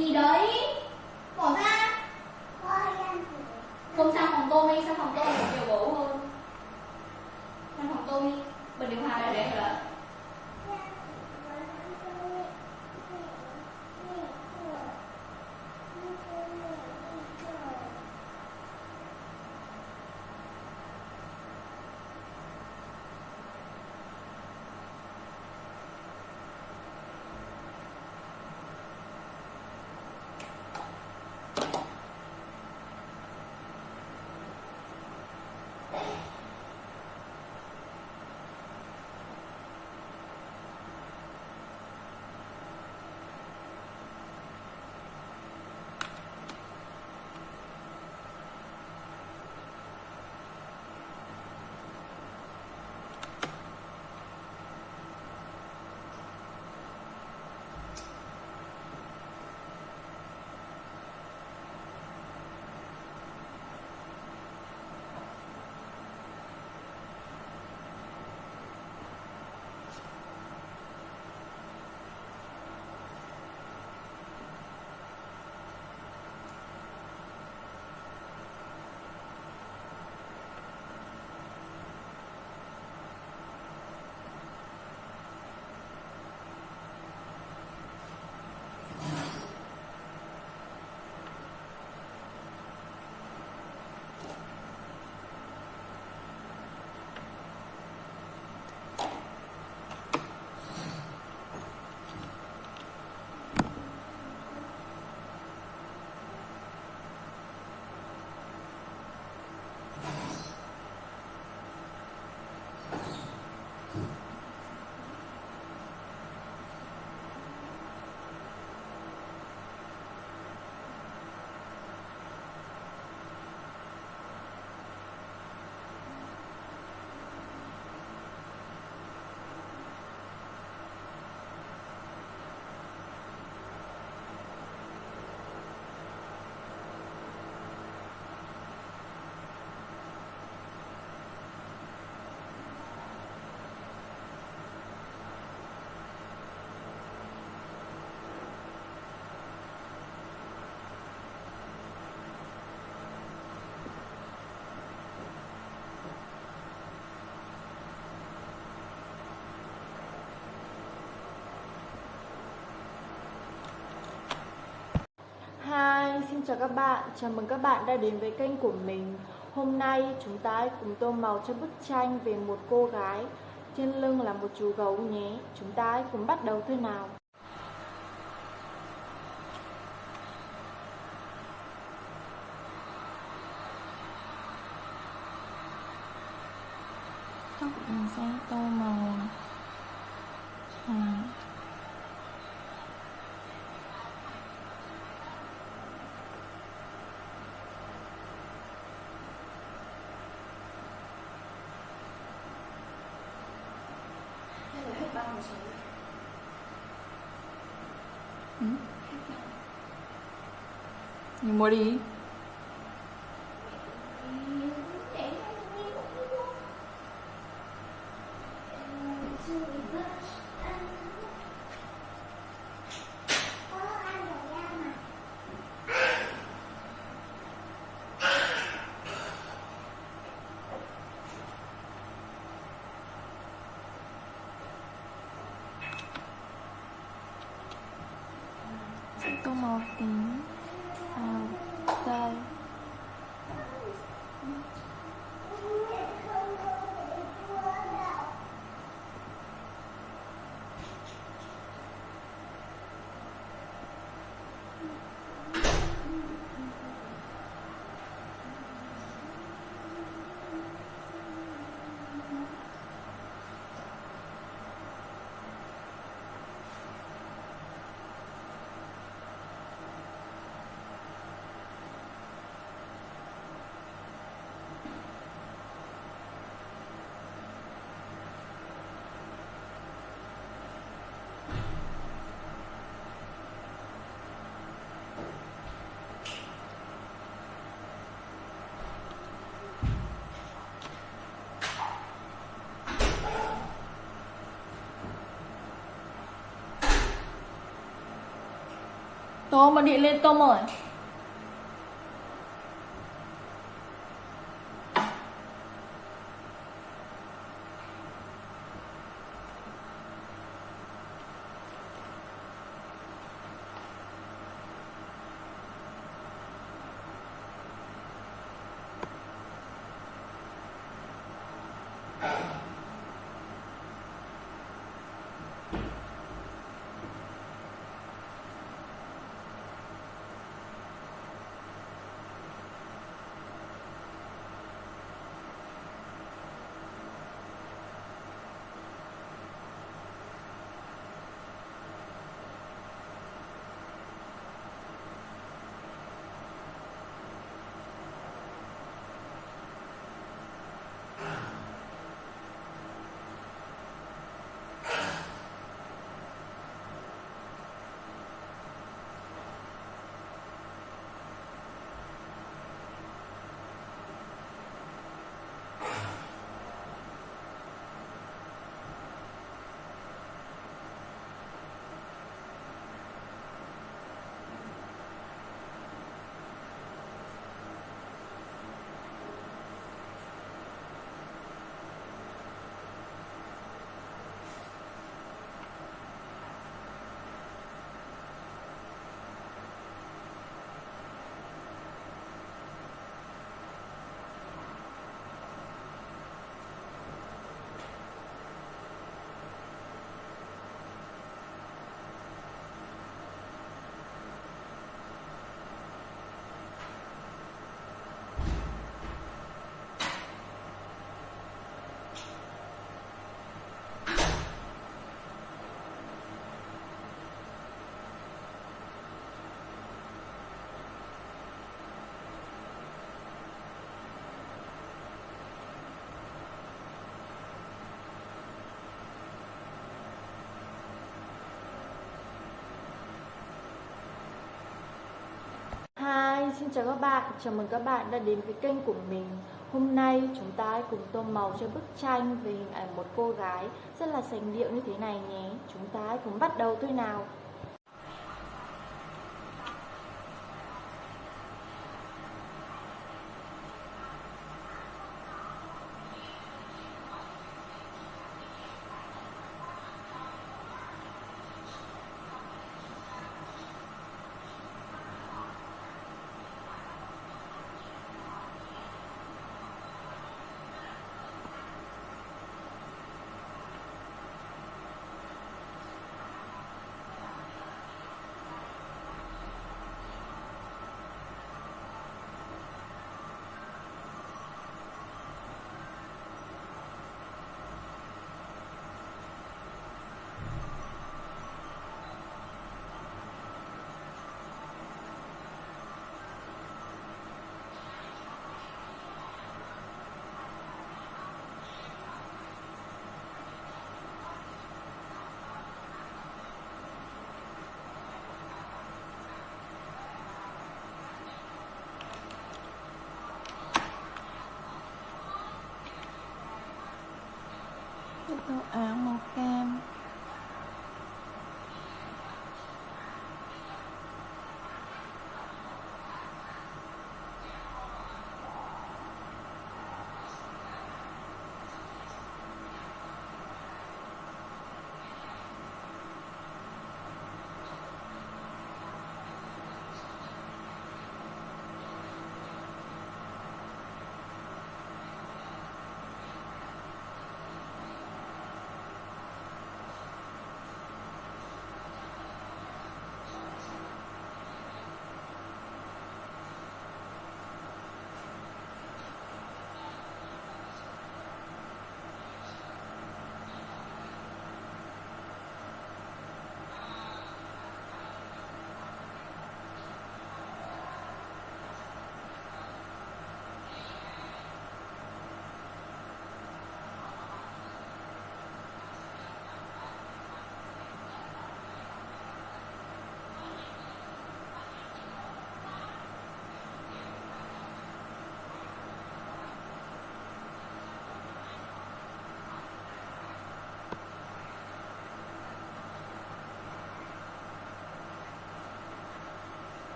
Gì đấy? Bỏ ra. Không sang phòng tôi đi, sang phòng tôi có nhiều gỗ hơn. Sang phòng tôi đi, bật điều hòa lại đấy rồi đó. Hi, xin chào các bạn, chào mừng các bạn đã đến với kênh của mình. Hôm nay chúng ta hãy cùng tô màu cho bức tranh về một cô gái, trên lưng là một chú gấu nhé. Chúng ta hãy cùng bắt đầu thôi nào. Mình sẽ tô màu hết bao một số. Nhìn mua đi. Tô màu tím cây. Tôm mà điện lên Tôm ơi. Hi, xin chào các bạn, chào mừng các bạn đã đến với kênh của mình. Hôm nay chúng ta hãy cùng tô màu cho bức tranh về hình ảnh một cô gái rất là sành điệu như thế này nhé. Chúng ta hãy cùng bắt đầu thôi nào. Tô áo màu cam.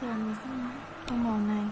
tiền tông màu này.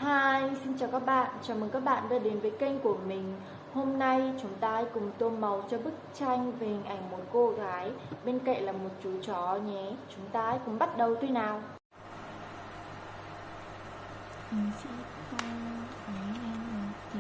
Hi, xin chào các bạn, chào mừng các bạn đã đến với kênh của mình. Hôm nay chúng ta hãy cùng tô màu cho bức tranh về hình ảnh một cô gái, bên cạnh là một chú chó nhé. Chúng ta hãy cùng bắt đầu thôi nào. Mình sẽ tô ánh lên một tí.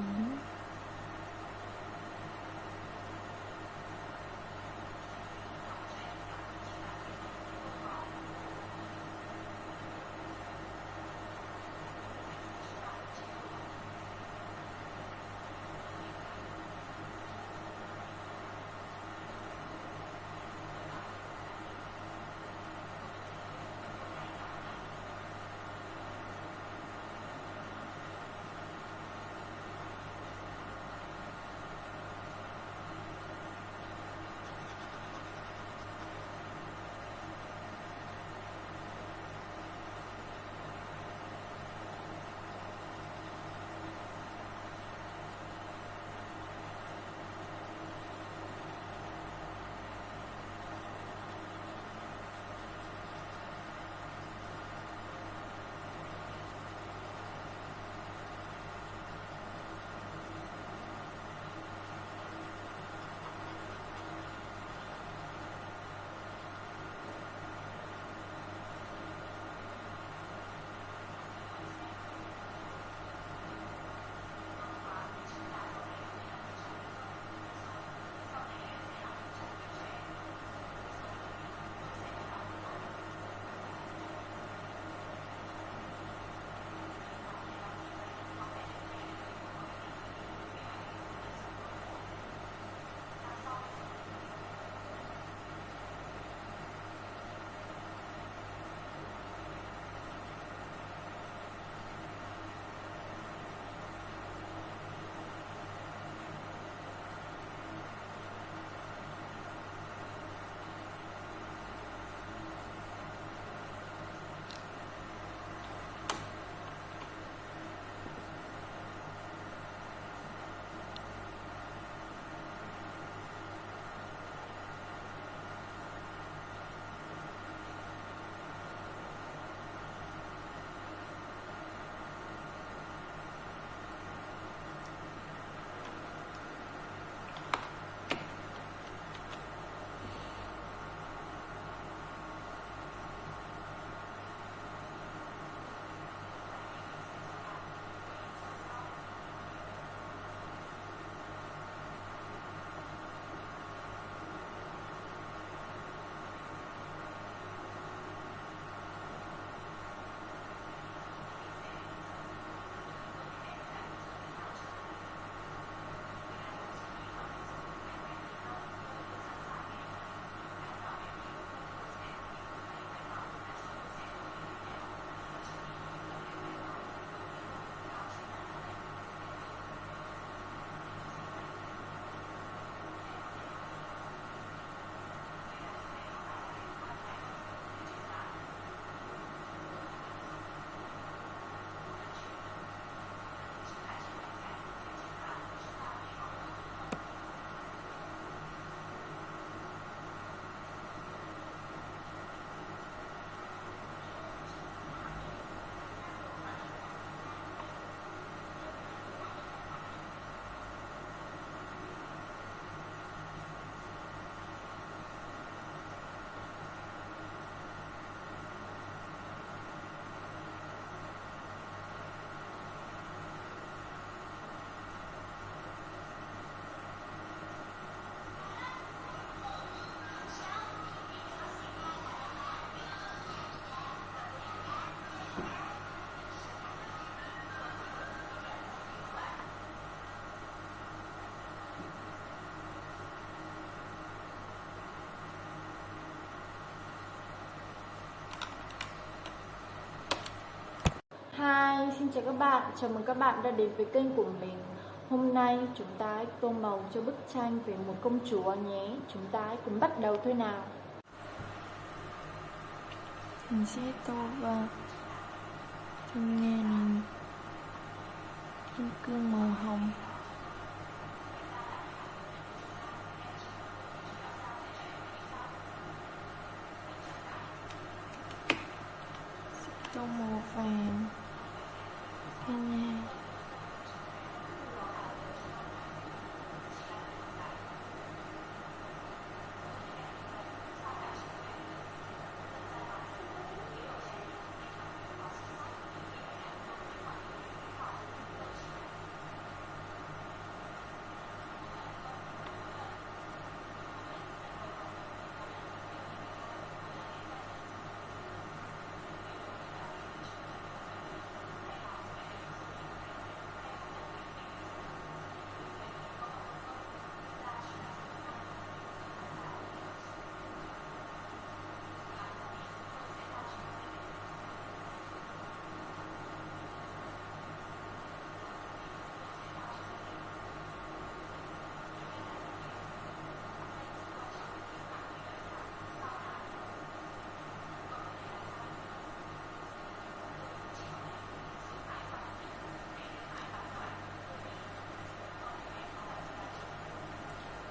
Hi, xin chào các bạn. Chào mừng các bạn đã đến với kênh của mình. Hôm nay chúng ta hãy tô màu cho bức tranh về một công chúa nhé. Chúng ta hãy cùng bắt đầu thôi nào. Mình sẽ tô vào trên nghe này kim cương màu hồng. Tô màu vàng bên này.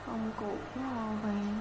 Vòng cổ màu vàng.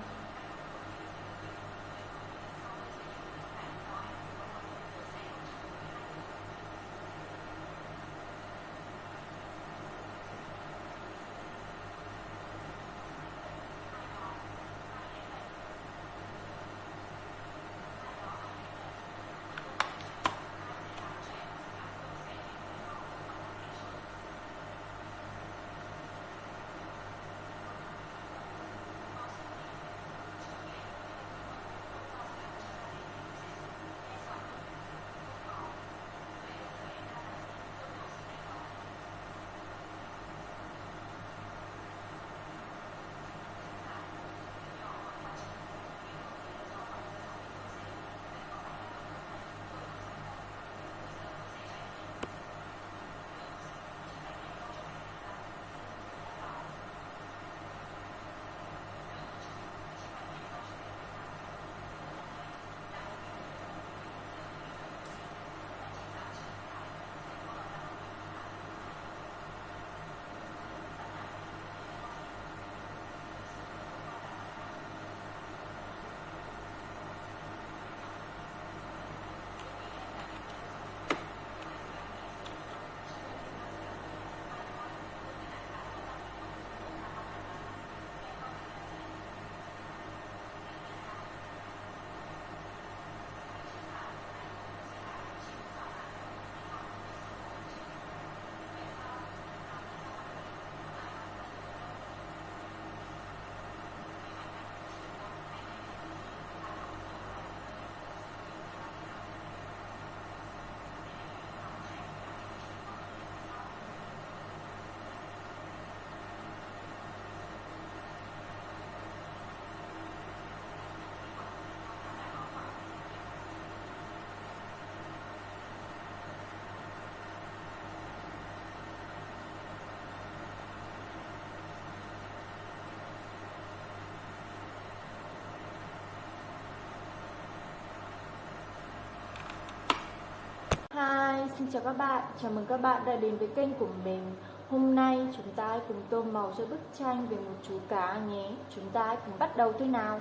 Hi, xin chào các bạn. Chào mừng các bạn đã đến với kênh của mình. Hôm nay chúng ta hãy cùng tô màu cho bức tranh về một chú cá nhé. Chúng ta hãy cùng bắt đầu thôi nào.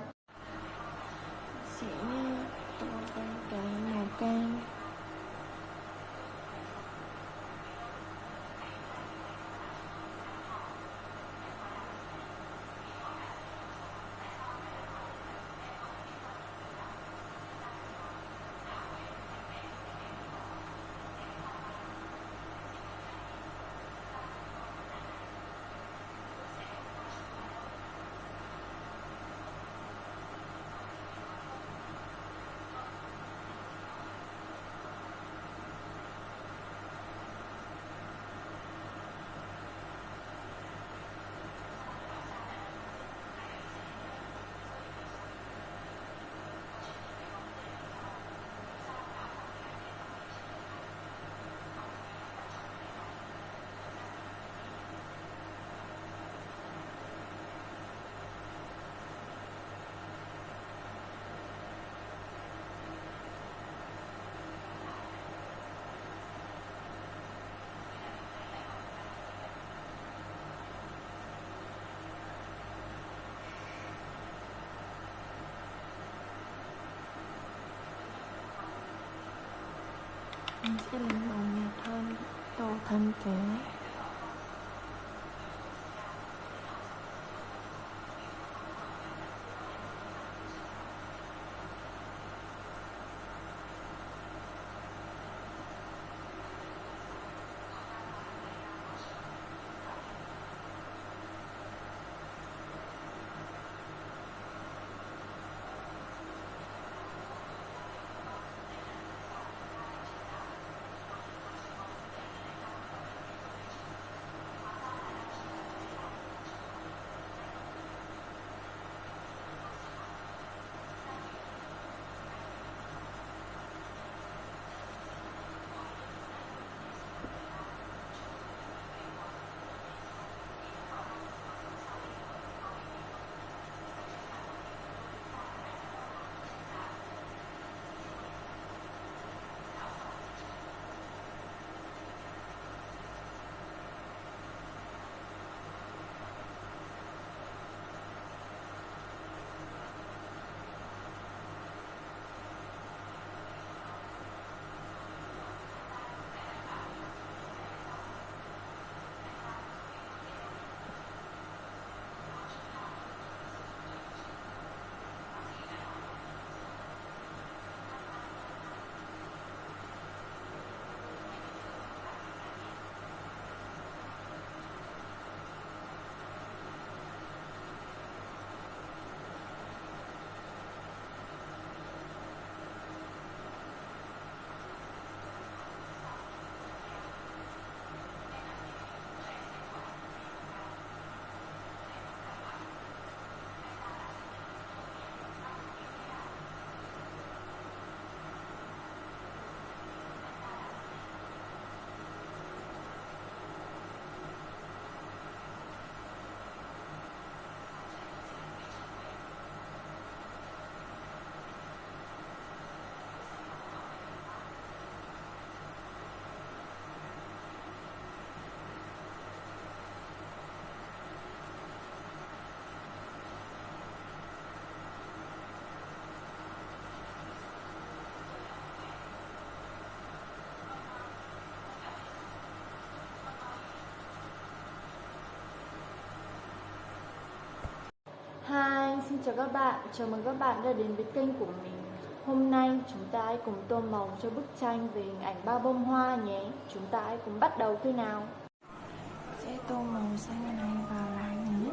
Sẽ tô cái màu cam. sẽ lĩnh mộng nhạt hơn tô thanh kể. Hi, xin chào các bạn, chào mừng các bạn đã đến với kênh của mình. Hôm nay chúng ta hãy cùng tô màu cho bức tranh về hình ảnh ba bông hoa nhé. Chúng ta hãy cùng bắt đầu thôi nào. Sẽ tô màu xanh này vào lá nhé.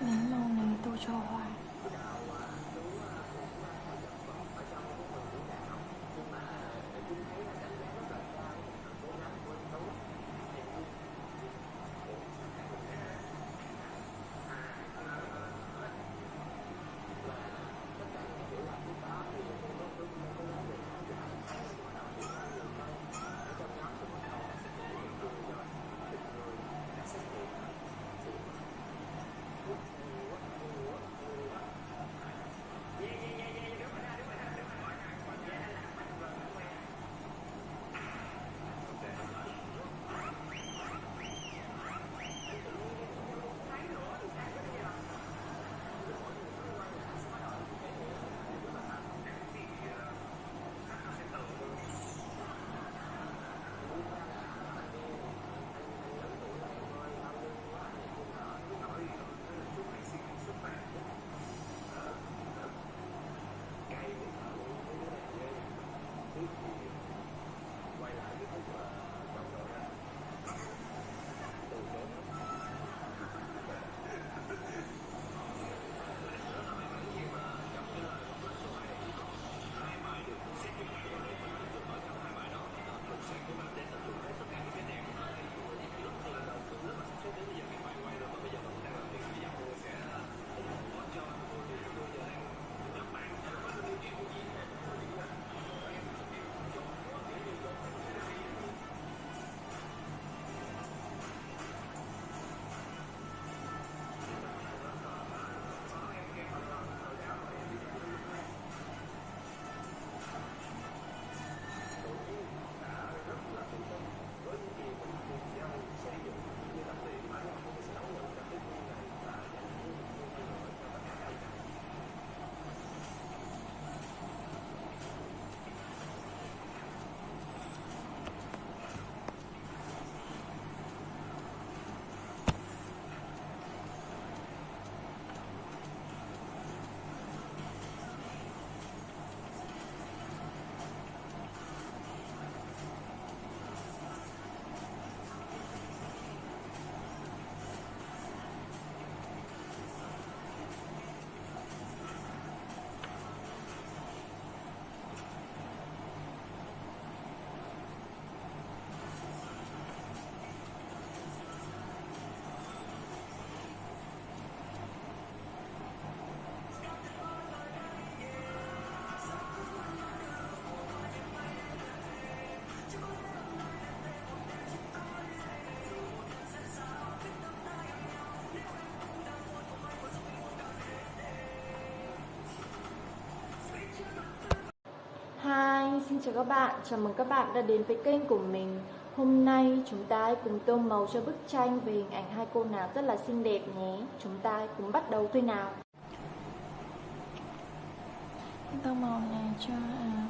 Lấy màu này tô cho hoa. xin chào các bạn, chào mừng các bạn đã đến với kênh của mình. Hôm nay chúng ta hãy cùng tô màu cho bức tranh về hình ảnh hai cô nàng rất là xinh đẹp nhé. Chúng ta hãy cùng bắt đầu thôi nào. Tô màu này cho áo.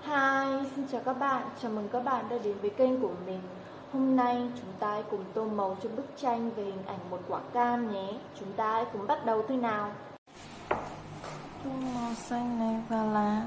Hi, xin chào các bạn, chào mừng các bạn đã đến với kênh của mình. Hôm nay chúng ta hãy cùng tô màu cho bức tranh về hình ảnh một quả cam nhé. Chúng ta hãy cùng bắt đầu thôi nào. Tô màu xanh này vào lá.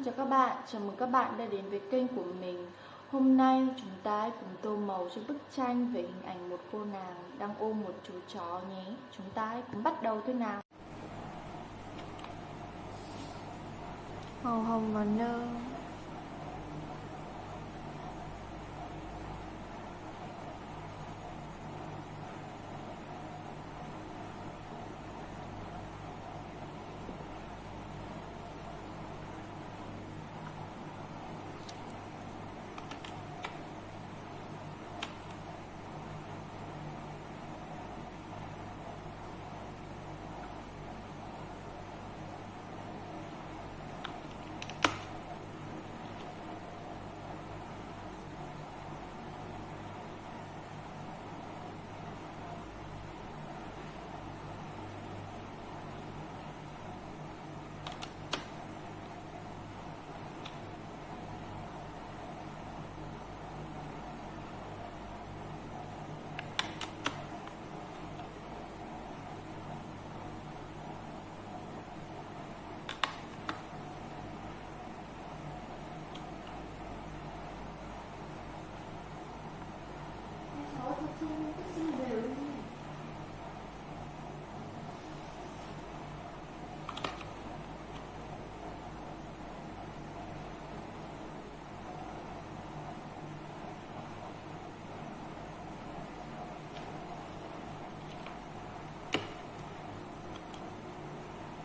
chào các bạn, chào mừng các bạn đã đến với kênh của mình. Hôm nay chúng ta hãy cùng tô màu cho bức tranh về hình ảnh một cô nàng đang ôm một chú chó nhé. Chúng ta hãy cùng bắt đầu thôi nào. Màu hồng và nơ.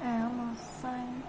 Áo màu xanh.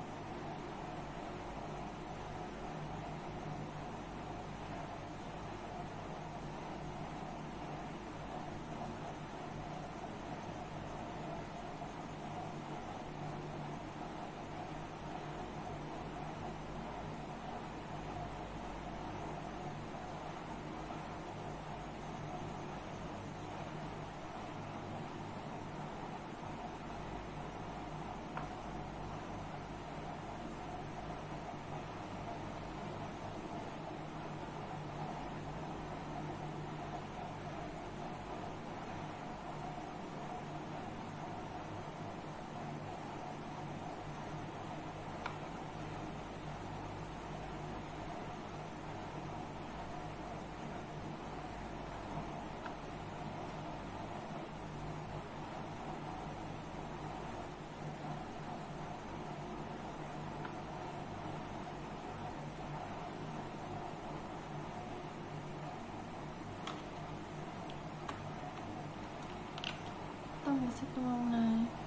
Tao muốn xếp lông này.